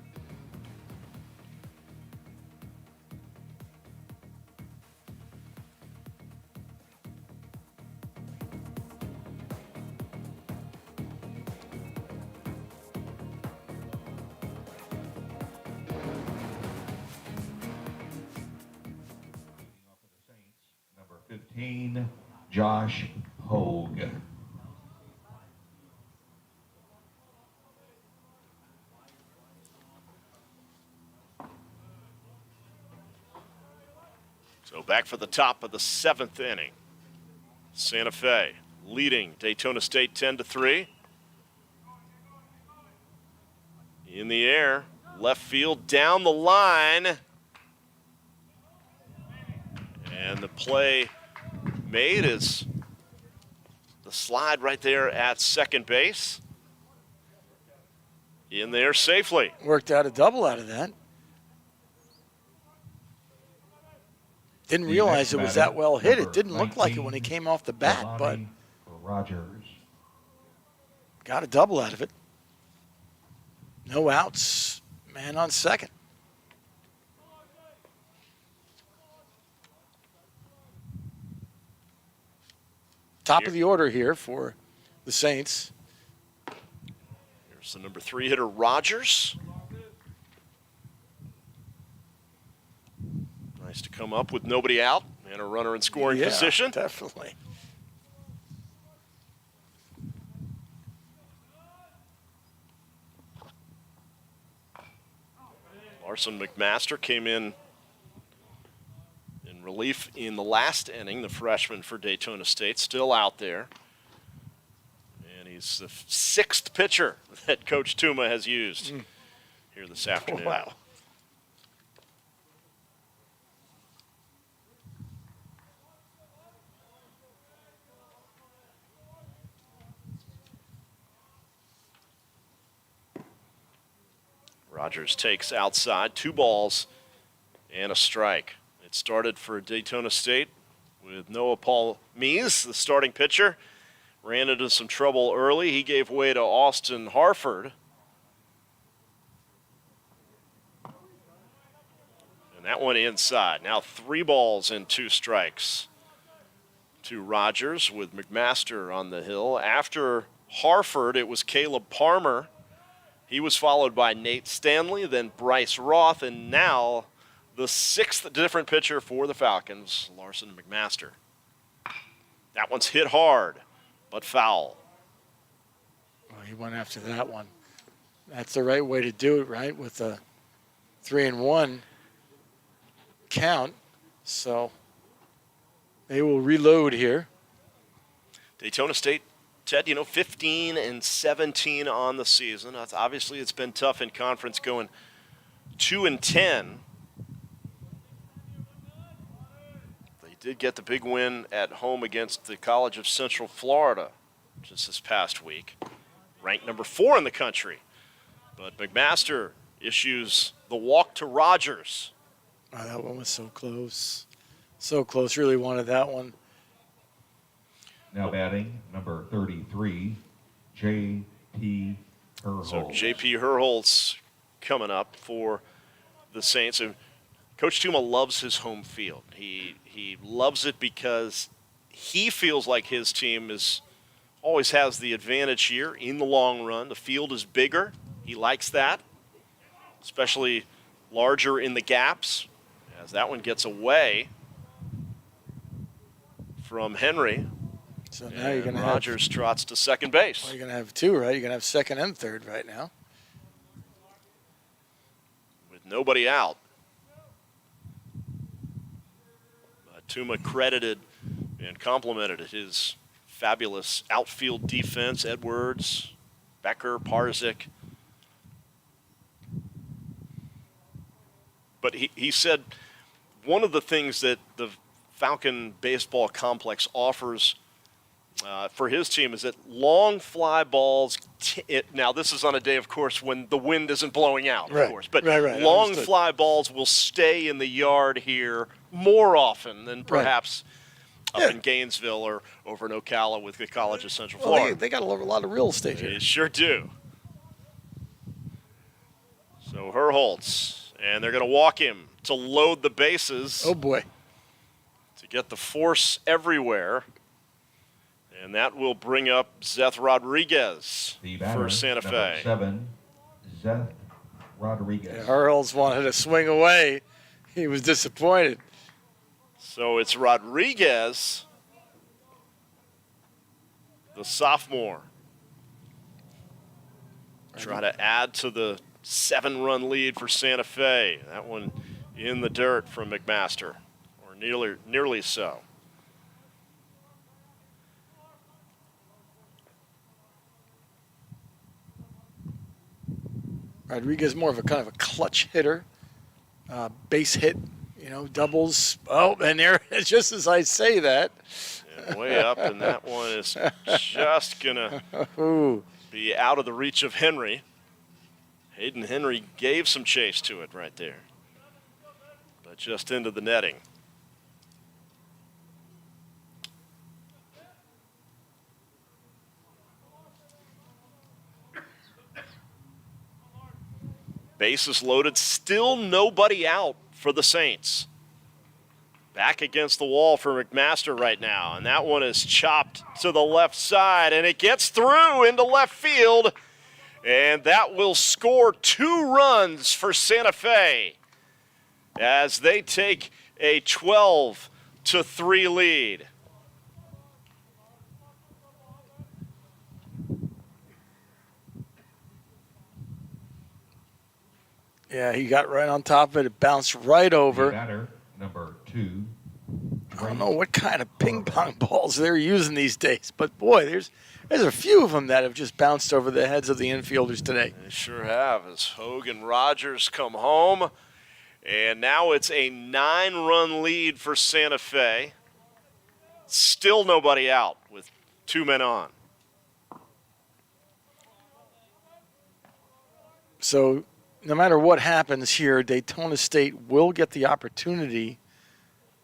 C: Number 15, Josh Hogue.
A: So back for the top of the seventh inning. Santa Fe leading Daytona State 10-3. In the air, left field down the line. And the play made is the slide right there at second base. In there safely.
B: Worked out a double out of that. Didn't realize it was that well hit. It didn't look like it when he came off the bat, but
C: Rogers
B: got a double out of it. No outs, man on second. Top of the order here for the Saints.
A: Here's the number 3 hitter, Rogers. Nice to come up with nobody out and a runner in scoring position.
B: Definitely.
A: Larson McMaster came in relief in the last inning, the freshman for Daytona State, still out there. And he's the 6th pitcher that Coach Tuma has used here this afternoon.
B: Wow.
A: Rogers takes outside, 2 balls and a strike. It started for Daytona State with Noah Paul Mees, the starting pitcher. Ran into some trouble early. He gave way to Austin Harford. And that one inside. Now 3 balls and 2 strikes to Rogers with McMaster on the hill. After Harford, it was Caleb Palmer. He was followed by Nate Stanley, then Bryce Roth, and now the 6th different pitcher for the Falcons, Larson McMaster. That one's hit hard, but foul.
B: Well, he went after that one. That's the right way to do it, right? With a 3-1 count. So They will reload here.
A: Daytona State, Ted, 15-17 on the season. Obviously, it's been tough in conference going 2-10. They did get the big win at home against the College of Central Florida just this past week, ranked number 4 in the country. But McMaster issues the walk to Rogers.
B: Oh, that one was so close. So close. Really wanted that one.
C: Now batting, number 33, J.P. Herholz.
A: So J.P. Herholz coming up for the Saints. And Coach Tuma loves his home field. He loves it because he feels like his team always has the advantage here in the long run. The field is bigger. He likes that, especially larger in the gaps, as that one gets away from Henry.
B: So now you're going to have
A: Rogers trots to second base.
B: Well, you're going to have 2, right? You're going to have second and third right now.
A: With nobody out. Tuma credited and complimented his fabulous outfield defense. Edwards, Becker, Parzik. But he said one of the things that the Falcon baseball complex offers for his team is that long fly balls. Now, this is on a day, of course, when the wind isn't blowing out, of course. But
B: right.
A: long
B: Understood.
A: fly balls will stay in the yard here more often than perhaps up in Gainesville or over in Ocala with the College of Central Florida.
B: They got a lot of real estate here.
A: They sure do. So Herholz, and they're going to walk him to load the bases.
B: Oh, boy.
A: To get the force everywhere. And that will bring up Zeth Rodriguez
C: The batter,
A: for Santa Fe.
C: number 7, Zeth Rodriguez.
B: Yeah, Herholz wanted to swing away. He was disappointed.
A: So it's Rodriguez, the sophomore, try to add to the 7-run lead for Santa Fe. That one in the dirt from McMaster, or nearly so.
B: Rodriguez more of a kind of a clutch hitter, base hit, doubles. Oh, and there, just as I say that.
A: And way up, and that one is just going to be out of the reach of Henry. Hayden Henry gave some chase to it right there, but just into the netting. Bases loaded, still nobody out for the Saints. Back against the wall for McMaster right now, and that one is chopped to the left side, and it gets through into left field, and that will score 2 runs for Santa Fe as they take a 12-3 lead.
B: Yeah, he got right on top of it. It bounced right
C: The
B: over.
C: batter, number 2,
B: I don't know what kind of ping pong balls they're using these days, but boy, there's a few of them that have just bounced over the heads of the infielders today.
A: They sure have, as Hogue and Rogers come home. And now it's a 9-run lead for Santa Fe. Still nobody out with 2 men on.
B: So no matter what happens here, Daytona State will get the opportunity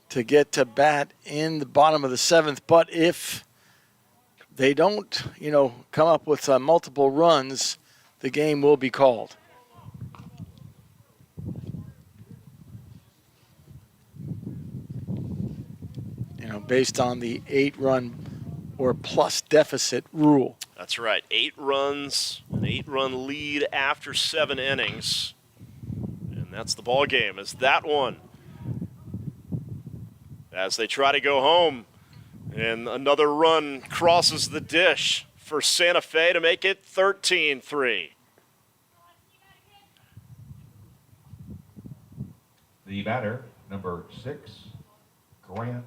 B: to get to bat in the bottom of the 7th. But if they don't, come up with multiple runs, the game will be called. Based on the 8-run or plus deficit rule.
A: That's right. 8 runs, an 8-run lead after 7 innings. And that's the ball game, as that one, as they try to go home, and another run crosses the dish for Santa Fe to make it 13-3.
C: The batter, number 6, Grant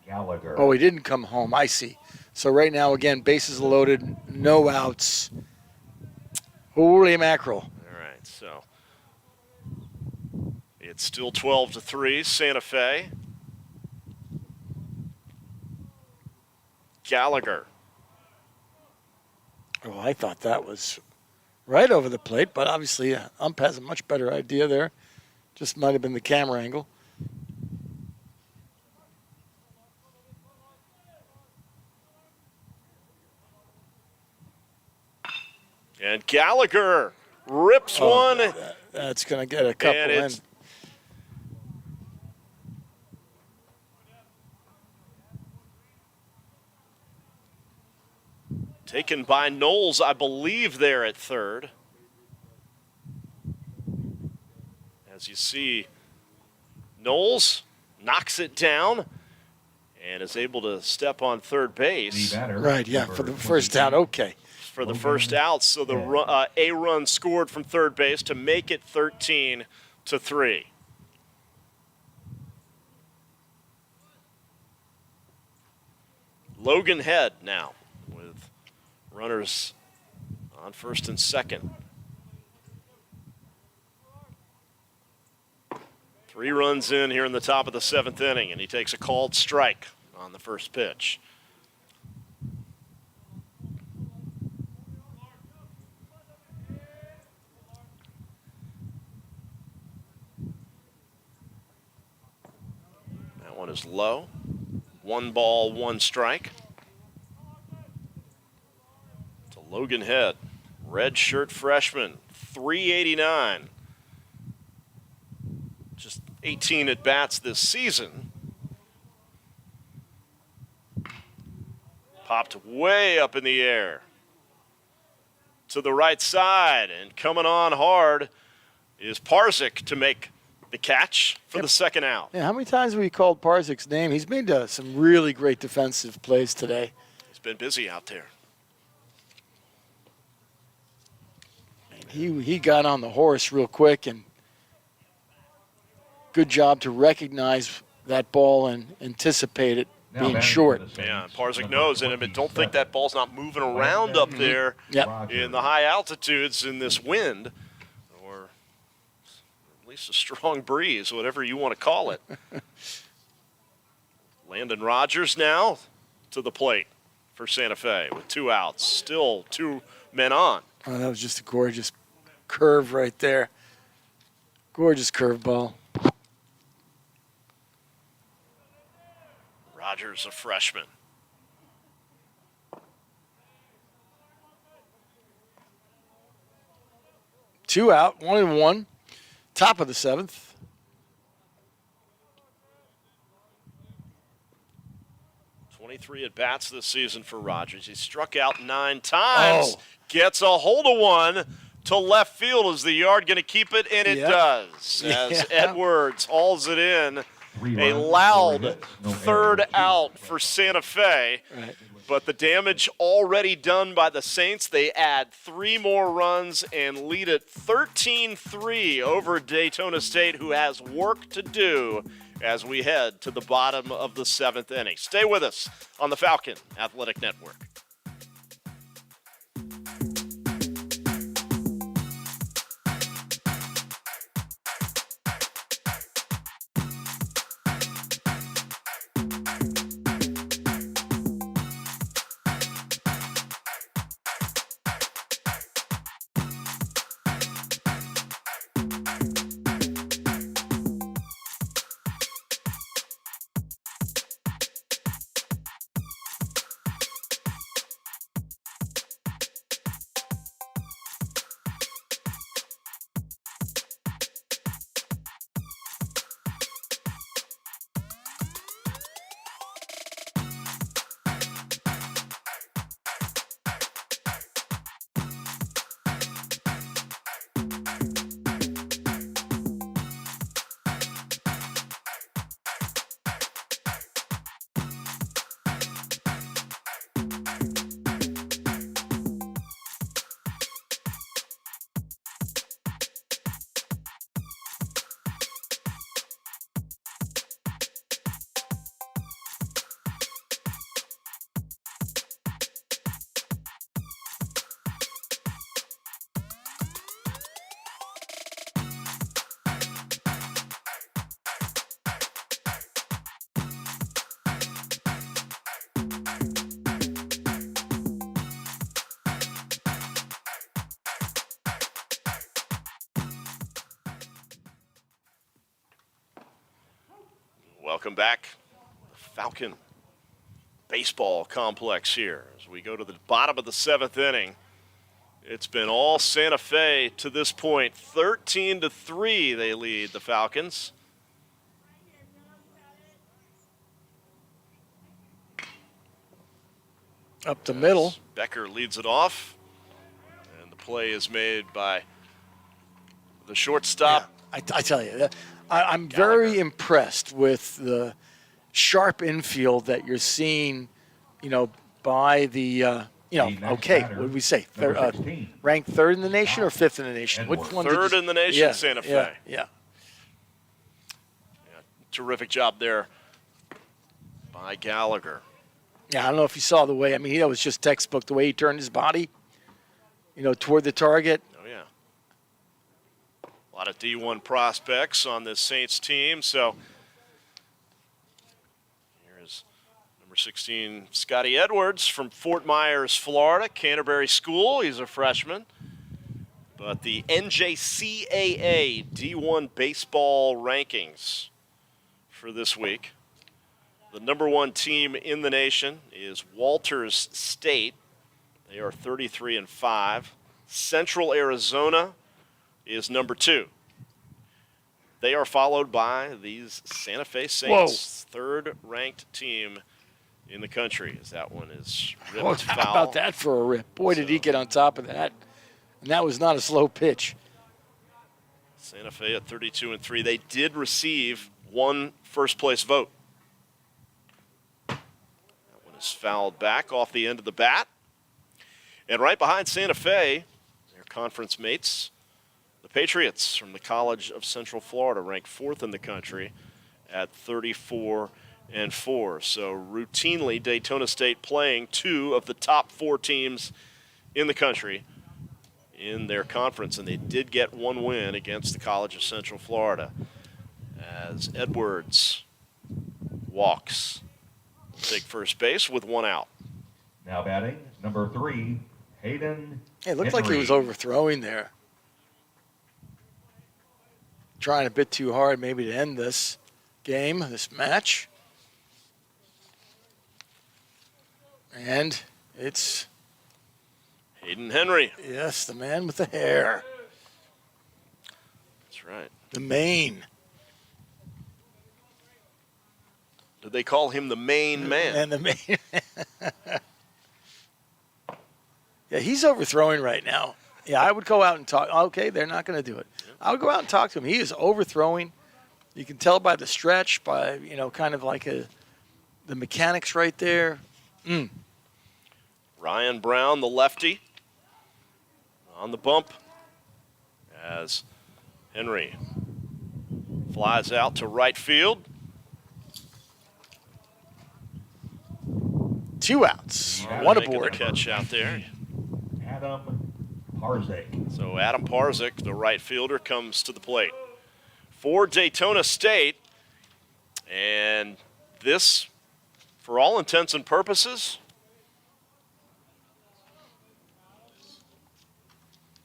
C: Gallagher.
B: Oh, he didn't come home. I see. So right now, again, bases loaded, no outs. Holy mackerel.
A: All right, so it's still 12-3, Santa Fe. Gallagher.
B: Well, I thought that was right over the plate, but obviously ump has a much better idea there. Just might have been the camera angle.
A: And Gallagher rips one.
B: That's going to get a couple
A: And
B: in.
A: it's taken by Knowles, I believe, there at third. As you see, Knowles knocks it down and is able to step on third base
B: Right, yeah, for the first down. Okay.
A: for the first out. So the a run scored from third base to make it 13-3. Logan Head now with runners on first and second. 3 runs in here in the top of the 7th inning, and he takes a called strike on the first pitch. That one is low. 1 ball, 1 strike. To Logan Head, red shirt freshman, 389. Just 18 at bats this season. Popped way up in the air to the right side, and coming on hard is Parzik to make the catch for the second out.
B: Yeah, how many times have we called Parzik's name? He's made some really great defensive plays today.
A: He's been busy out there.
B: He got on the horse real quick, and good job to recognize that ball and anticipate it being short.
A: Yeah, Parzik knows it, but don't think that ball's not moving around up there in the high altitudes in this wind, or at least a strong breeze, whatever you want to call it. Landon Rogers now to the plate for Santa Fe with 2 outs, still 2 men on.
B: Oh, that was just a gorgeous curve right there. Gorgeous curveball.
A: Rogers, a freshman.
B: Two out, 1-1. Top of the 7th.
A: Three at bats this season for Rogers. He struck out 9 times. Gets a hold of one to left field. Is the yard going to keep it? And it does. As Edwards hauls it in. A loud third out for Santa Fe.
B: Right.
A: But the damage already done by the Saints. They add 3 more runs and lead it 13-3 over Daytona State, who has work to do as we head to the bottom of the 7th inning. Stay with us on the Falcon Athletic Network. Welcome back. Falcon baseball complex here as we go to the bottom of the 7th inning. It's been all Santa Fe to this point. 13-3 they lead the Falcons.
B: Up the middle.
A: Becker leads it off. And the play is made by the shortstop.
B: Yeah, I tell you, I'm very impressed with the sharp infield that you're seeing, by the, okay, what did we say? Ranked 3rd in the nation or 5th in the nation? Which one?
A: 3rd in the nation, Santa Fe.
B: Yeah.
A: Terrific job there by Gallagher.
B: Yeah, I don't know if you saw the way, that was just textbook, the way he turned his body, toward the target.
A: Oh, yeah. A lot of D1 prospects on this Saints team, so here's number 16, Scotty Edwards from Fort Myers, Florida, Canterbury School. He's a freshman. But the NJCAA D1 baseball rankings for this week. The number 1 team in the nation is Walters State. They are 33-5. Central Arizona is number 2. They are followed by these Santa Fe Saints, 3rd-ranked team in the country. As that one is ripped foul.
B: How about that for a rip? Boy, did he get on top of that. And that was not a slow pitch.
A: Santa Fe at 32-3. They did receive 1 first-place vote. Is fouled back off the end of the bat. And right behind Santa Fe, their conference mates, the Patriots from the College of Central Florida, ranked 4th in the country at 34-4. So routinely, Daytona State playing 2 of the top 4 teams in the country in their conference. And they did get 1 win against the College of Central Florida as Edwards walks. Take first base with 1 out.
C: Now batting, number 3, Hayden.
B: It looked like he was overthrowing there. Trying a bit too hard maybe to end this game, this match. And it's
A: Hayden Henry.
B: Yes, the man with the hair.
A: That's right.
B: The mane.
A: Did they call him the main man?
B: And the main. Yeah, he's overthrowing right now. Yeah, I would go out and talk. Okay, they're not going to do it. I would go out and talk to him. He is overthrowing. You can tell by the stretch, by, kind of like the mechanics right there.
A: Ryan Brown, the lefty, on the bump as Henry flies out to right field.
B: 2 outs. 1 aboard.
A: Catch out there.
C: Adam Parzik.
A: So Adam Parzik, the right fielder, comes to the plate for Daytona State. And this, for all intents and purposes,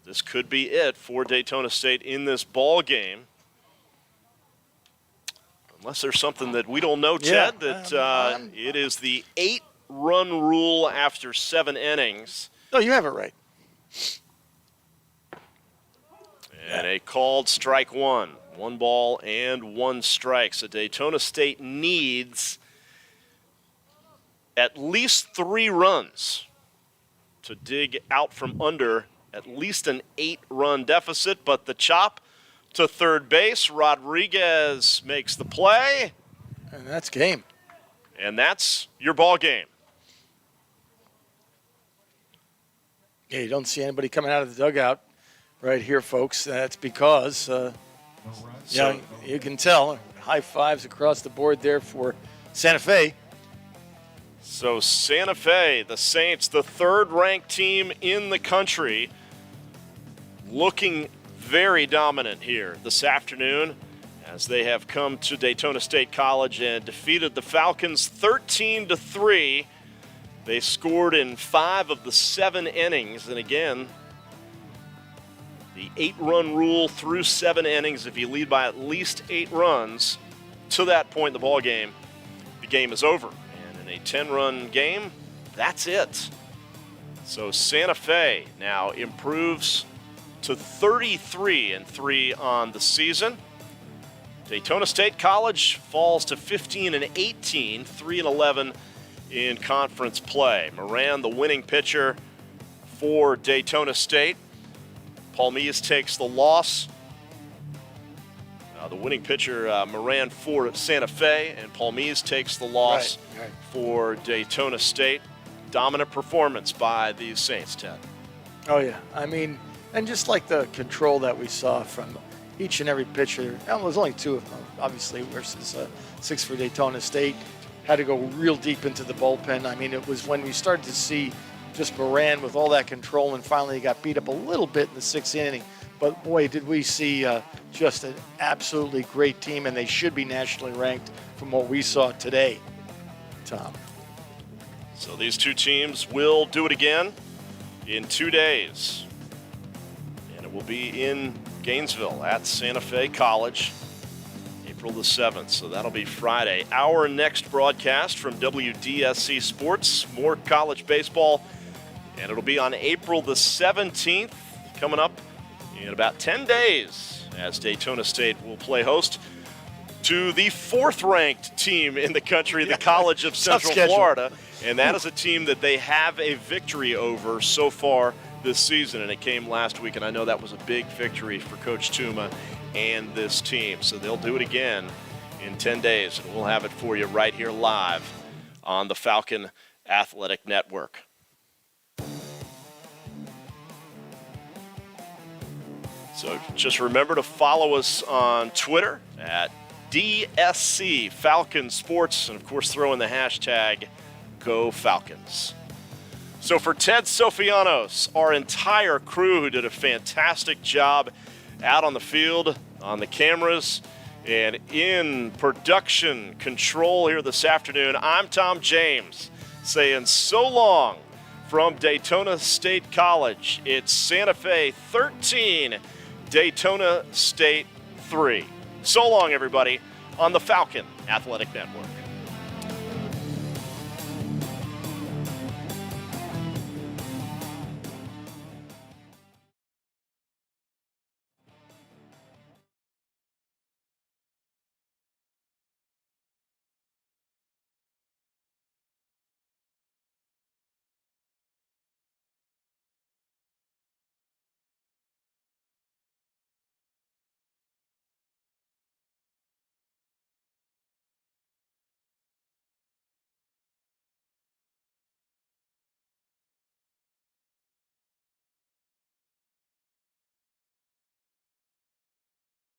A: this could be it for Daytona State in this ball game. Unless there's something that we don't know, Ted, that it is the 8-run rule after 7 innings.
B: No, you have it right.
A: And a called strike 1. 1 ball and 1 strike. So Daytona State needs at least 3 runs to dig out from under at least an 8-run deficit. But the chop to third base, Rodriguez makes the play.
B: And that's game.
A: And that's your ball game.
B: Yeah, you don't see anybody coming out of the dugout right here, folks. That's because, you can tell. High fives across the board there for Santa Fe.
A: So Santa Fe, the Saints, the 3rd-ranked team in the country, looking very dominant here this afternoon as they have come to Daytona State College and defeated the Falcons 13-3. They scored in 5 of the 7 innings. And again, the 8-run rule through 7 innings. If you lead by at least 8 runs, to that point in the ball game, the game is over. And in a 10-run game, that's it. So Santa Fe now improves to 33-3 on the season. Daytona State College falls to 15-18, 3-11 in conference play. Moran, the winning pitcher for Daytona State. Palmise takes the loss. The winning pitcher, Moran, for Santa Fe, and Palmise takes the loss for Daytona State. Dominant performance by these Saints, Ted.
B: Oh, yeah. I mean, and just like the control that we saw from each and every pitcher, and there was only 2 of them, obviously, versus 6 for Daytona State. Had to go real deep into the bullpen. I mean, it was when we started to see just Moran with all that control, and finally he got beat up a little bit in the 6th inning. But, boy, did we see just an absolutely great team, and they should be nationally ranked from what we saw today, Tom.
A: So these 2 teams will do it again in 2 days. And it will be in Gainesville at Santa Fe College, April the 7th. So that'll be Friday. Our next broadcast from WDSC Sports, more college baseball. And it'll be on April the 17th, coming up in about 10 days, as Daytona State will play host to the 4th-ranked team in the country, the College of Central Florida. And that is a team that they have a victory over so far this season, and it came last week, and I know that was a big victory for Coach Tuma and this team. So they'll do it again in 10 days, and we'll have it for you right here live on the Falcon Athletic Network. So just remember to follow us on Twitter at DSC Falcon Sports, and of course throw in the hashtag Go Falcons. So for Ted Sofianos, our entire crew who did a fantastic job out on the field, on the cameras, and in production control here this afternoon, I'm Tom James saying so long from Daytona State College. It's Santa Fe 13, Daytona State 3. So long, everybody, on the Falcon Athletic Network.